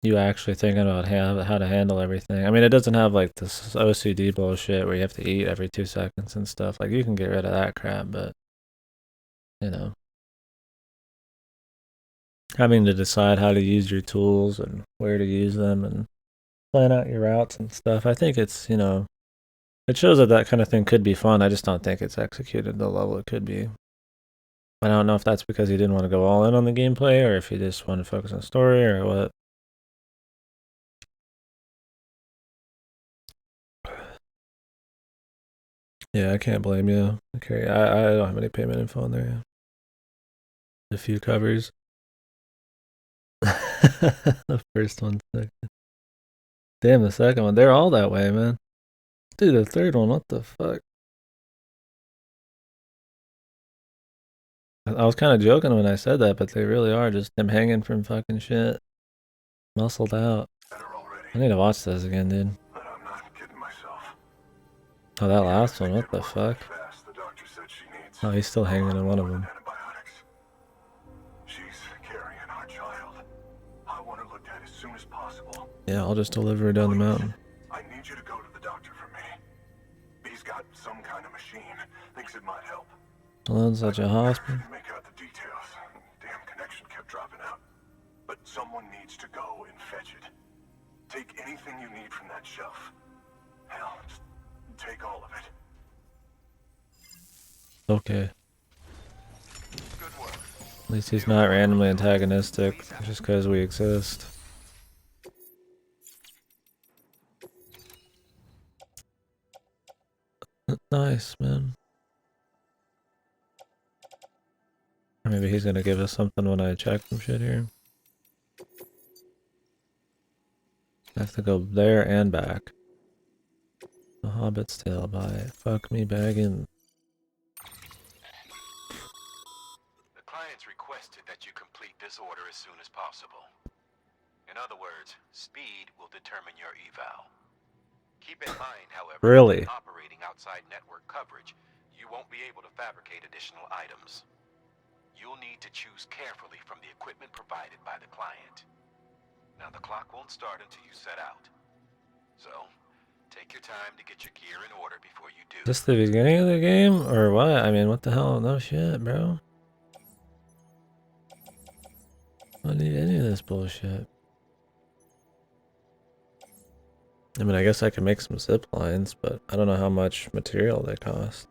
you actually thinking about how to handle everything. I mean, it doesn't have like this OCD bullshit where you have to eat every 2 seconds and stuff. Like you can get rid of that crap, but you know, having to decide how to use your tools and where to use them and plan out your routes and stuff. I think it's, you know, it shows that that kind of thing could be fun. I just don't think it's executed the level it could be. I don't know if that's because he didn't want to go all in on the gameplay or if he just wanted to focus on the story or what. Yeah, I can't blame you. Okay, I don't have any payment info on there. A few covers. The first one, second. Damn, the second one. They're all that way, man. Dude, the third one, what the fuck? I was kind of joking when I said that, but they really are just them hanging from fucking shit. Muscled out. I need to watch this again, dude. I'm not kidding myself. Oh, that last one, what the fuck? The doctor said she needs Oh, he's still hanging in one of them. antibiotics. She's carrying our child. I want her looked at as soon as possible. Yeah, I'll just deliver her down the mountain. I need you to go to the doctor for me. He's got some kind of machine. Thinks it might help. Alone such a hospital. Make out the details. Damn connection kept dropping out. But someone needs to go and fetch it. Take anything you need from that shelf. Hell, just take all of it. Okay. At least he's not randomly antagonistic just because we exist. Nice, man. Or maybe he's gonna give us something when I check some shit here. I have to go there and back. The Hobbit's Tale by Fuck Me Baggin'. The client's requested that you complete this order as soon as possible. In other words, speed will determine your eval. Keep in mind, however, Really? operating outside network coverage, you won't be able to fabricate additional items. You'll need to choose carefully from the equipment provided by the client. Now, the clock won't start until you set out. So, take your time to get your gear in order before you do. Is this the beginning of the game or what? I mean, what the hell? No shit, bro. I don't need any of this bullshit. I mean, I guess I can make some zip lines, but I don't know how much material they cost.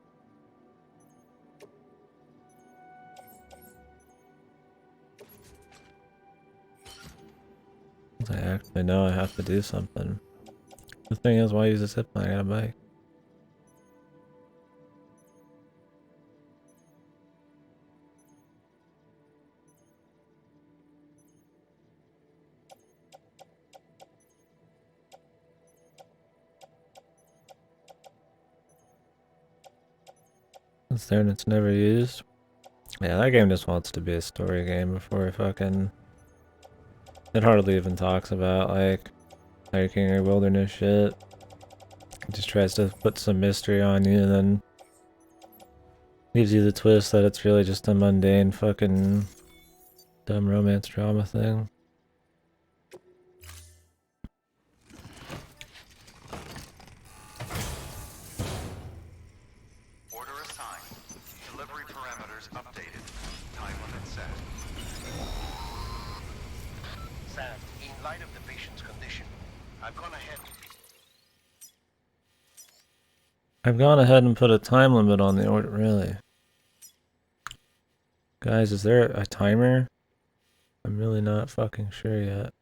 I actually know I have to do something. The thing is, why use a zip line? I got a bike. It's there and it's never used. Yeah, that game just wants to be a story game before it fucking... It hardly even talks about, like, hiking or wilderness shit. It just tries to put some mystery on you and then gives you the twist that it's really just a mundane fucking dumb romance drama thing. Order assigned. Delivery parameters updated. Time limit set. Sam, in light of the patient's condition, I've gone ahead and put a time limit on the order, really. Guys, is there a timer? I'm really not fucking sure yet.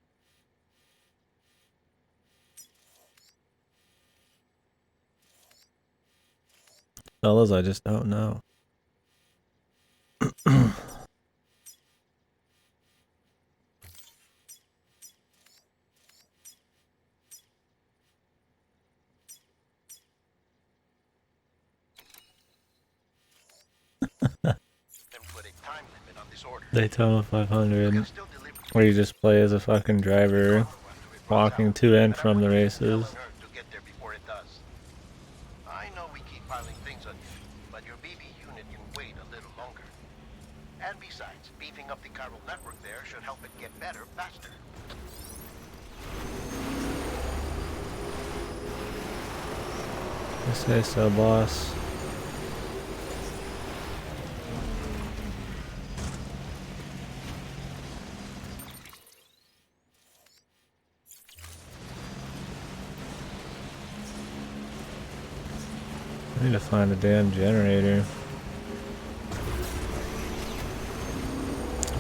Fellas, I just don't know. Daytona 500, where you just play as a fucking driver, walking to and from the races. I know we keep piling things on you, but your BB unit can wait a little longer. And besides, beefing up the chiral network there should help it get better faster. I say so, boss. I need to find a damn generator.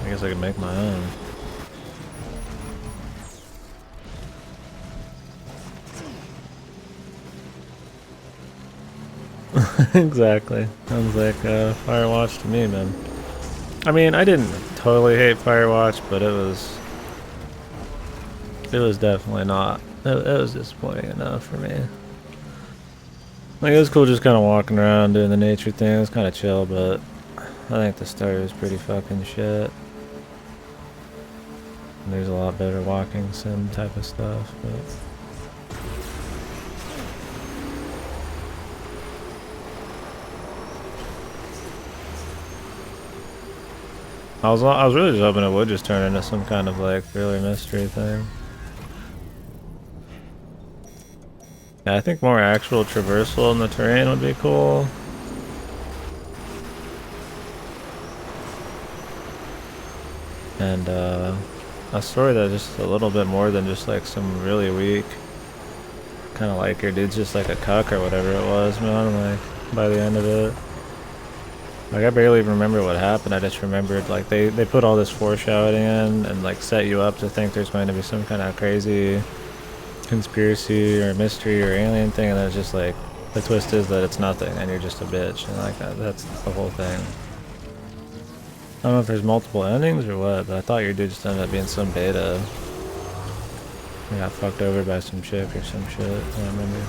I guess I can make my own. Exactly. Sounds like Firewatch to me, man. I mean, I didn't totally hate Firewatch, but it was definitely not. It was disappointing enough for me. Like, it was cool just kind of walking around doing the nature thing. It was kind of chill, but I think the story was pretty fucking shit. And there's a lot better walking sim type of stuff, but... I was really just hoping it would just turn into some kind of like thriller mystery thing. Yeah, I think more actual traversal in the terrain would be cool. And a story that's just a little bit more than just like some really weak kind of like your dude's just like a cuck or whatever it was, man. Like by the end of it. Like, I barely even remember what happened. I just remembered, like, they put all this foreshadowing in and, like, set you up to think there's going to be some kind of crazy conspiracy or mystery or alien thing, and then it's just, like, the twist is that it's nothing, and you're just a bitch, and, like, that's the whole thing. I don't know if there's multiple endings or what, but I thought your dude just ended up being some beta. He got fucked over by some chick or some shit, I don't remember.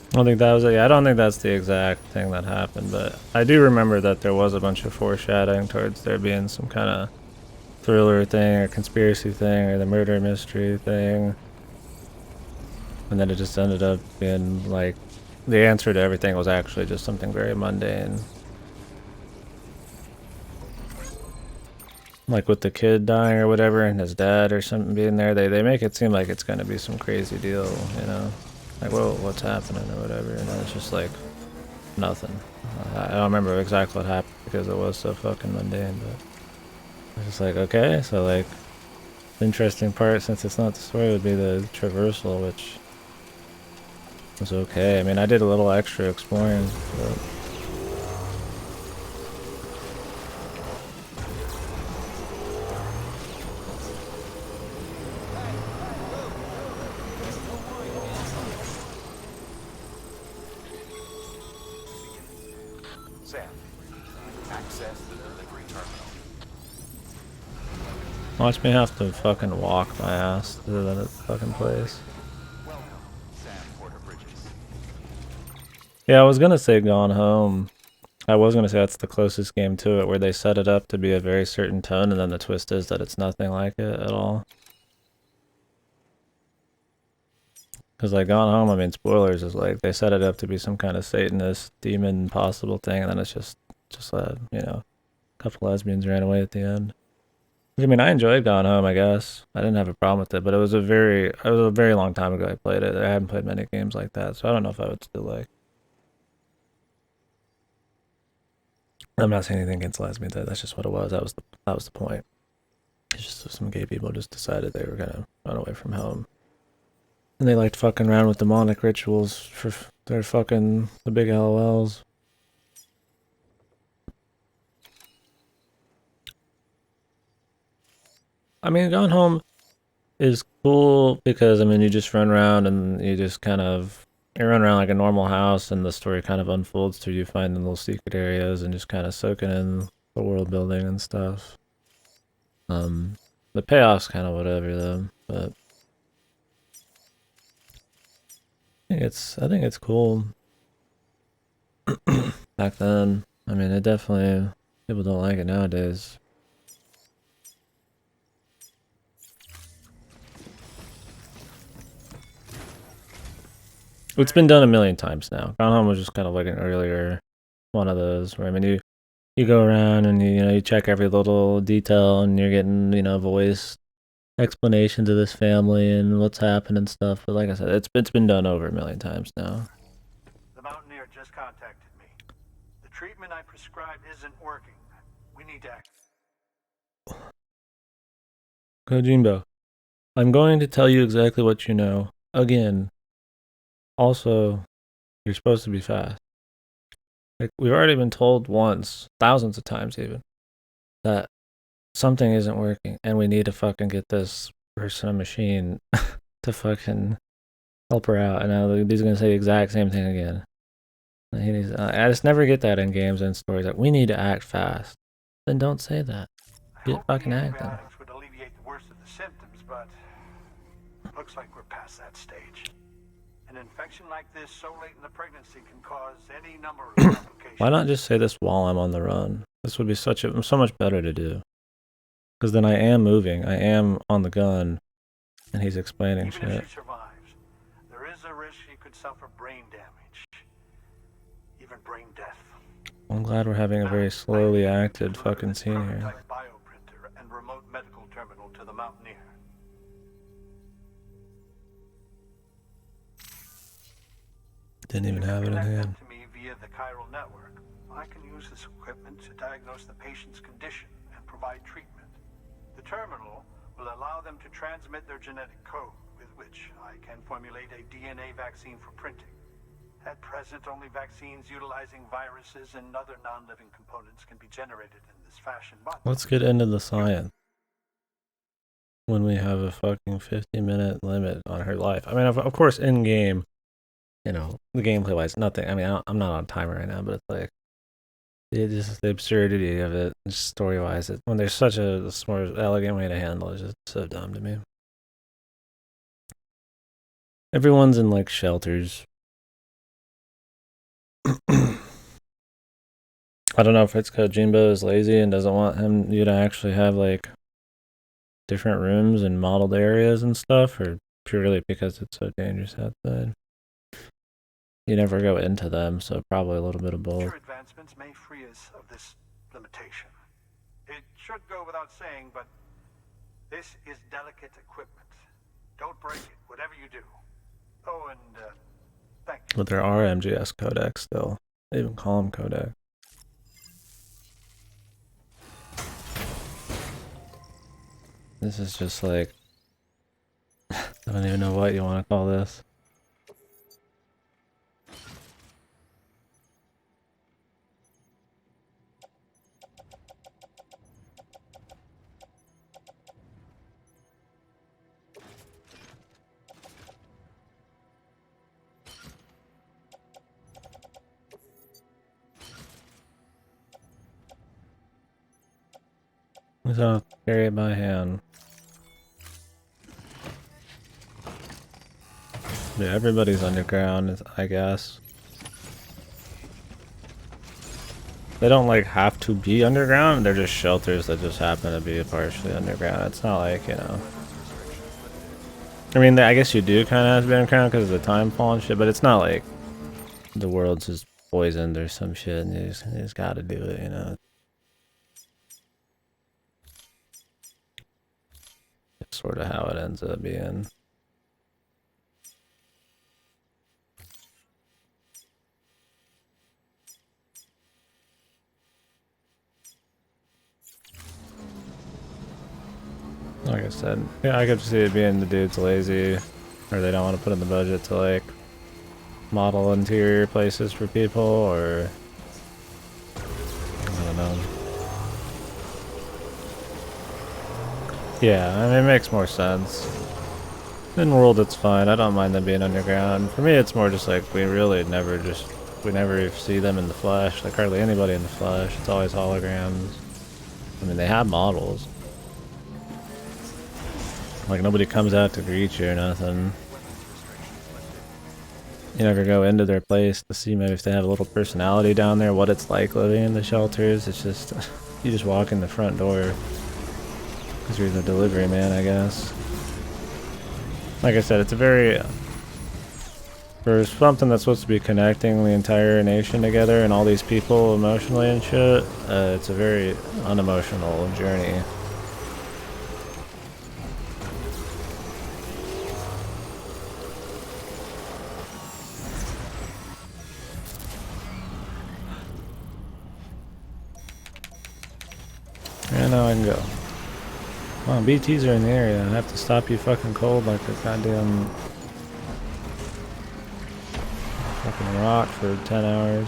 I don't think that was it. Yeah, I don't think that's the exact thing that happened, but I do remember that there was a bunch of foreshadowing towards there being some kind of thriller thing or conspiracy thing or the murder mystery thing. And then it just ended up being like the answer to everything was actually just something very mundane. Like with the kid dying or whatever and his dad or something being there, they make it seem like it's going to be some crazy deal, you know? Like, whoa, what's happening or whatever, and then it's just like nothing. I don't remember exactly what happened because it was so fucking mundane, but it's just like, okay, so like the interesting part, since it's not the story, would be the traversal, which was okay. I mean, I did a little extra exploring, but Access the delivery terminal. Watch me have to fucking walk my ass to that fucking place. Welcome, Sam Porter Bridges. Yeah, I was gonna say Gone Home. I was gonna say that's the closest game to it, where they set it up to be a very certain tone, and then the twist is that it's nothing like it at all. Because like Gone Home, I mean, spoilers, is like they set it up to be some kind of Satanist demon possible thing, and then it's just you know, a couple lesbians ran away at the end. I mean, I enjoyed Gone Home, I guess. I didn't have a problem with it, but it was a very long time ago I played it. I haven't played many games like that, so I don't know if I would still like. I'm not saying anything against lesbians. That's just what it was. That was the point. It's just some gay people just decided they were gonna run away from home, and they liked fucking around with demonic rituals for their fucking the big LOLs. I mean, Gone Home is cool because, I mean, you just run around and you just kind of you run around like a normal house, and the story kind of unfolds through you finding little secret areas and just kind of soaking in the world building and stuff. The payoff's kind of whatever though, but I think it's cool. Back then, I mean, it definitely people don't like it nowadays. It's been done a million times now. Gone Home was just kind of like an earlier one of those where, I mean, you go around and you check every little detail, and you're getting voice explanations of this family and what's happened and stuff. But like I said, it's been done over a million times now. The Mountaineer just contacted me. The treatment I prescribed isn't working. We need to act. Kojimbo, I'm going to tell you exactly what you know again. Also, you're supposed to be fast. Like, we've already been told once, thousands of times even, that something isn't working, and we need to fucking get this person a machine to fucking help her out. And now he's gonna say the exact same thing again. I just never get that in games and stories. Like, we need to act fast. Then don't say that. Get fucking acting. Antibiotics would alleviate the worst of the symptoms, but looks like we're past that stage. An infection like this so late in the pregnancy can cause any number of complications. Why not just say this while I'm on the run? This would be so much better to do. Because then I am moving, I am on the gun, and he's explaining Even shit. if she survives, there is a risk she could suffer brain damage, even brain death. I'm glad we're having a very slowly acted fucking scene here. Prototype bioprinter and remote medical terminal to the Mountaineer. Didn't even have it in Connect them hand. to me via the chiral network. I can use this equipment to diagnose the patient's condition and provide treatment. The terminal will allow them to transmit their genetic code, with which I can formulate a DNA vaccine for printing. At present, only vaccines utilizing viruses and other non-living components can be generated in this fashion. But Let's get into the science. When we have a fucking 50-minute limit on her life. I mean, of course, in game, the gameplay wise, nothing. I mean, I'm not on timer right now, but it's like, just the absurdity of it, story wise. When there's such a smart, elegant way to handle it, it's just so dumb to me. Everyone's in like shelters. I don't know if it's Kojimbo is lazy and doesn't want you to actually have like different rooms and modeled areas and stuff, or purely because it's so dangerous outside. You never go into them, so probably a little bit of both. future advancements may free us of this limitation. It should go without saying, but this is delicate equipment. Don't break it, whatever you do. Oh, and thank you. But there are MGS codecs still. They even call them codec. This is just like, I don't even know what you want to call this. So I'll carry it by hand. Yeah, everybody's underground, I guess. They don't like have to be underground, they're just shelters that just happen to be partially underground. It's not like, you know. I mean, I guess you do kind of have to be underground because of the time fall and shit, but it's not like the world's just poisoned or some shit and you just gotta do it, you know. It's sort of how it ends up being. Like I said, yeah, I could see it being the dude's lazy, or they don't want to put in the budget to like model interior places for people, or I don't know. Yeah, I mean, it makes more sense. In world, it's fine. I don't mind them being underground. For me, it's more just like we never see them in the flesh. Like hardly anybody in the flesh. It's always holograms. I mean, they have models. Like nobody comes out to greet you or nothing. You never go into their place to see maybe if they have a little personality down there, what it's like living in the shelters. It's just, you just walk in the front door. Because you're the delivery man, I guess. Like I said, it's a very... For something that's supposed to be connecting the entire nation together and all these people emotionally and shit, it's a very unemotional journey. And now I can go. Wow, BTs are in the area. I have to stop you fucking cold like a goddamn fucking rock for 10 hours.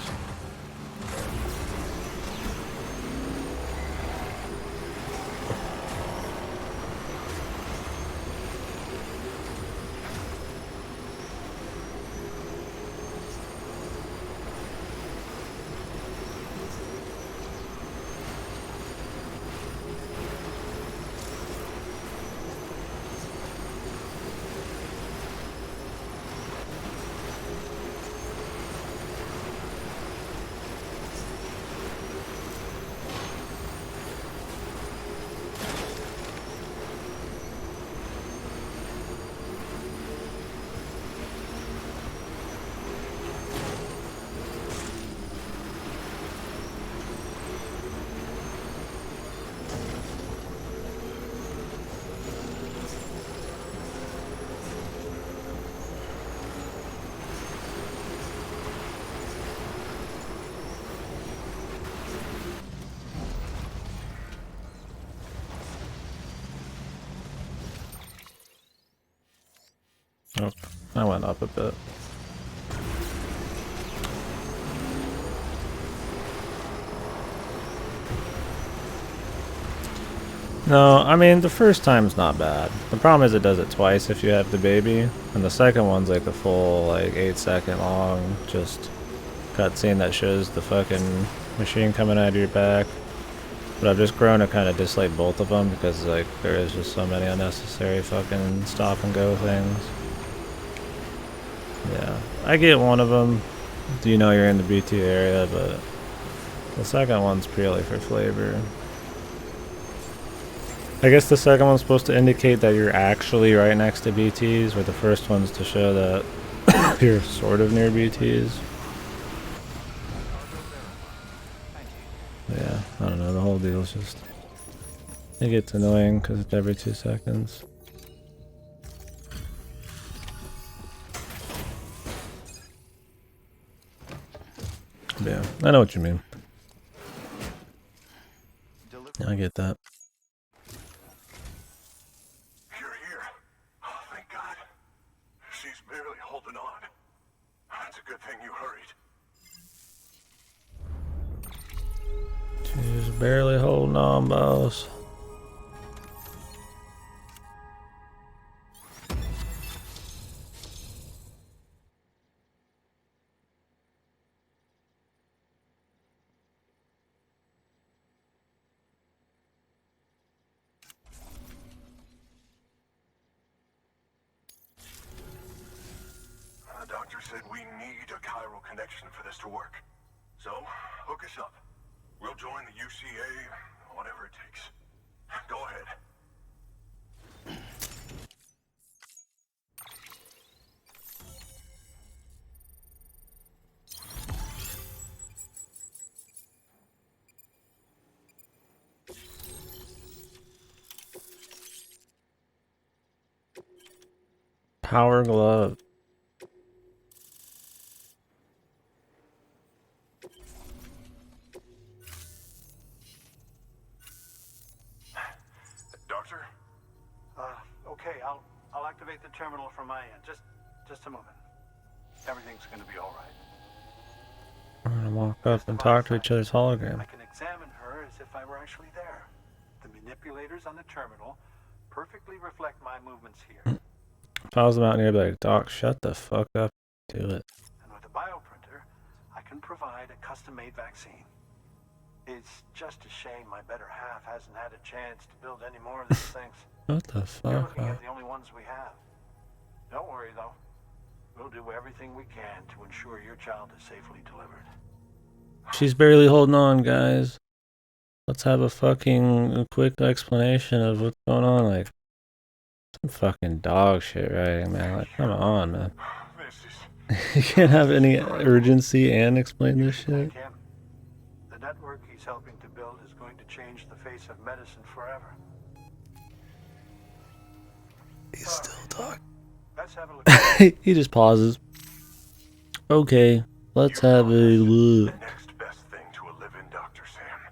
Oh, I went up a bit. No, I mean, the first time's not bad. The problem is it does it twice if you have the baby. And the second one's like a full, like, 8-second long, just cutscene that shows the fucking machine coming out of your back. But I've just grown to kind of dislike both of them because, like, there is just so many unnecessary fucking stop and go things. Yeah, I get one of them. Do you know you're in the BT area, but the second one's purely for flavor. I guess the second one's supposed to indicate that you're actually right next to BTs, where the first one's to show that you're sort of near BTs. Yeah, I don't know, the whole deal's just... It gets annoying because it's every 2 seconds. Yeah, I know what you mean. I get that. You're here. Oh, thank God. She's barely holding on. It's a good thing you hurried. She's barely holding on, boss. said we need a chiral connection for this to work. So, hook us up. We'll join the UCA, whatever it takes. Go ahead. Power glove. Doctor? Okay, I'll activate the terminal from my end. Just a moment. Everything's gonna be all right. We're gonna walk up and talk to each other's hologram. I can examine her as if I were actually there. The manipulators on the terminal perfectly reflect my movements here. If I was the Mountaineer, I'd be like, Doc, shut the fuck up. Do it. And with a bioprinter, I can provide a custom-made vaccine. It's just a shame my better half hasn't had a chance to build any more of these things. What the You're fuck? looking at the only ones we have. Don't worry, though. We'll do everything we can to ensure your child is safely delivered. She's barely holding on, guys. Let's have a fucking quick explanation of what's going on. Like, some fucking dog shit writing, man. Like, come on, man. You can't have any urgency and explain this shit. The network he's helping to build is going to change the face of medicine forever. He's still talking. Let's have a look. He just pauses. Okay, let's have a look. The next best thing to a living Dr. Sam.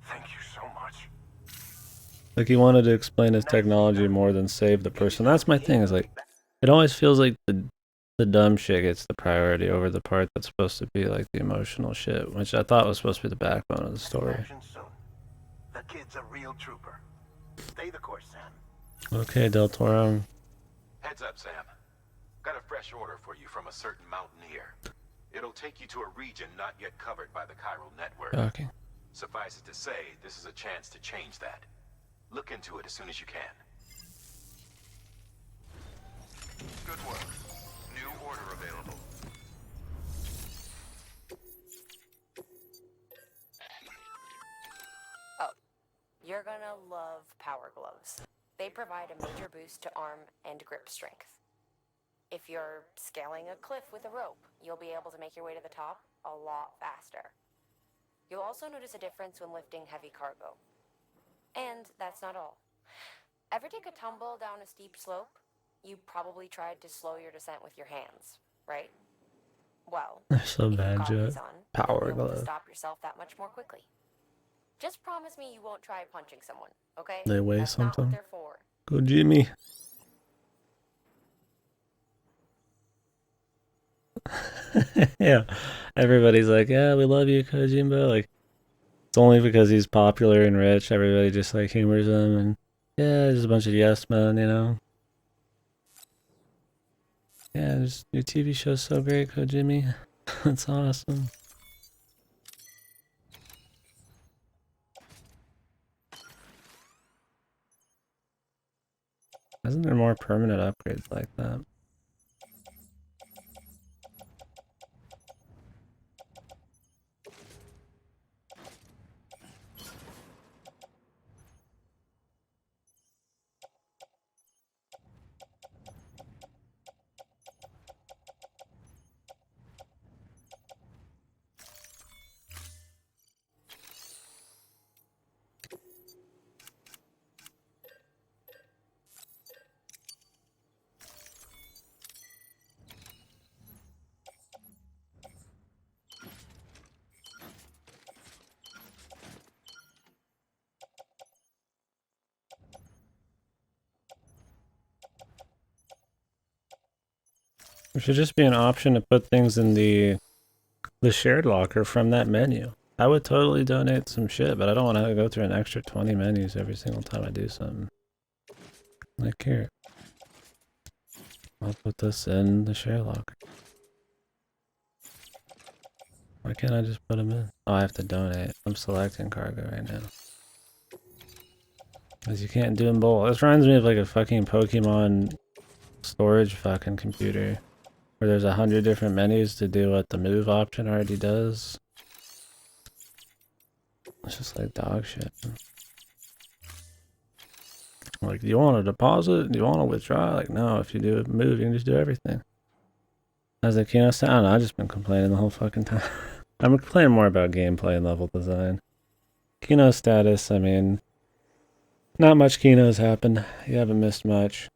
Thank you so much. Like, he wanted to explain his technology more than save the person. That's my thing, is like, it always feels like the dumb shit gets the priority over the part that's supposed to be like the emotional shit, which I thought was supposed to be the backbone of the story. The kid's a real trooper. Stay the course, Sam. Okay, Del Toro. Heads up, Sam. Got a fresh order for you from a certain mountaineer. It'll take you to a region not yet covered by the chiral network. Okay. Suffice it to say, this is a chance to change that. Look into it as soon as you can. Good work. New order available. Oh, you're gonna love power gloves. They provide a major boost to arm and grip strength. If you're scaling a cliff with a rope, you'll be able to make your way to the top a lot faster. You'll also notice a difference when lifting heavy cargo. And that's not all. Ever take a tumble down a steep slope? You probably tried to slow your descent with your hands, right? Well, They're so if bad, you've got Jet. these on, Power you'll be able to glove. stop yourself that much more quickly. Just promise me you won't try punching someone, okay? They weigh That's not what something. they're for. Go Jimmy. Yeah, everybody's like, yeah, we love you, Kojimbo. Like, it's only because he's popular and rich. Everybody just like humors him, and yeah, there's a bunch of yes men, you know. Yeah, your TV show's so great, Kojimi. That's awesome. Isn't there more permanent upgrades like that? There should just be an option to put things in the shared locker from that menu. I would totally donate some shit, but I don't want to go through an extra 20 menus every single time I do something. Like, here. I'll put this in the share locker. Why can't I just put them in? Oh, I have to donate. I'm selecting cargo right now. Because you can't do them both. This reminds me of like a fucking Pokemon storage fucking computer. where there's 100 different menus to do what the move option already does. It's just like dog shit. Like, do you want to deposit? Do you want to withdraw? Like, no, if you do a move, you can just do everything. As a Kino status, I don't know, I've just been complaining the whole fucking time. I'm complaining more about gameplay and level design. Kino status, I mean, not much Kino's happened. You haven't missed much.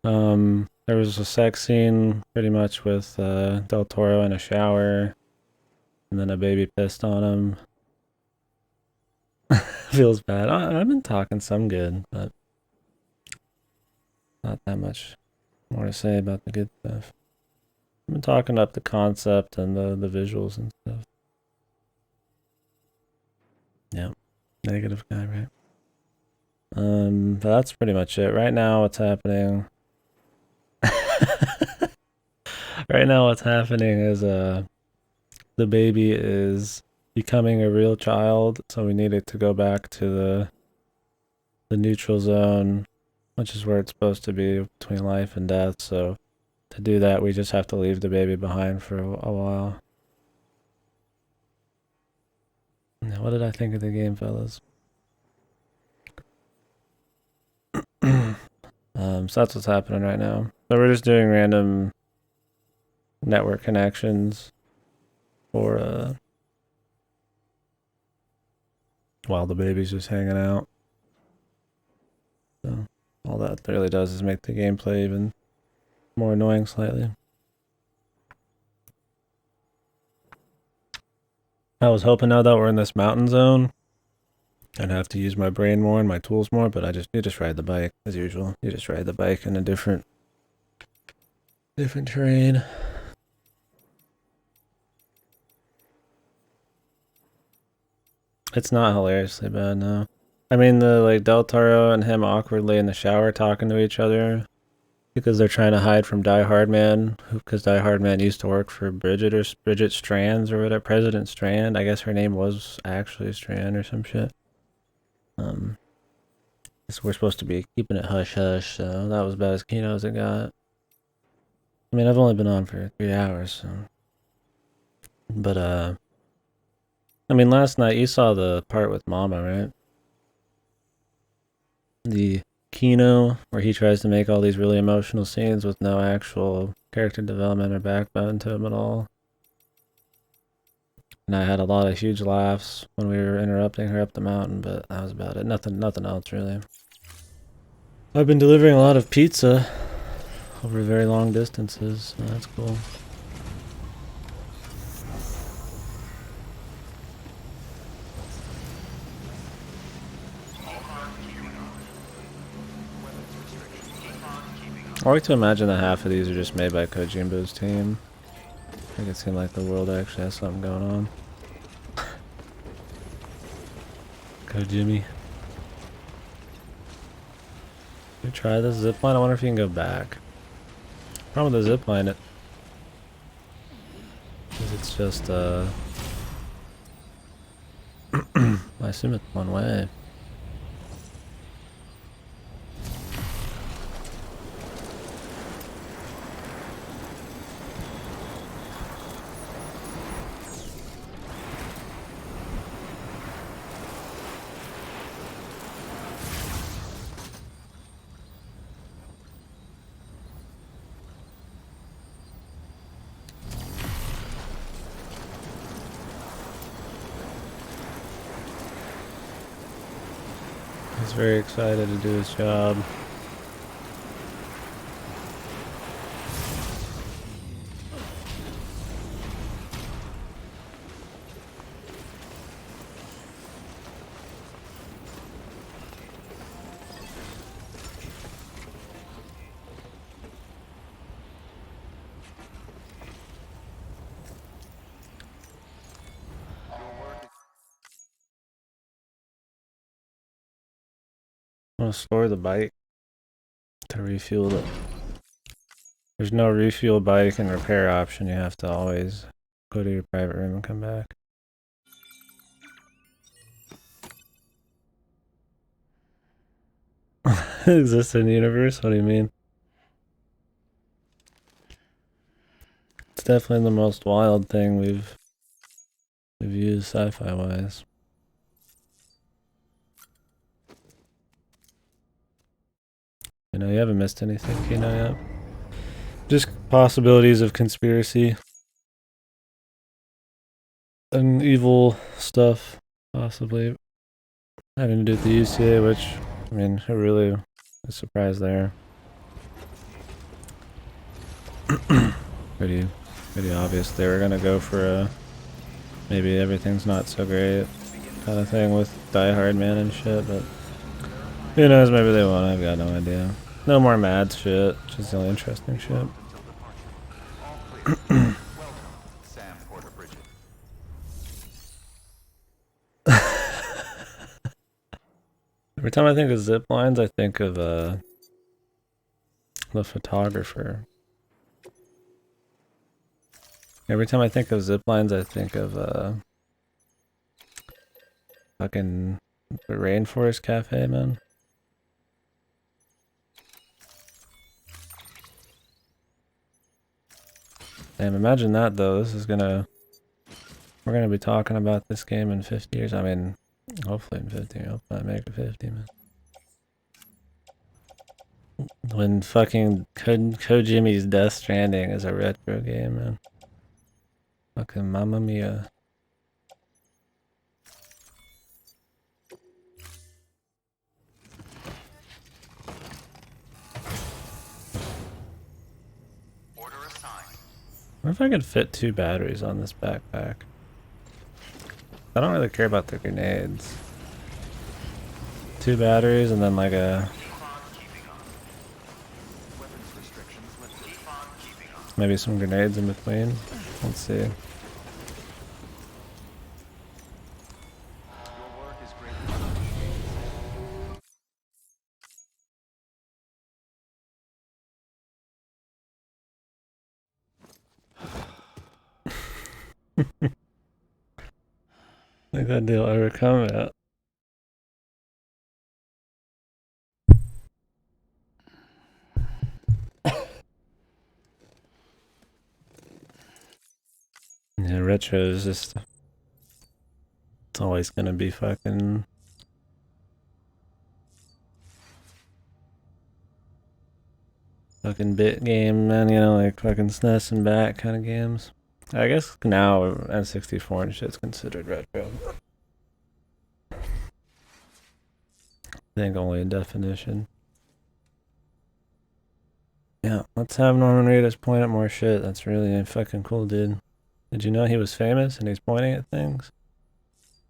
There was a sex scene pretty much with Del Toro in a shower, and then a baby pissed on him. Feels bad. I've been talking some good, but not that much more to say about the good stuff. I've been talking up the concept and the visuals and stuff. Yeah, negative guy, right? But that's pretty much it. Right now, what's happening? Right now, what's happening is the baby is becoming a real child, so we need it to go back to the neutral zone, which is where it's supposed to be between life and death. So to do that, we just have to leave the baby behind for a while. Now, what did I think of the game, fellas? So that's what's happening right now. So we're just doing random network connections for while the baby's just hanging out. So all that really does is make the gameplay even more annoying slightly. I was hoping now that we're in this mountain zone, I'd have to use my brain more and my tools more, but you just ride the bike as usual. You just ride the bike in a different terrain. It's not hilariously bad, no. I mean, the like Del Toro and him awkwardly in the shower talking to each other because they're trying to hide from Die Hard Man, because Die Hard Man used to work for Bridget Strands or whatever, President Strand. I guess her name was actually Strand or some shit. So we're supposed to be keeping it hush hush, so that was about as keen as it got. I mean, I've only been on for 3 hours, so. But, I mean, last night you saw the part with Mama, right? The Kino, where he tries to make all these really emotional scenes with no actual character development or backbone to him at all. And I had a lot of huge laughs when we were interrupting her up the mountain, but that was about it. Nothing else really. I've been delivering a lot of pizza over very long distances, so that's cool. I like to imagine that half of these are just made by Kojimbo's team. Make it seem like the world actually has something going on. Kojimi. You try this zipline? I wonder if you can go back. Problem with the zipline, is it's just I assume it's one way. He's very excited to do his job. I'm gonna store the bike to refuel it. There's no refuel bike and repair option. You have to always go to your private room and come back. Exists in the universe? What do you mean? definitely the most wild thing we've used sci-fi wise. You know, you haven't missed anything, Kino, yet. Just possibilities of conspiracy and evil stuff, possibly having to do with the UCA, which, I mean, it really was a surprise there. pretty obvious they were gonna go for a maybe everything's not so great kind of thing with Die Hard Man and shit, but who knows, maybe they won't, I've got no idea. No more mad shit, which is the only interesting shit. Every time I think of zip lines, I think of the photographer. Every time I think of zip lines, I think of fucking the Rainforest Cafe, man. Damn, imagine that though. We're gonna be talking about this game in 50 years. I mean, hopefully in 50. Hopefully I make it 50, man. When fucking Kojimi's Death Stranding is a retro game, man. Fucking Mamma Mia. What if I could fit 2 batteries on this backpack? I don't really care about the grenades. 2 batteries and then like a... maybe some grenades in between. Let's see. Think that deal ever come yet? Yeah, retro is just... it's always gonna be fucking... fucking bit game, man, you know, like fucking SNES and back kind of games. I guess now N64 and shit's considered retro. I think only in definition. Yeah, let's have Norman Reedus point at more shit. That's really fucking cool, dude. Did you know he was famous and he's pointing at things?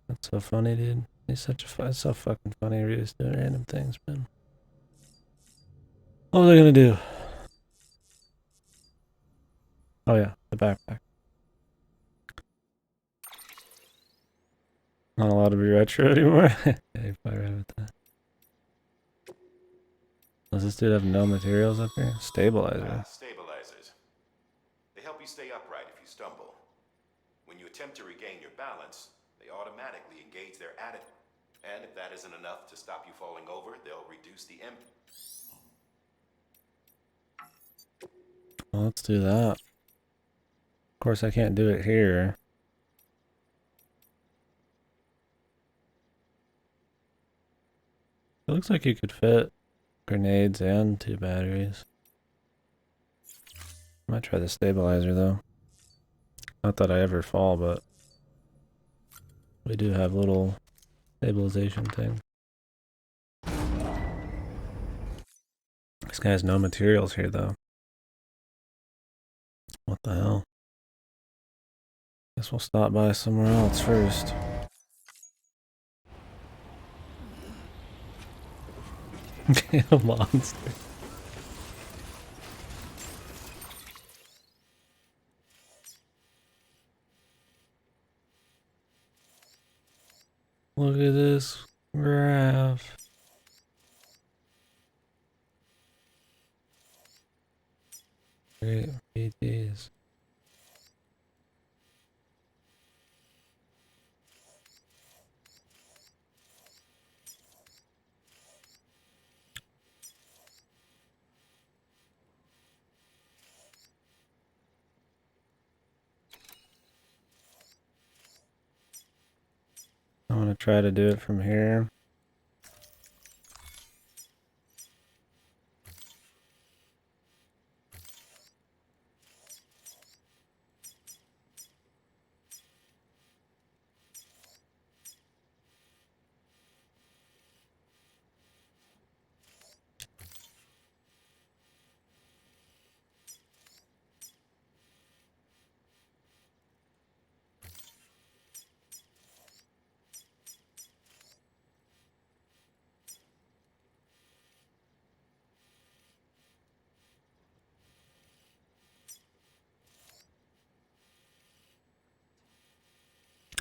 That's so funny, dude. He's such a it's so fucking funny. Reedus doing random things, man. What was I gonna do? Oh yeah, the backpack. Not allowed to be retro anymore. Yeah, you're probably right with that. Does this dude have no materials up here? Stabilizer. Stabilizers. They help you stay upright if you stumble. When you attempt to regain your balance, they automatically engage their attitude. And if that isn't enough to stop you falling over, they'll reduce the impact. Well, let's do that. Of course, I can't do it here. It looks like you could fit grenades and 2 batteries. I might try the stabilizer though. Not that I ever fall, but we do have little stabilization things. This guy has no materials here though. What the hell? Guess we'll stop by somewhere else first. A monster. Look at this graph. Great BTs. gonna try to do it from here.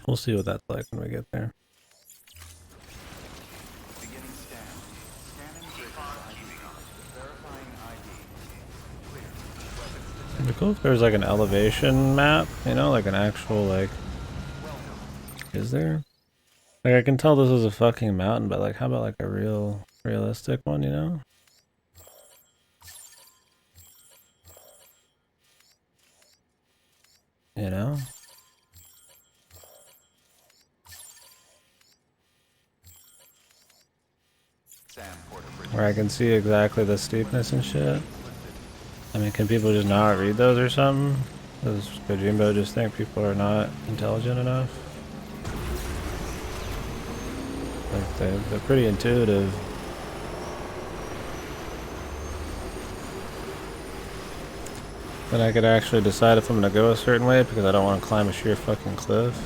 We'll see what that's like when we get there. Beginning scan. Scanning bridges ID. Verifying ID. Clear. Weapons detected. It'd be cool if there was like an elevation map, you know, like an actual like. Is there? Like I can tell this is a fucking mountain, but like how about like a realistic one, you know? You know? Where I can see exactly the steepness and shit. I mean, can people just not read those or something? Does Kojimbo just think people are not intelligent enough? Like they're pretty intuitive. Then I could actually decide if I'm gonna go a certain way because I don't want to climb a sheer fucking cliff.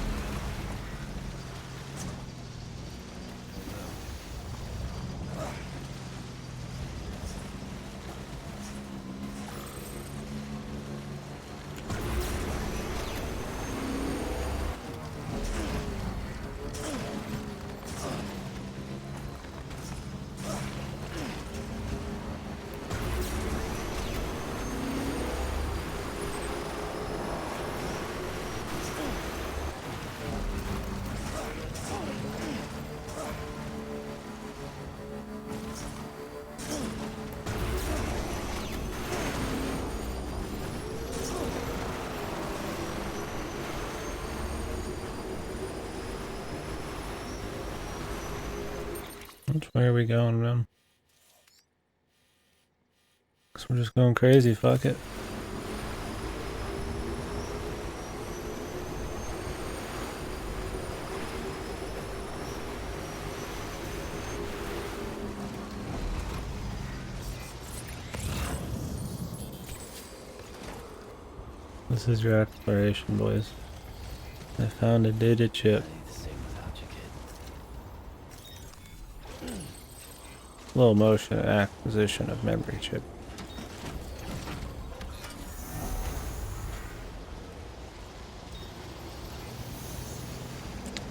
Which way are we going, man? Guess we're just going crazy, fuck it. This is your exploration, boys. I found a data chip. Low motion acquisition of memory chip.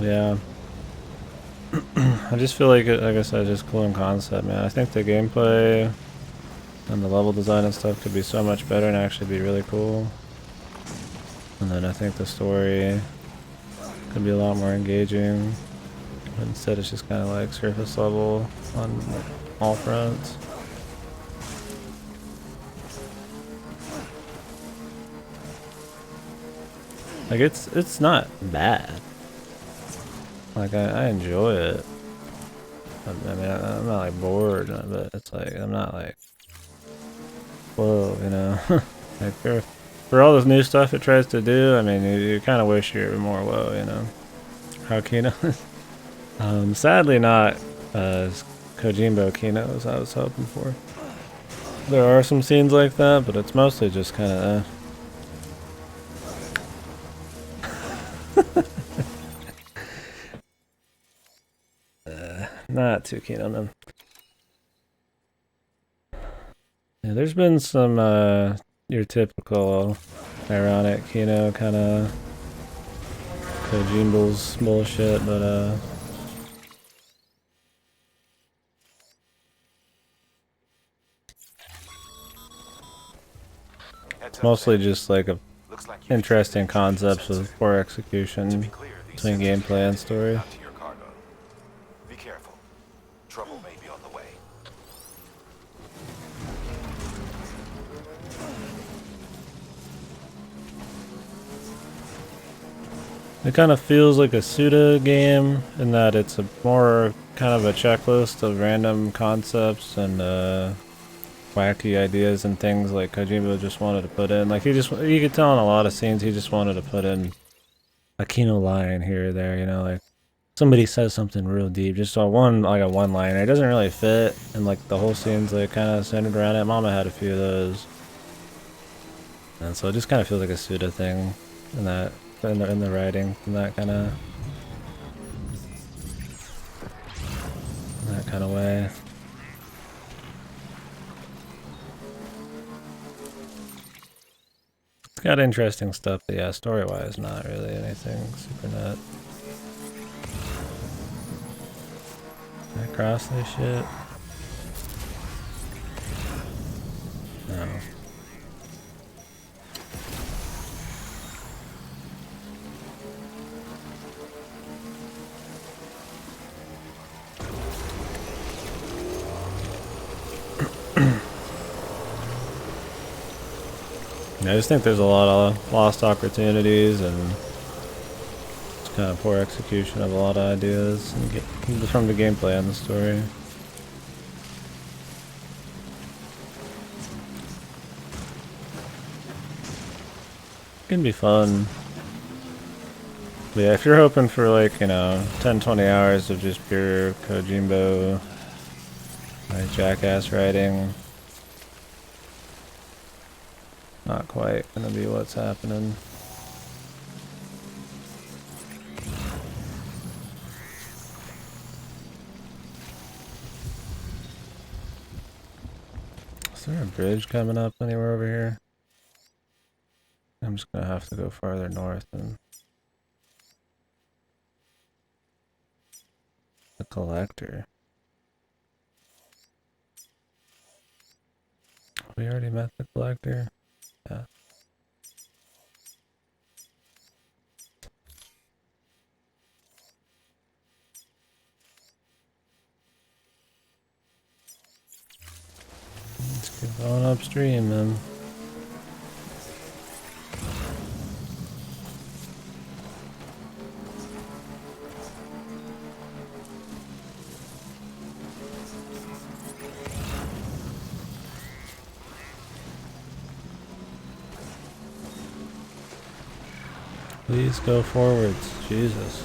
Yeah. I just feel like I said, just cool in concept, man. I think the gameplay and the level design and stuff could be so much better and actually be really cool. And then I think the story could be a lot more engaging. But instead it's just kind of like surface level on all fronts. Like it's not bad. Like I enjoy it. I mean I'm not like bored, but it's like I'm not like whoa, you know. Like for all this new stuff it tries to do, I mean you kind of wish you were more whoa, you know. How Kino is. Sadly not as Kojimbo Kino as I was hoping for. There are some scenes like that, but it's mostly just kind of not too keen on them. Yeah, there's been some your typical ironic Kino kind of Kojimbo's bullshit, but it's mostly just like a interesting concepts with poor execution between gameplay and story. Be careful. Trouble may be on the way. It kind of feels like a Suda game in that it's a more kind of a checklist of random concepts and wacky ideas and things like Kojima just wanted to put in. Like you could tell in a lot of scenes he just wanted to put in a Kino line here or there, you know, like somebody says something real deep, just a one-liner. It doesn't really fit, and like the whole scene's like kind of centered around it. Mama had a few of those, and so it just kind of feels like a Suda thing in that in the writing, in that kind of way. It's got interesting stuff, but yeah, story-wise, not really anything super nut. Can I cross this shit? No. I just think there's a lot of lost opportunities and it's kind of poor execution of a lot of ideas from the gameplay and the story. It can be fun. But yeah, if you're hoping for like, you know, 10-20 hours of just pure Kojimbo, like jackass writing, not quite gonna be what's happening. Is there a bridge coming up anywhere over here? I'm just gonna have to go farther north and the collector. We already met the collector. Yeah. Let's keep going upstream then. Please go forwards, Jesus.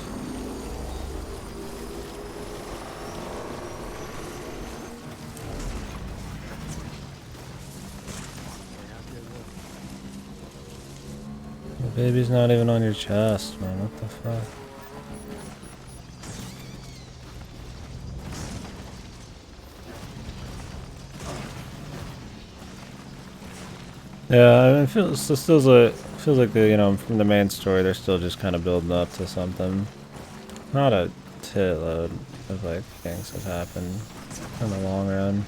The baby's not even on your chest, man. What the fuck? Yeah, I mean, it feels like the, you know, from the main story, they're still just kind of building up to something. Not a titload of like things have happened in the long run.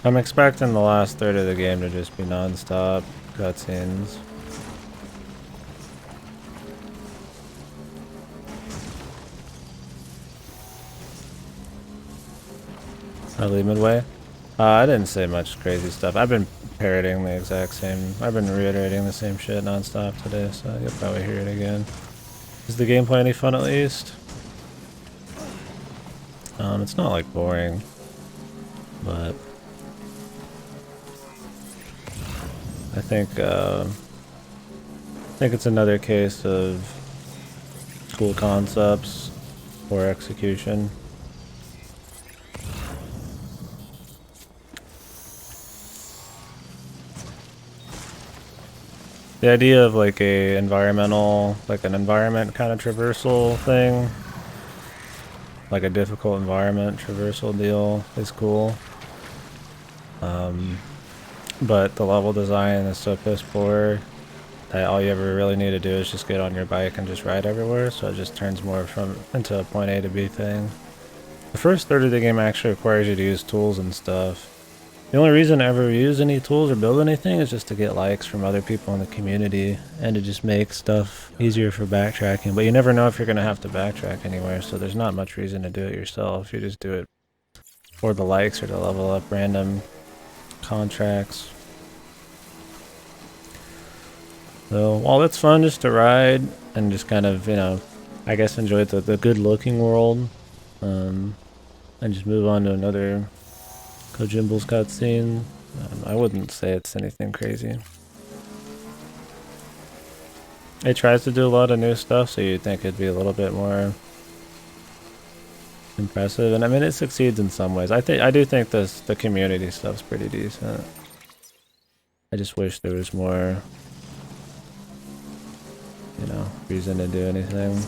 I'm expecting the last third of the game to just be non-stop cutscenes. I leave midway. I didn't say much crazy stuff. I've been parroting the exact same. I've been reiterating the same shit non-stop today, so you'll probably hear it again. Is the gameplay any fun at least? It's not like boring, but I think it's another case of cool concepts or execution. The idea of like an environment kind of traversal thing, like a difficult environment traversal deal is cool. But the level design is so piss poor that all you ever really need to do is just get on your bike and just ride everywhere, so it just turns more into a point A to B thing. The first third of the game actually requires you to use tools and stuff. The only reason I ever use any tools or build anything is just to get likes from other people in the community and to just make stuff easier for backtracking. But you never know if you're going to have to backtrack anywhere, so there's not much reason to do it yourself. You just do it for the likes or to level up random contracts. So while it's fun just to ride and just kind of, you know, I guess enjoy the good looking world, and just move on to another Kojimble's cutscene, I wouldn't say it's anything crazy. It tries to do a lot of new stuff, so you'd think it'd be a little bit more impressive, and I mean it succeeds in some ways. I do think the community stuff's pretty decent. I just wish there was more, you know, reason to do anything.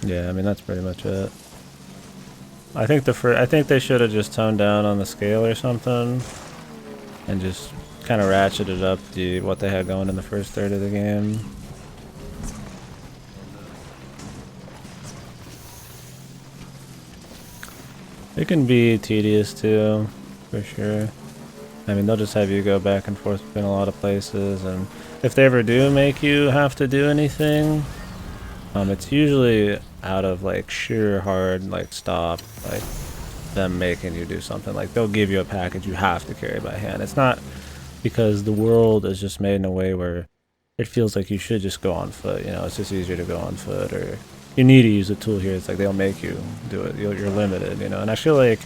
Yeah, I mean that's pretty much it. I think I think they should have just toned down on the scale or something, and just kind of ratcheted up what they had going in the first third of the game. It can be tedious too, for sure. I mean, they'll just have you go back and forth between a lot of places, and if they ever do make you have to do anything, it's usually out of like sheer hard like stop, like them making you do something. Like they'll give you a package you have to carry by hand. It's not because the world is just made in a way where it feels like you should just go on foot. You know, it's just easier to go on foot, or you need to use a tool here. It's like they'll make you do it. You're limited, you know. And I feel like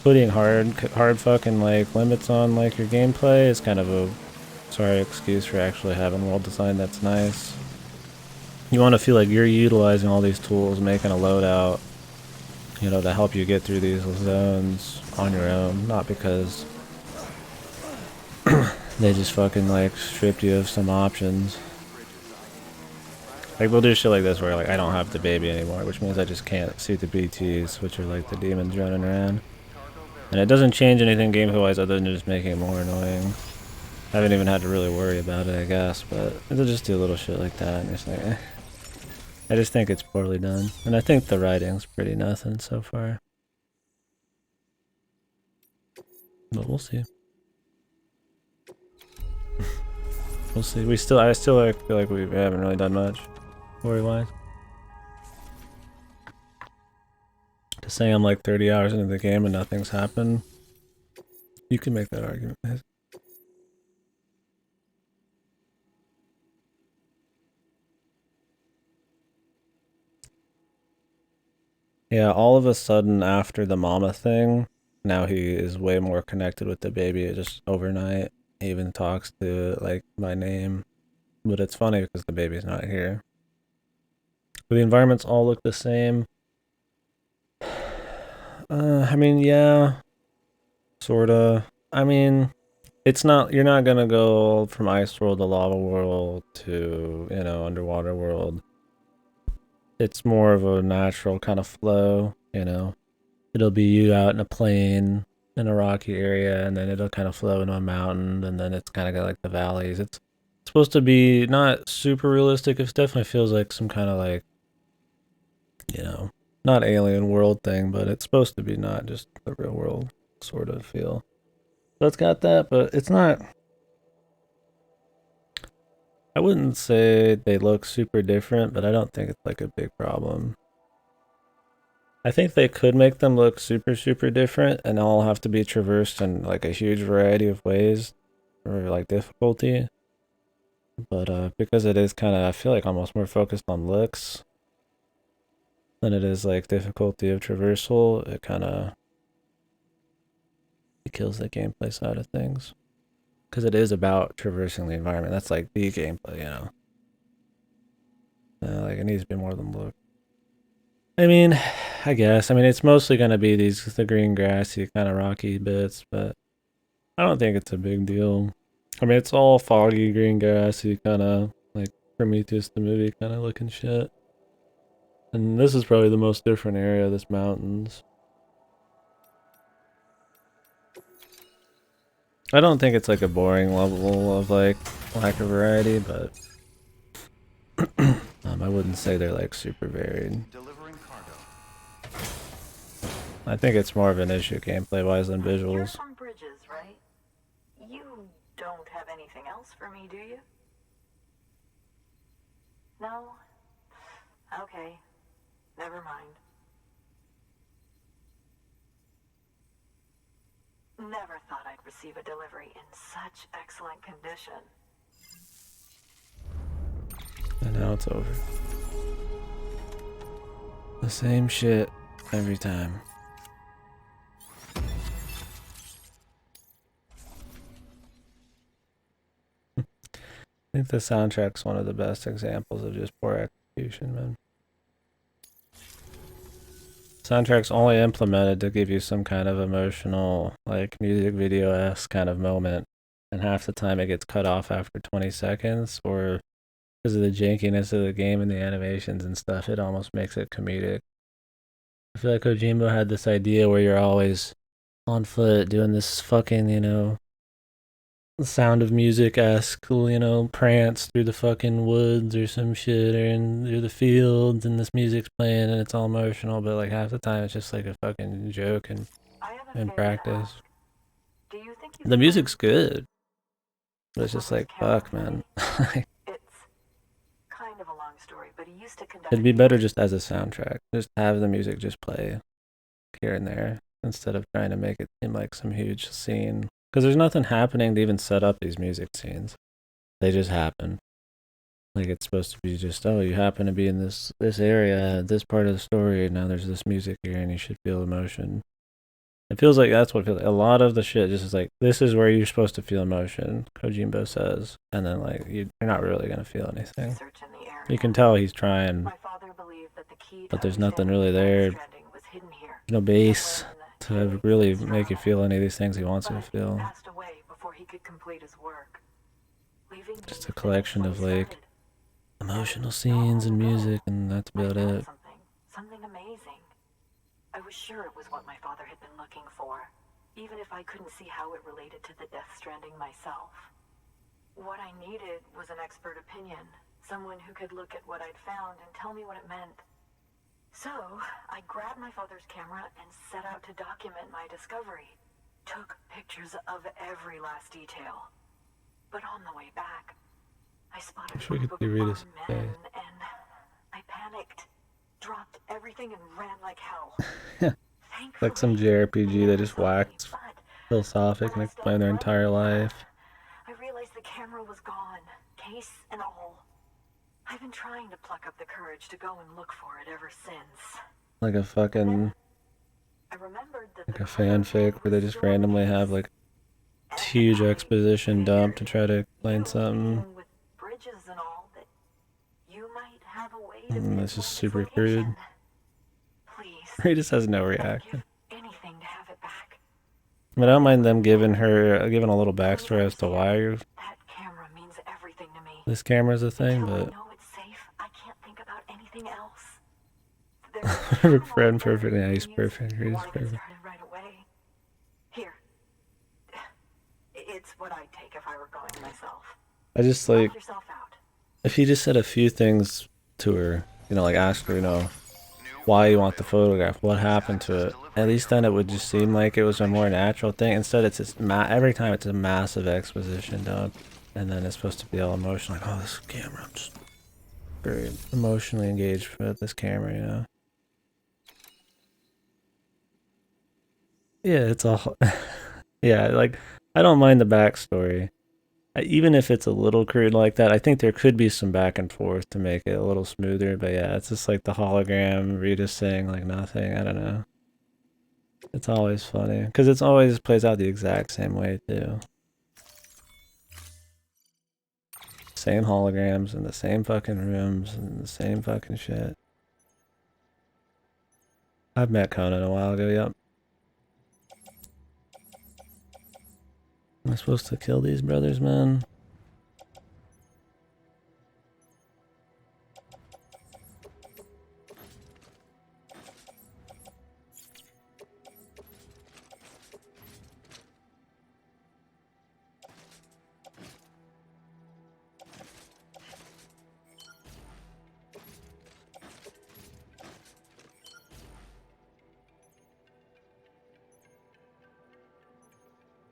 putting hard fucking like limits on like your gameplay is kind of a sorry excuse for actually having world design that's nice. You want to feel like you're utilizing all these tools, making a loadout, you know, to help you get through these zones on your own, not because they just fucking like stripped you of some options. Like we'll do shit like this where like I don't have the baby anymore, which means I just can't see the BTs, which are like the demons running around. And it doesn't change anything gameplay wise other than just making it more annoying. I haven't even had to really worry about it, I guess, but they'll just do little shit like that and just like, eh. I just think it's poorly done. And I think the writing's pretty nothing so far. But we'll see. We'll see. I still feel like we haven't really done much, story-wise. To say I'm like 30 hours into the game and nothing's happened, you can make that argument. Yeah, all of a sudden after the mama thing, now he is way more connected with the baby just overnight. He even talks to it like by name. But it's funny because the baby's not here. But the environments all look the same. I mean, yeah, sorta. I mean, it's not, you're not gonna go from ice world to lava world to, you know, underwater world. It's more of a natural kind of flow, you know. It'll be you out in a plain in a rocky area, and then it'll kind of flow into a mountain, and then it's kind of got like the valleys. It's supposed to be not super realistic. It definitely feels like some kind of like, you know, not alien world thing, but it's supposed to be not just the real world sort of feel. So it's got that, but it's not. I wouldn't say they look super different, but I don't think it's like a big problem. I think they could make them look super, super different and all have to be traversed in like a huge variety of ways or like difficulty. But because it is kind of, I feel like almost more focused on looks than it is like difficulty of traversal, it kind of kills the gameplay side of things. Because it is about traversing the environment. That's like the gameplay, you know. Like it needs to be more than look. I mean, I guess. I mean, it's mostly going to be the green grassy kind of rocky bits, but I don't think it's a big deal. I mean, it's all foggy green grassy kind of like Prometheus the movie kind of looking shit. And this is probably the most different area, this mountains. I don't think it's like a boring level of like lack of variety, but I wouldn't say they're like super varied. Delivering cargo. I think it's more of an issue gameplay wise than You're visuals. from Bridges, right? You don't have anything else for me, do you? No? Okay. Never mind. Never thought I'd receive a delivery in such excellent condition. And now it's over. The same shit every time. I think the soundtrack's one of the best examples of just poor execution, man. Soundtrack's only implemented to give you some kind of emotional, like, music video-esque kind of moment. And half the time it gets cut off after 20 seconds, or because of the jankiness of the game and the animations and stuff, it almost makes it comedic. I feel like Kojima had this idea where you're always on foot doing this fucking, you know, Sound of Music-esque, you know, prance through the fucking woods or some shit, or through the fields, and this music's playing and it's all emotional, but like half the time it's just like a fucking joke and in practice. Do you think The music's good, but it's just like, fuck, man. It's kind of a long story, but he used to conduct. It'd be better just as a soundtrack. Just have the music just play here and there instead of trying to make it seem like some huge scene. Because there's nothing happening to even set up these music scenes. They just happen. Like, it's supposed to be just, oh, you happen to be in this area, this part of the story, and now there's this music here, and you should feel emotion. It feels like that's what it feels like. A lot of the shit just is like, this is where you're supposed to feel emotion, Kojimbo says. And then, like, you're not really going to feel anything. You can tell he's trying, but there's nothing really there. No base to really make you feel any of these things he wants you to feel. Just a collection of, like, emotional scenes and music, and that's about it. Something amazing. I was sure it was what my father had been looking for, even if I couldn't see how it related to the Death Stranding myself. What I needed was an expert opinion, someone who could look at what I'd found and tell me what it meant. So, I grabbed my father's camera and set out to document my discovery. Took pictures of every last detail. But on the way back, I spotted a group of armed men, and I panicked. Dropped everything and ran like hell. Like some JRPG that just waxed philosophic and explain their entire life. I realized the camera was gone, case and all. I've been trying to pluck up the courage to go and look for it ever since. Like a fucking, like a fanfic where they just randomly have like a huge exposition dump to try to explain something. And it's just super crude. He just has no reaction. But I don't mind them giving a little backstory as to why this camera's a thing, but perfect friend, perfect, yeah, he's perfect, he's perfect. Here. It's what I'd take if I were going myself. I just like, if he just said a few things to her, you know, like ask her, you know, why you want the photograph, what happened to it, at least then it would just seem like it was a more natural thing. Instead it's just every time it's a massive exposition dump, and then it's supposed to be all emotional, like, oh, this camera, I'm just very emotionally engaged with this camera, you know. Yeah, it's all yeah, like, I don't mind the backstory. Even if it's a little crude like that, I think there could be some back and forth to make it a little smoother, but yeah, it's just like the hologram, Rita saying like nothing, I don't know. It's always funny, because it's always plays out the exact same way too. Same holograms in the same fucking rooms and the same fucking shit. I've met Conan a while ago, yep. Am I supposed to kill these brothers, man?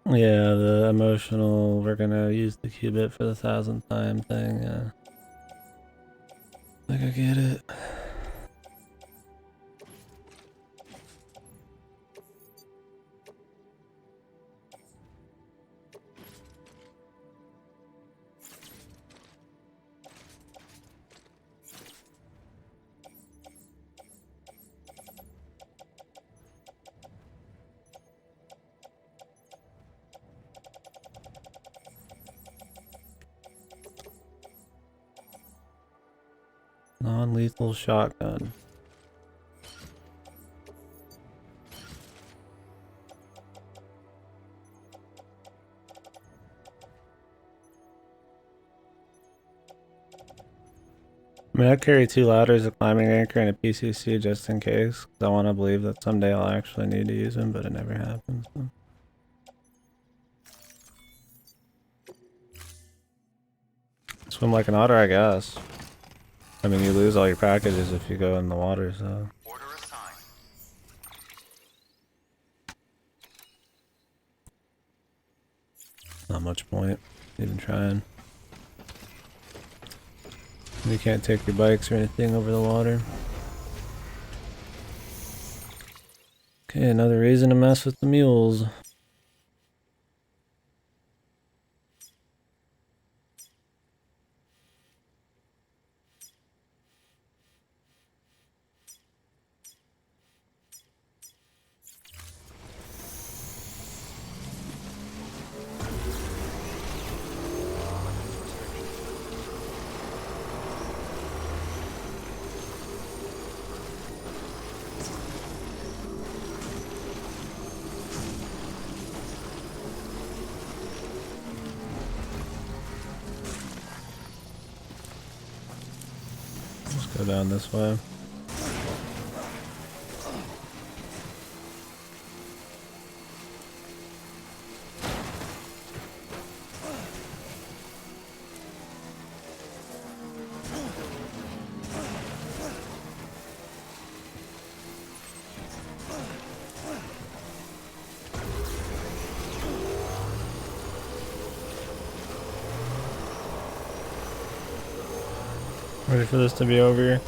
Yeah, the emotional, we're gonna use the qubit for the 1000th time thing, yeah. Like, I get it. Non-lethal shotgun. I mean, I carry 2 ladders, a climbing anchor, and a PCC just in case. 'Cause I want to believe that someday I'll actually need to use them, but it never happens. So. Swim like an otter, I guess. I mean, you lose all your packages if you go in the water, so. Order assigned. Not much point even trying. You can't take your bikes or anything over the water. Okay, another reason to mess with the mules. Let's go down this way. Ready for this to be over?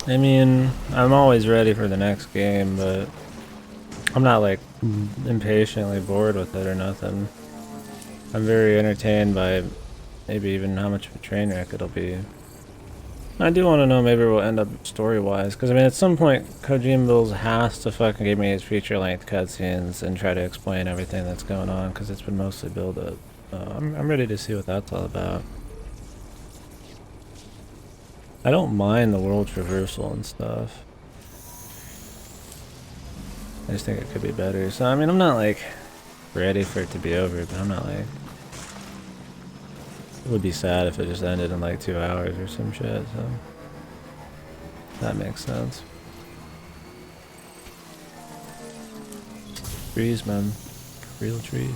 I mean, I'm always ready for the next game, but I'm not like impatiently bored with it or nothing. I'm very entertained by maybe even how much of a train wreck it'll be. I do want to know maybe we'll end up story-wise, because I mean at some point Kojima has to fucking give me his feature-length cutscenes and try to explain everything that's going on, because it's been mostly build-up. I'm ready to see what that's all about. I don't mind the world traversal and stuff. I just think it could be better. So I mean I'm not like ready for it to be over, but I'm not like... It would be sad if it just ended in like 2 hours or some shit, so... That makes sense. Trees, man. Real trees.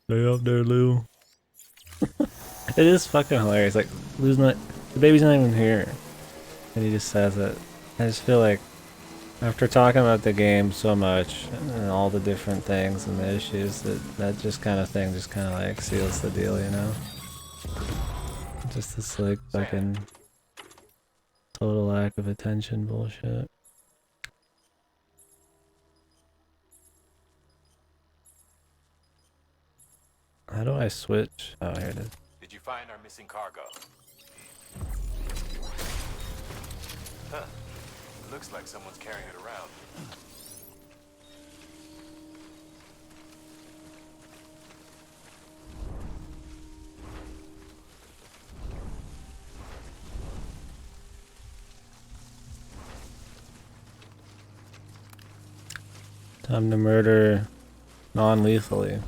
Stay up there, Lou. It is fucking hilarious. Like, Lou's not... The baby's not even here. And he just says it. I just feel like after talking about the game so much and all the different things and the issues, that just kind of thing just kind of like seals the deal, you know? Just this like fucking total lack of attention bullshit. How do I switch? Oh, here it is. Did you find our missing cargo? Huh. Looks like someone's carrying it around. Time to murder non-lethally.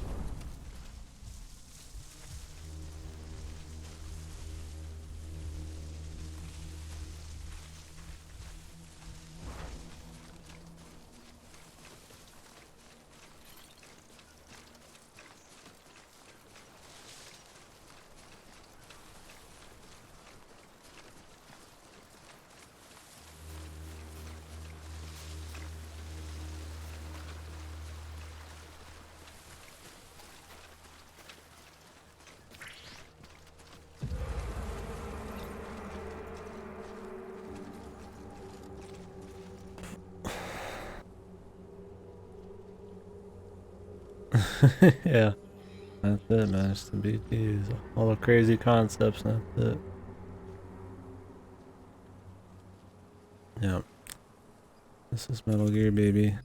Yeah, that's it, man. It's the BTs. All the crazy concepts, and that's it. Yep. This is Metal Gear, baby.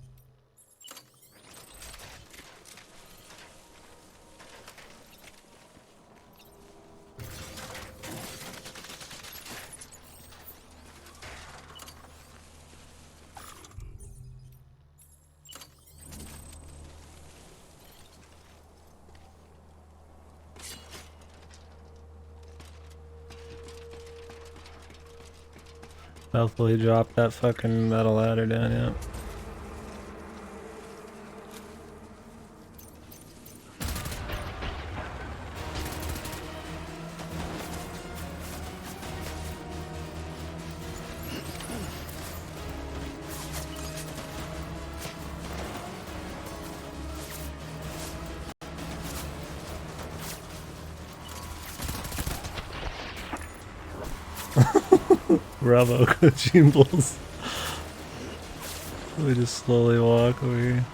Stealthily drop that fucking metal ladder down, yeah. Bravo, Jimbles. We just slowly walk over here.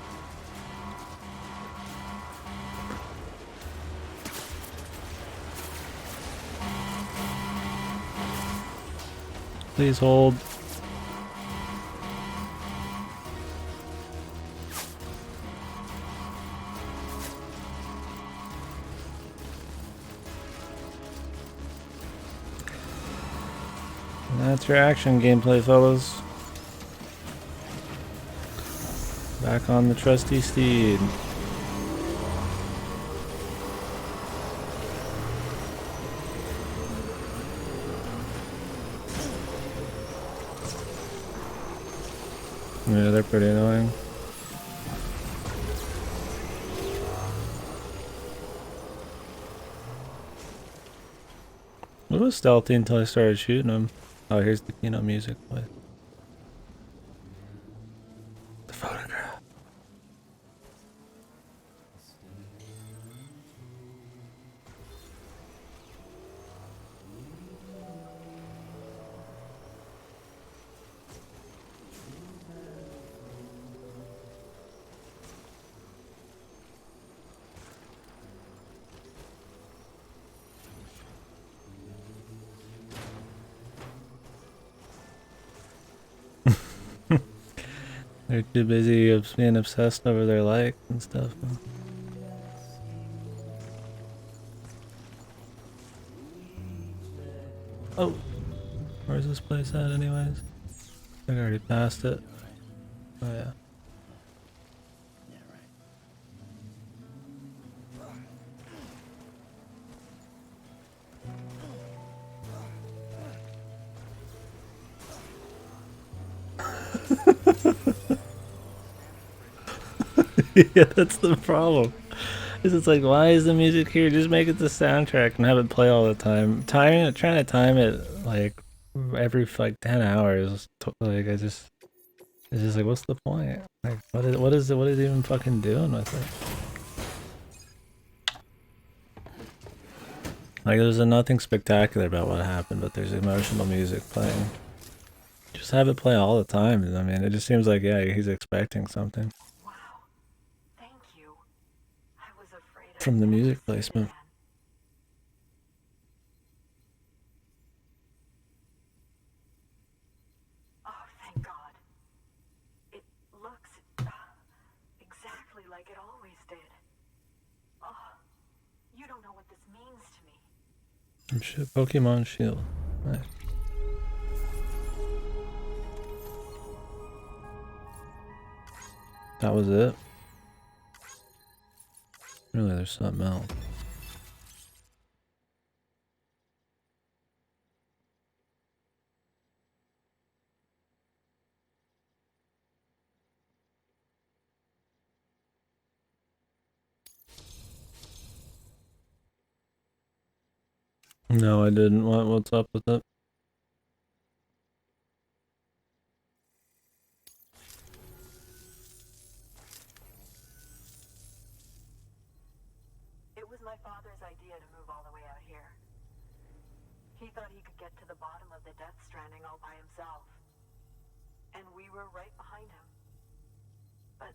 Please hold. That's your action gameplay, fellas. Back on the trusty steed. Yeah, they're pretty annoying. It was stealthy until I started shooting them. Oh, here's the keynote music. Play. The photograph. They're too busy being obsessed over their likes and stuff. Oh, where's this place at anyways? I think I already passed it. Oh yeah. Yeah, that's the problem. It's like, why is the music here? Just make it the soundtrack and have it play all the time. Trying to time it like every like 10 hours. Like it's just like, what's the point? Like, what is it even fucking doing with it? Like, there's nothing spectacular about what happened, but there's emotional music playing. Just have it play all the time. I mean, it just seems like, yeah, he's expecting something. From the music placement. Oh, thank God. It looks exactly like it always did. Oh, you don't know what this means to me. Pokemon Shield. Nice. That was it? Really, there's something else. No, I didn't. What's up with it? It was my father's idea to move all the way out here. He thought he could get to the bottom of the Death Stranding all by himself. And we were right behind him. But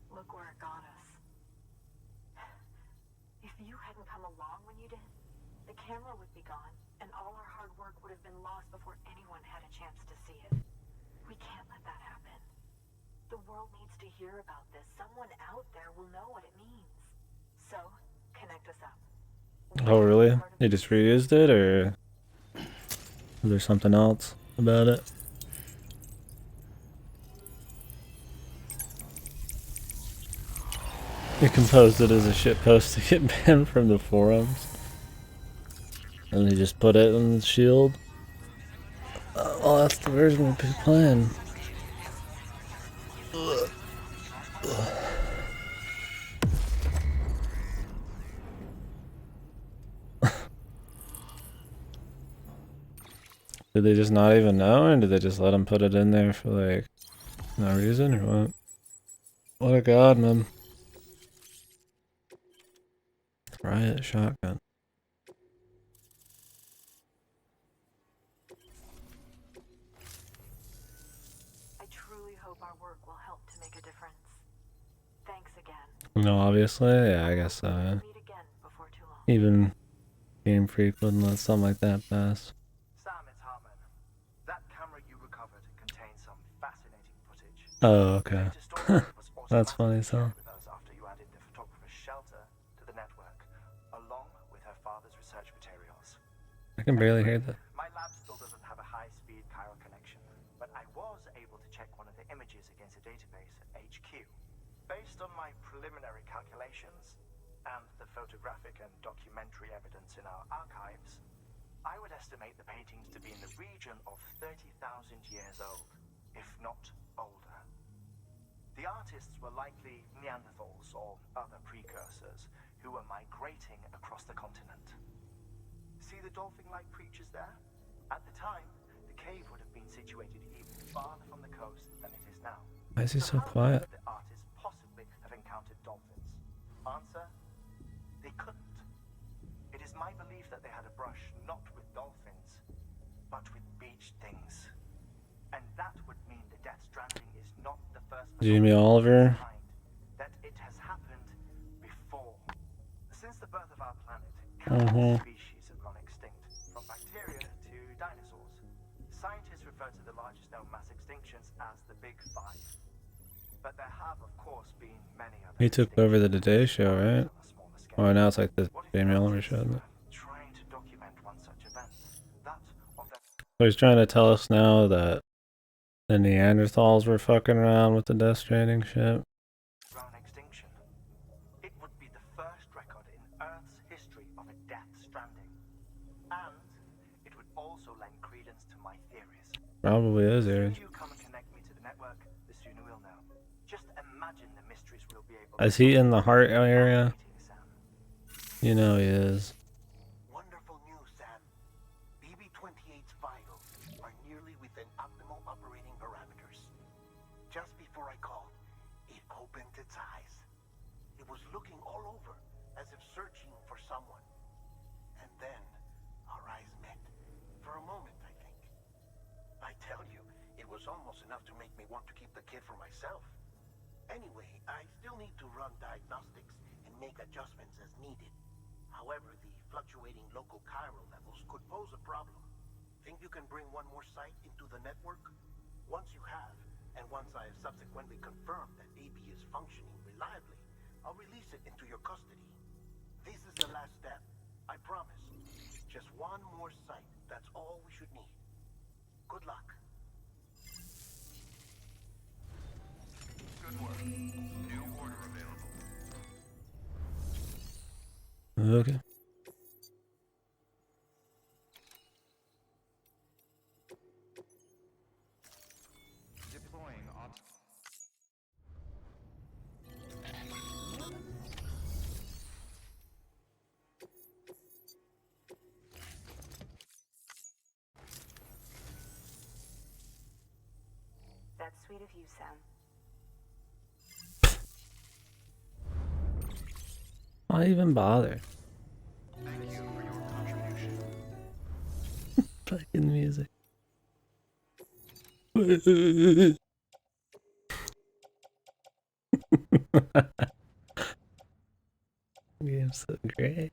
look where it got us. If you hadn't come along when you did, the camera would be gone, and all our hard work would have been lost before anyone had a chance to see it. We can't let that happen. The world needs to hear about this. Someone out there will know what it means. So, connect us up. Oh, really? They just reused it, or is there something else about it? You composed it as a shitpost to get banned from the forums. And they just put it on the shield. Oh, that's the version we'll be playing. Did they just not even know, or did they just let him put it in there for like no reason, or what? What a god, man. Riot shotgun. I truly hope our work will help to make a difference. Thanks again. No, obviously, yeah, I guess so. Yeah. Meet again before too long. Even Game Freak wouldn't let something like that pass. Sam, it's Hartman. That camera you recovered contains some fascinating footage. Oh, okay. That's funny, so. After you added the photographer's shelter to the network, along with her father's research materials. I can barely hear that. My lab still doesn't have a high-speed chiral connection, but I was able to check one of the images against a database at HQ. Based on my preliminary calculations and the photographic and documentary evidence in our archives, I would estimate the paintings to be in the region of 30,000 years old, if not older. The artists were likely Neanderthals or other precursors who were migrating across the continent. See the dolphin-like creatures there? At the time, the cave would have been situated even farther from the coast than it is now. Why is he so how quiet? could the artists possibly have encountered dolphins? Answer: they couldn't. It is my belief that they had a brush not with dolphins, but with beach things. And that would mean the Death Stranding is not the first Jimmy Oliver. that it has happened before. Since the birth of our planet, countless species have gone extinct, from bacteria to dinosaurs. Scientists refer to the largest known mass extinctions as the Big Five. But there have, of course, been many other. He took over the Today Show, right? Or now it's like the Jamie Oliver show, isn't it? Trying to document one such event. That of that So he's trying to tell us now that the Neanderthals were fucking around with the Death Stranding shit. ground extinction. It would be the first record in Earth's history of a Death Stranding. And it would also lend credence to my theories. Probably is, The Eric. sooner you come and connect me to the network, the sooner we'll know. Just imagine the mysteries we'll be able to Is he in the heart area? Sam. You know he is. Wonderful news, Sam. BB-28's vitals are nearly within optimal operating parameters. Just before I called, it opened its eyes. It was looking all over, as if searching for someone. And then, our eyes met. For a moment, I think. I tell you, it was almost enough to make me want to keep the kid for myself. Anyway, I still need to run diagnostics and make adjustments as needed. However, the fluctuating local chiral levels could pose a problem. Think you can bring one more site into the network? Once you have, and once I have subsequently confirmed that AB is functioning reliably, I'll release it into your custody. This is the last step, I promise. Just one more site, that's all we should need. Good luck. Good work. New order available. Okay. Deploying auto. That's sweet of you, Sam. Why even bother? Thank you for your contribution. Fucking music. Game's so great.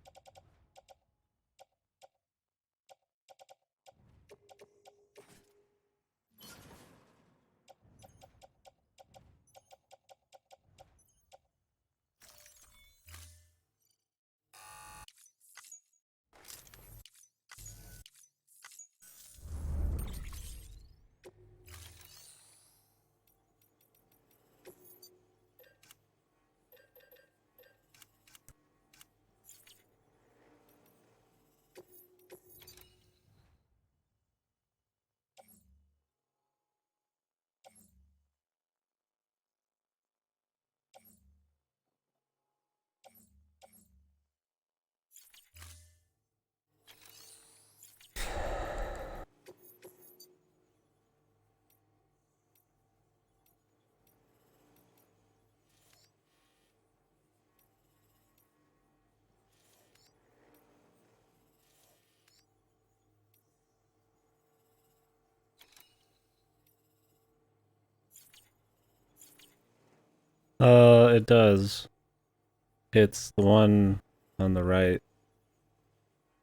It does. It's the one on the right.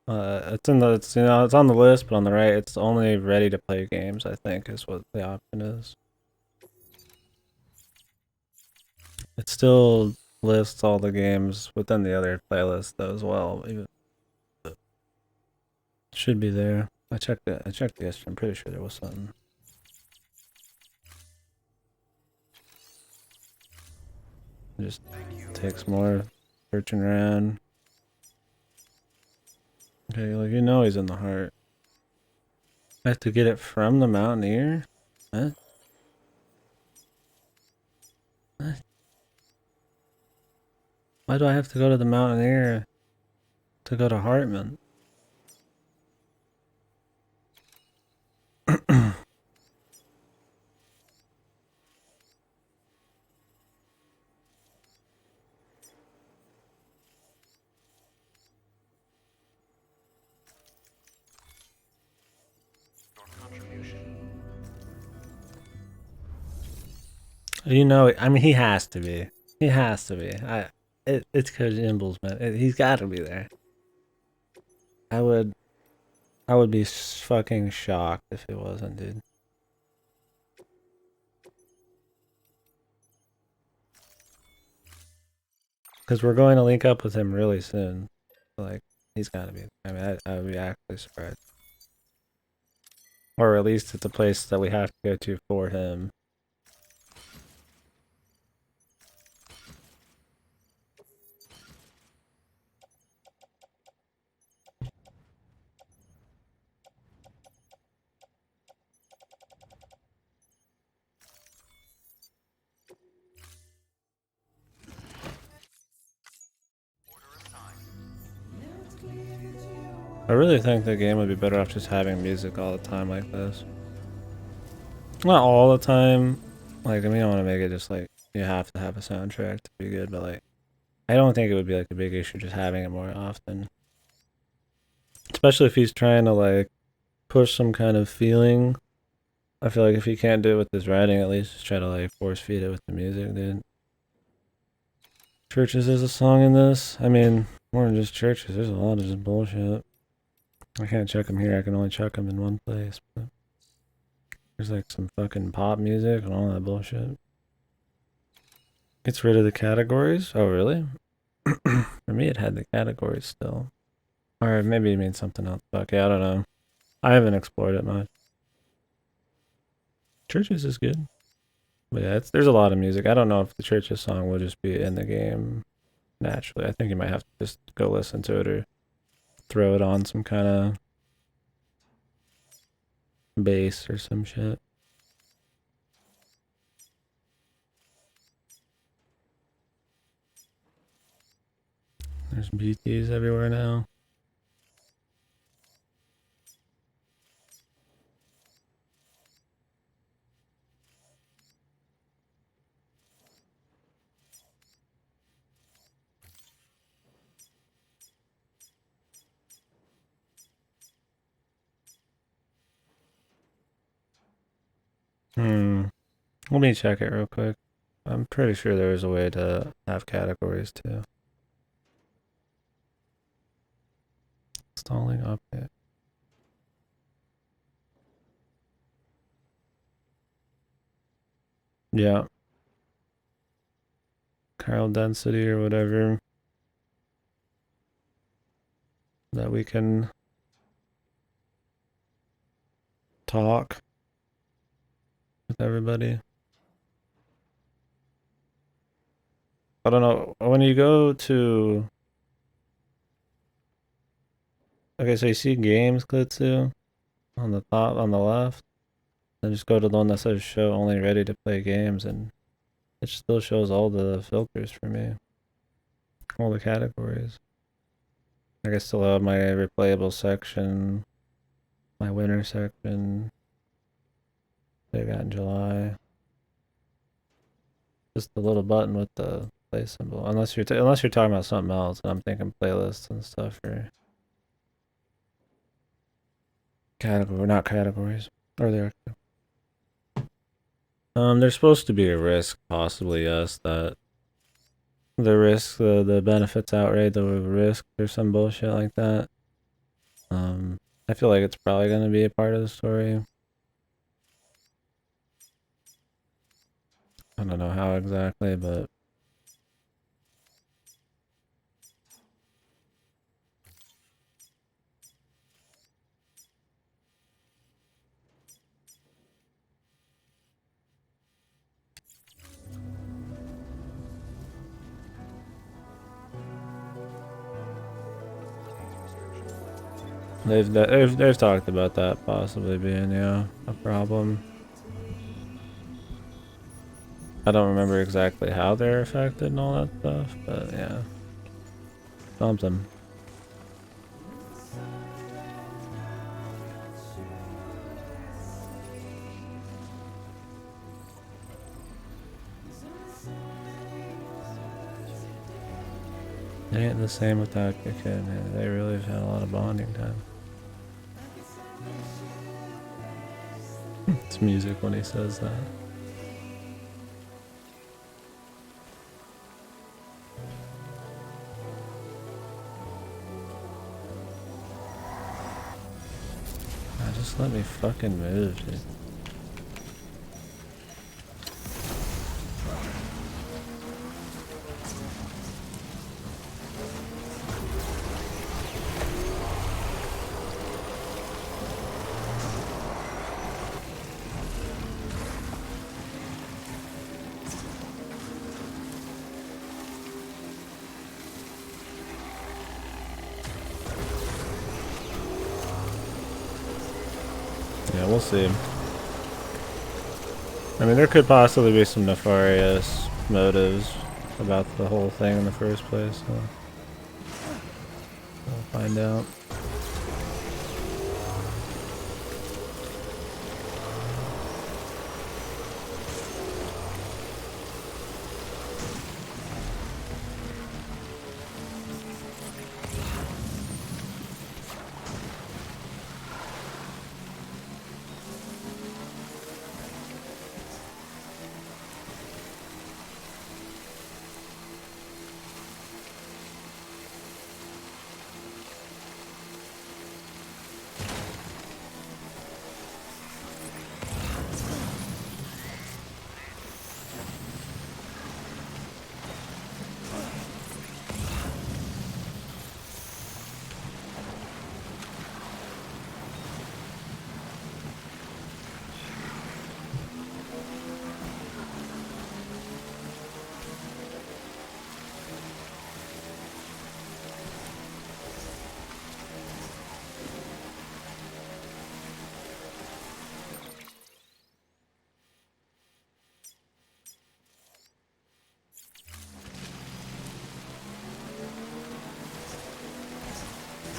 It's it's on the list, but on the right, it's only ready to play games, I think, is what the option is. It still lists all the games within the other playlist though as well. Even it should be there. I checked it. I checked yesterday. I'm pretty sure there was something. It just takes more searching around. Okay, like he's in the heart. I have to get it from the Mountaineer? What? What? Why do I have to go to the Mountaineer to go to Hartman? I mean, he has to be. He has to be. It's Coach Imbles, man. He's got to be there. I would be fucking shocked if it wasn't, dude. Because we're going to link up with him really soon. Like, he's got to be. I mean, I would be actually surprised. Or at least it's a place that we have to go to for him. I really think the game would be better off just having music all the time like this. Not all the time. Like, I mean, I want to make it just like you have to have a soundtrack to be good, but like, I don't think it would be like a big issue just having it more often. Especially if he's trying to like push some kind of feeling. I feel like if he can't do it with his writing, at least just try to like force feed it with the music, dude. Churches is a song in this. I mean, more than just churches. There's a lot of just bullshit. I can't check them here. I can only check them in one place. But there's like some fucking pop music and all that bullshit. Gets rid of the categories? Oh, really? For me, it had the categories still. Or maybe it means something else. Okay, I don't know. I haven't explored it much. Churches is good. But yeah, there's a lot of music. I don't know if the Churches song will just be in the game naturally. I think you might have to just go listen to it or throw it on some kind of bass or some shit. There's BTs everywhere now. Let me check it real quick. I'm pretty sure there is a way to have categories too. Installing update. Yeah. Chiral density or whatever. That we can talk with everybody. I don't know. When you go to... Okay, so you see games, Klitsu, on the top, on the left. Then just go to the one that says show only ready to play games, and it still shows all the filters for me. All the categories. Like I still have my replayable section, my winter section. They got in July. Just the little button with the play symbol. Unless you're talking about something else, and I'm thinking playlists and stuff or category, not categories. Or they're there's supposed to be a risk, possibly, yes, that the risk, the benefits outweigh the risk or some bullshit like that. I feel like it's probably gonna be a part of the story. I don't know how exactly, but they've talked about that possibly being, yeah, a problem. I don't remember exactly how they're affected and all that stuff, but yeah, something. It ain't the same without your kid, man. They really have had a lot of bonding time. It's music when he says that. Just let me fucking move, dude. Yeah, we'll see. I mean, there could possibly be some nefarious motives about the whole thing in the first place, so we'll find out.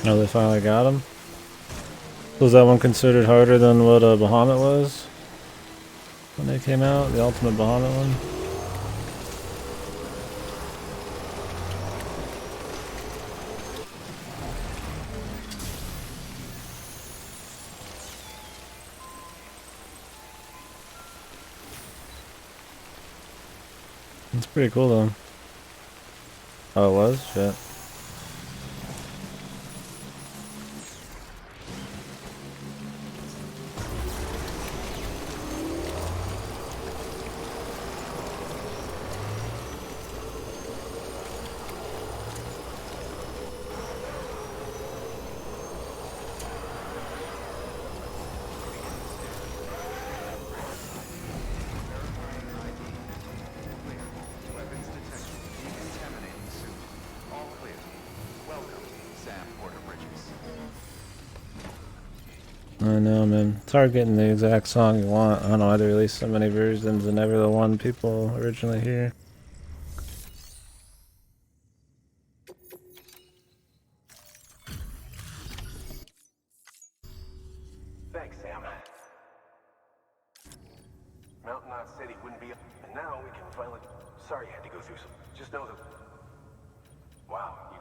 Oh, they finally got him? Was that one considered harder than what a Bahamut was? When they came out? The ultimate Bahamut one? It's pretty cool though. Oh, it was? Shit. I know, man. It's hard getting the exact song you want. I don't know why they release so many versions and never the one people originally hear. Thanks, Sam. Mountain Knot City wouldn't be up, and now we can finally... Sorry I had to go through some... Just know that... Wow, you...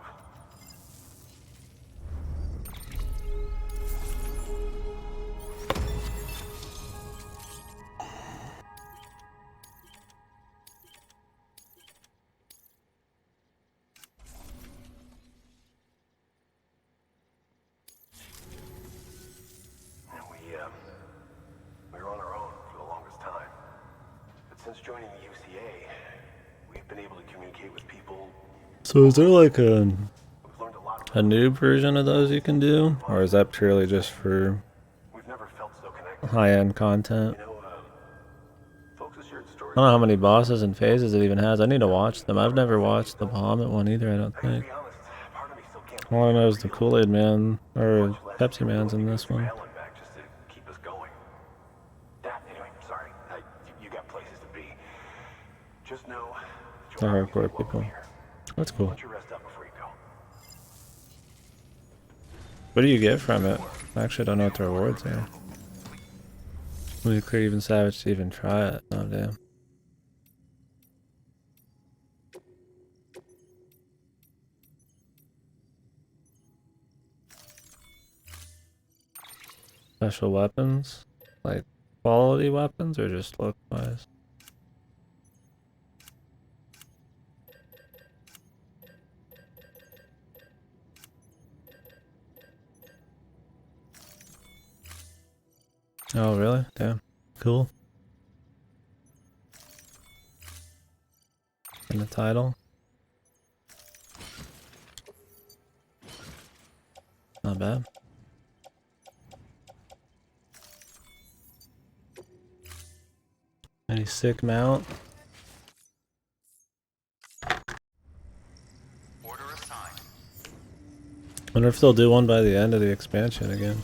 joining the UCA, we've been able to communicate with people. So is there like We've learned a lot a new version of those you can do, or is that purely just for we've never felt so connected. high-end content? You know, folks have shared stories. I don't know how many bosses and phases it even has. I need to watch them. I've never watched the Bahamut one either, I don't I gotta think. be honest, part of me still can't All I believe know is the every Kool-Aid Man, or much less Pepsi you're Man's willing in to go this through one. hell and back just to keep us going. Anyway, sorry. You got places to be. Just know that The you'll always be hardcore welcome people. here. That's cool. Let your rest up before you go. What do you get from it? I actually don't know what the rewards are. Will you clear even Savage to even try it? Oh, damn. Special weapons? Like quality weapons or just look-wise? Oh, really? Damn. Cool. And the title? Not bad. Any sick mount? Order assigned. Wonder if they'll do one by the end of the expansion again.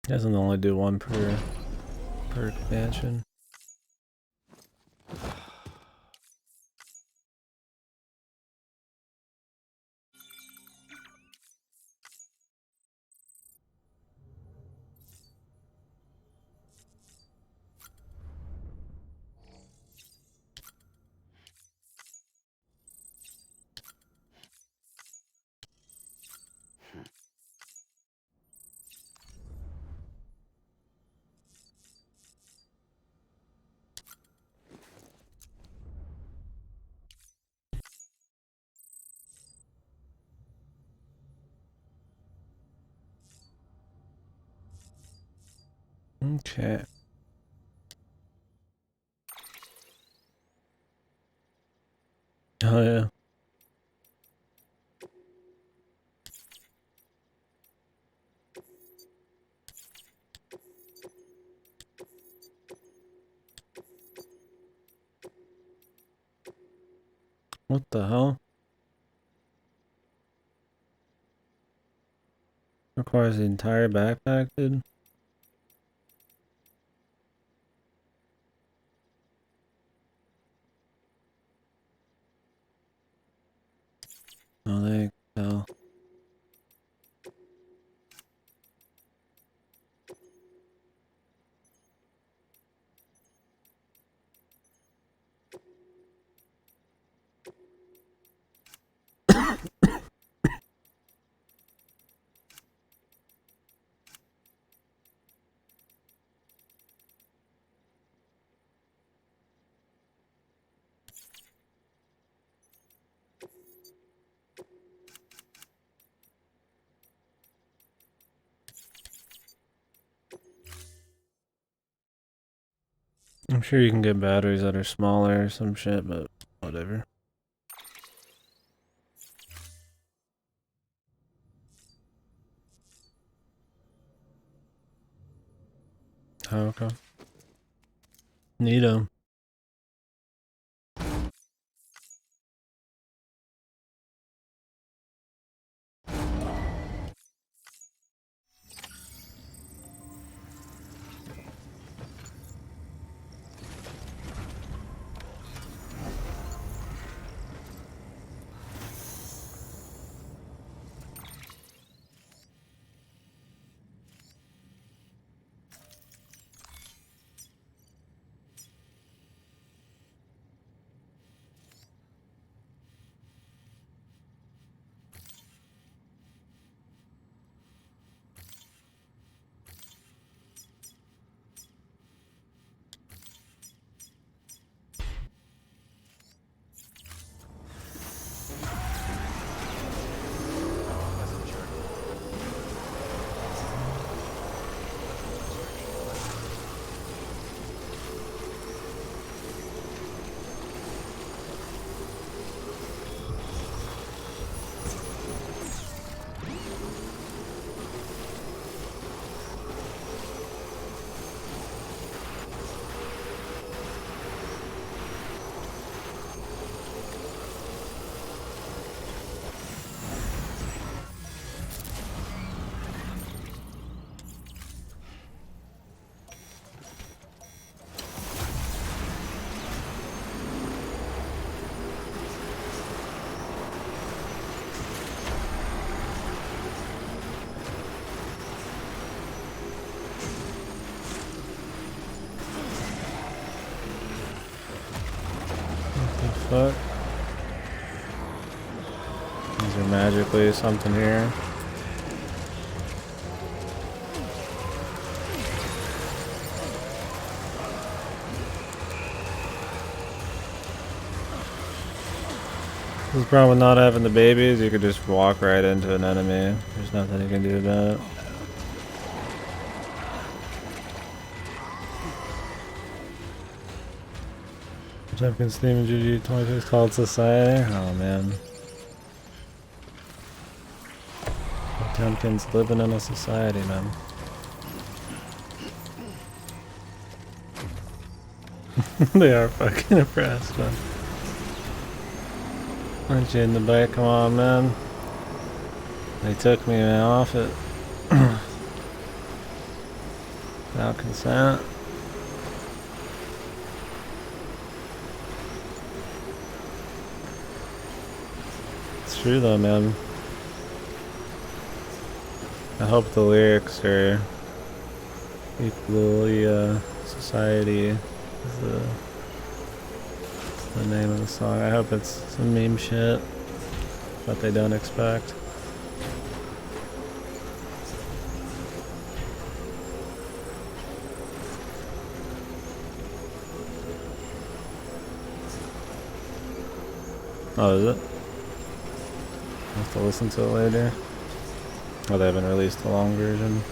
Doesn't only do one per expansion. Okay. Oh yeah. What the hell? Requires the entire backpack, dude? Oh, they hell. I'm sure you can get batteries that are smaller or some shit, but whatever. Oh, okay. Neato. fuck? Is there magically something here? The problem with not having the babies, you could just walk right into an enemy. There's nothing you can do about it. Jenkins theme in GG 26 called Society. Oh man. Jenkins living in a society, man. They are fucking oppressed, man. Aren't you in the back? Come on, man. They took me off it without consent. It's true though, man. I hope the lyrics are equally society is the name of the song. I hope it's some meme shit that they don't expect. Oh, is it? I'll have to listen to it later. Oh, they haven't released the long version.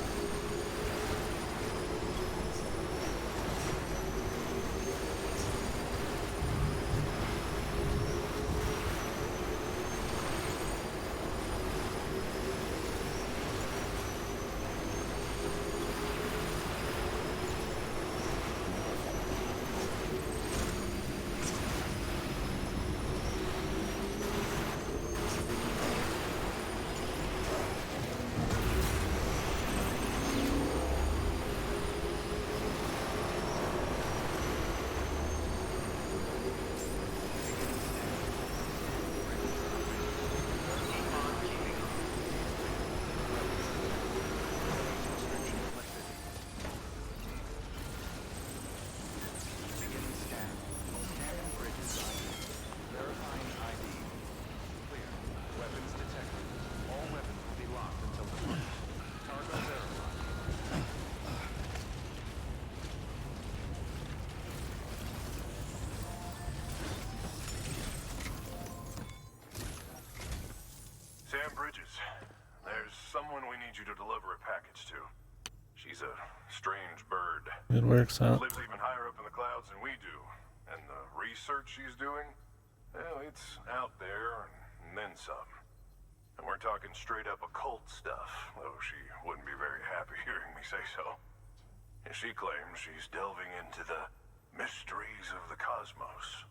Sam Bridges, there's someone we need you to deliver a package to. She's a strange bird. It works out. Lives even higher up in the clouds than we do. And the research she's doing, well, it's out there and then some. And we're talking straight up occult stuff, though she wouldn't be very happy hearing me say so. And she claims she's delving into the mysteries of the cosmos.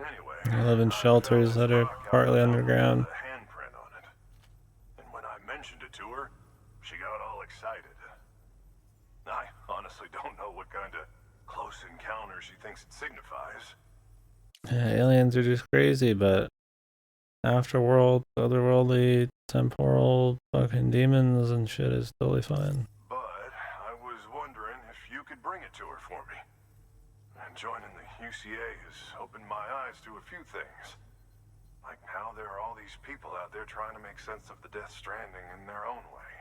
Anyway, I live in shelters that are partly underground. Mentioned it to her, she got all excited. I honestly don't know what kind of close encounter she thinks it signifies. Yeah, aliens are just crazy, but afterworld, otherworldly, temporal, fucking demons and shit is totally fine. But I was wondering if you could bring it to her for me. And joining the UCA has opened my eyes to a few things. Like how there are all these people out there trying to make sense of the Death Stranding in their own way.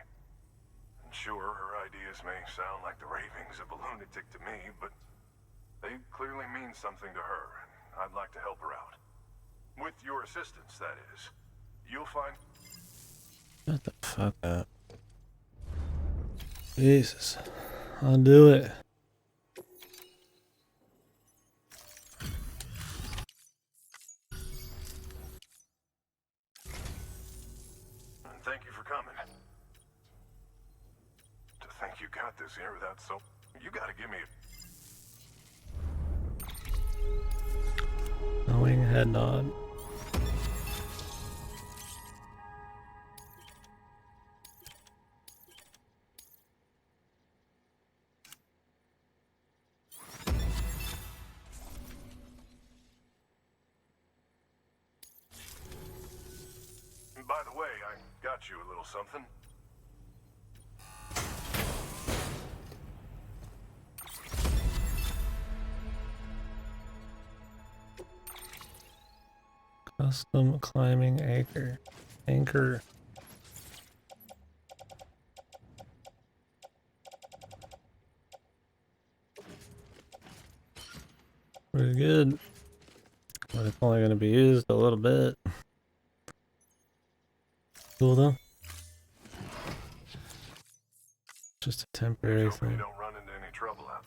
And sure, her ideas may sound like the ravings of a lunatic to me, but they clearly mean something to her, and I'd like to help her out. With your assistance, that is. You'll find... Shut the fuck up. Jesus. I'll do it. Thank you for coming. To think you got this here without so... You gotta give me a... Knowing head nod. By the way, I got you a little something. Custom climbing anchor. Anchor. Pretty good. But it's only going to be used a little bit. Cool though. Just a temporary Hope you thing. don't run into any trouble out.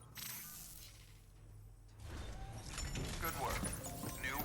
Good work. New.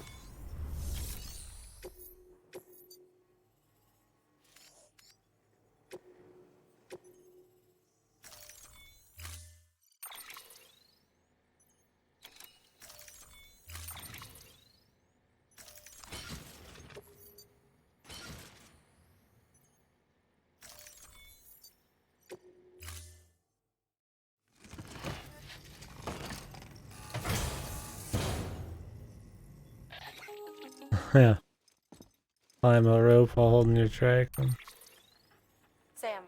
Yeah. Climb a rope while holding your track. Sam,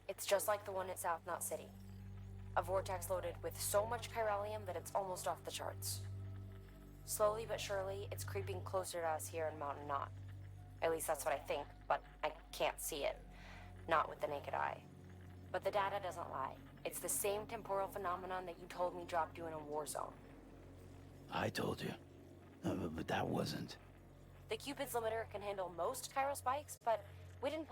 it's just like the one at South Knot City. A vortex loaded with so much chiralium that it's almost off the charts. Slowly but surely, it's creeping closer to us here in Mountain Knot. At least that's what I think, but I can't see it. Not with the naked eye. But the data doesn't lie. It's the same temporal phenomenon that you told me dropped you in a war zone. I told you. But that wasn't. The Cupid's limiter can handle most chiral spikes, but we didn't plan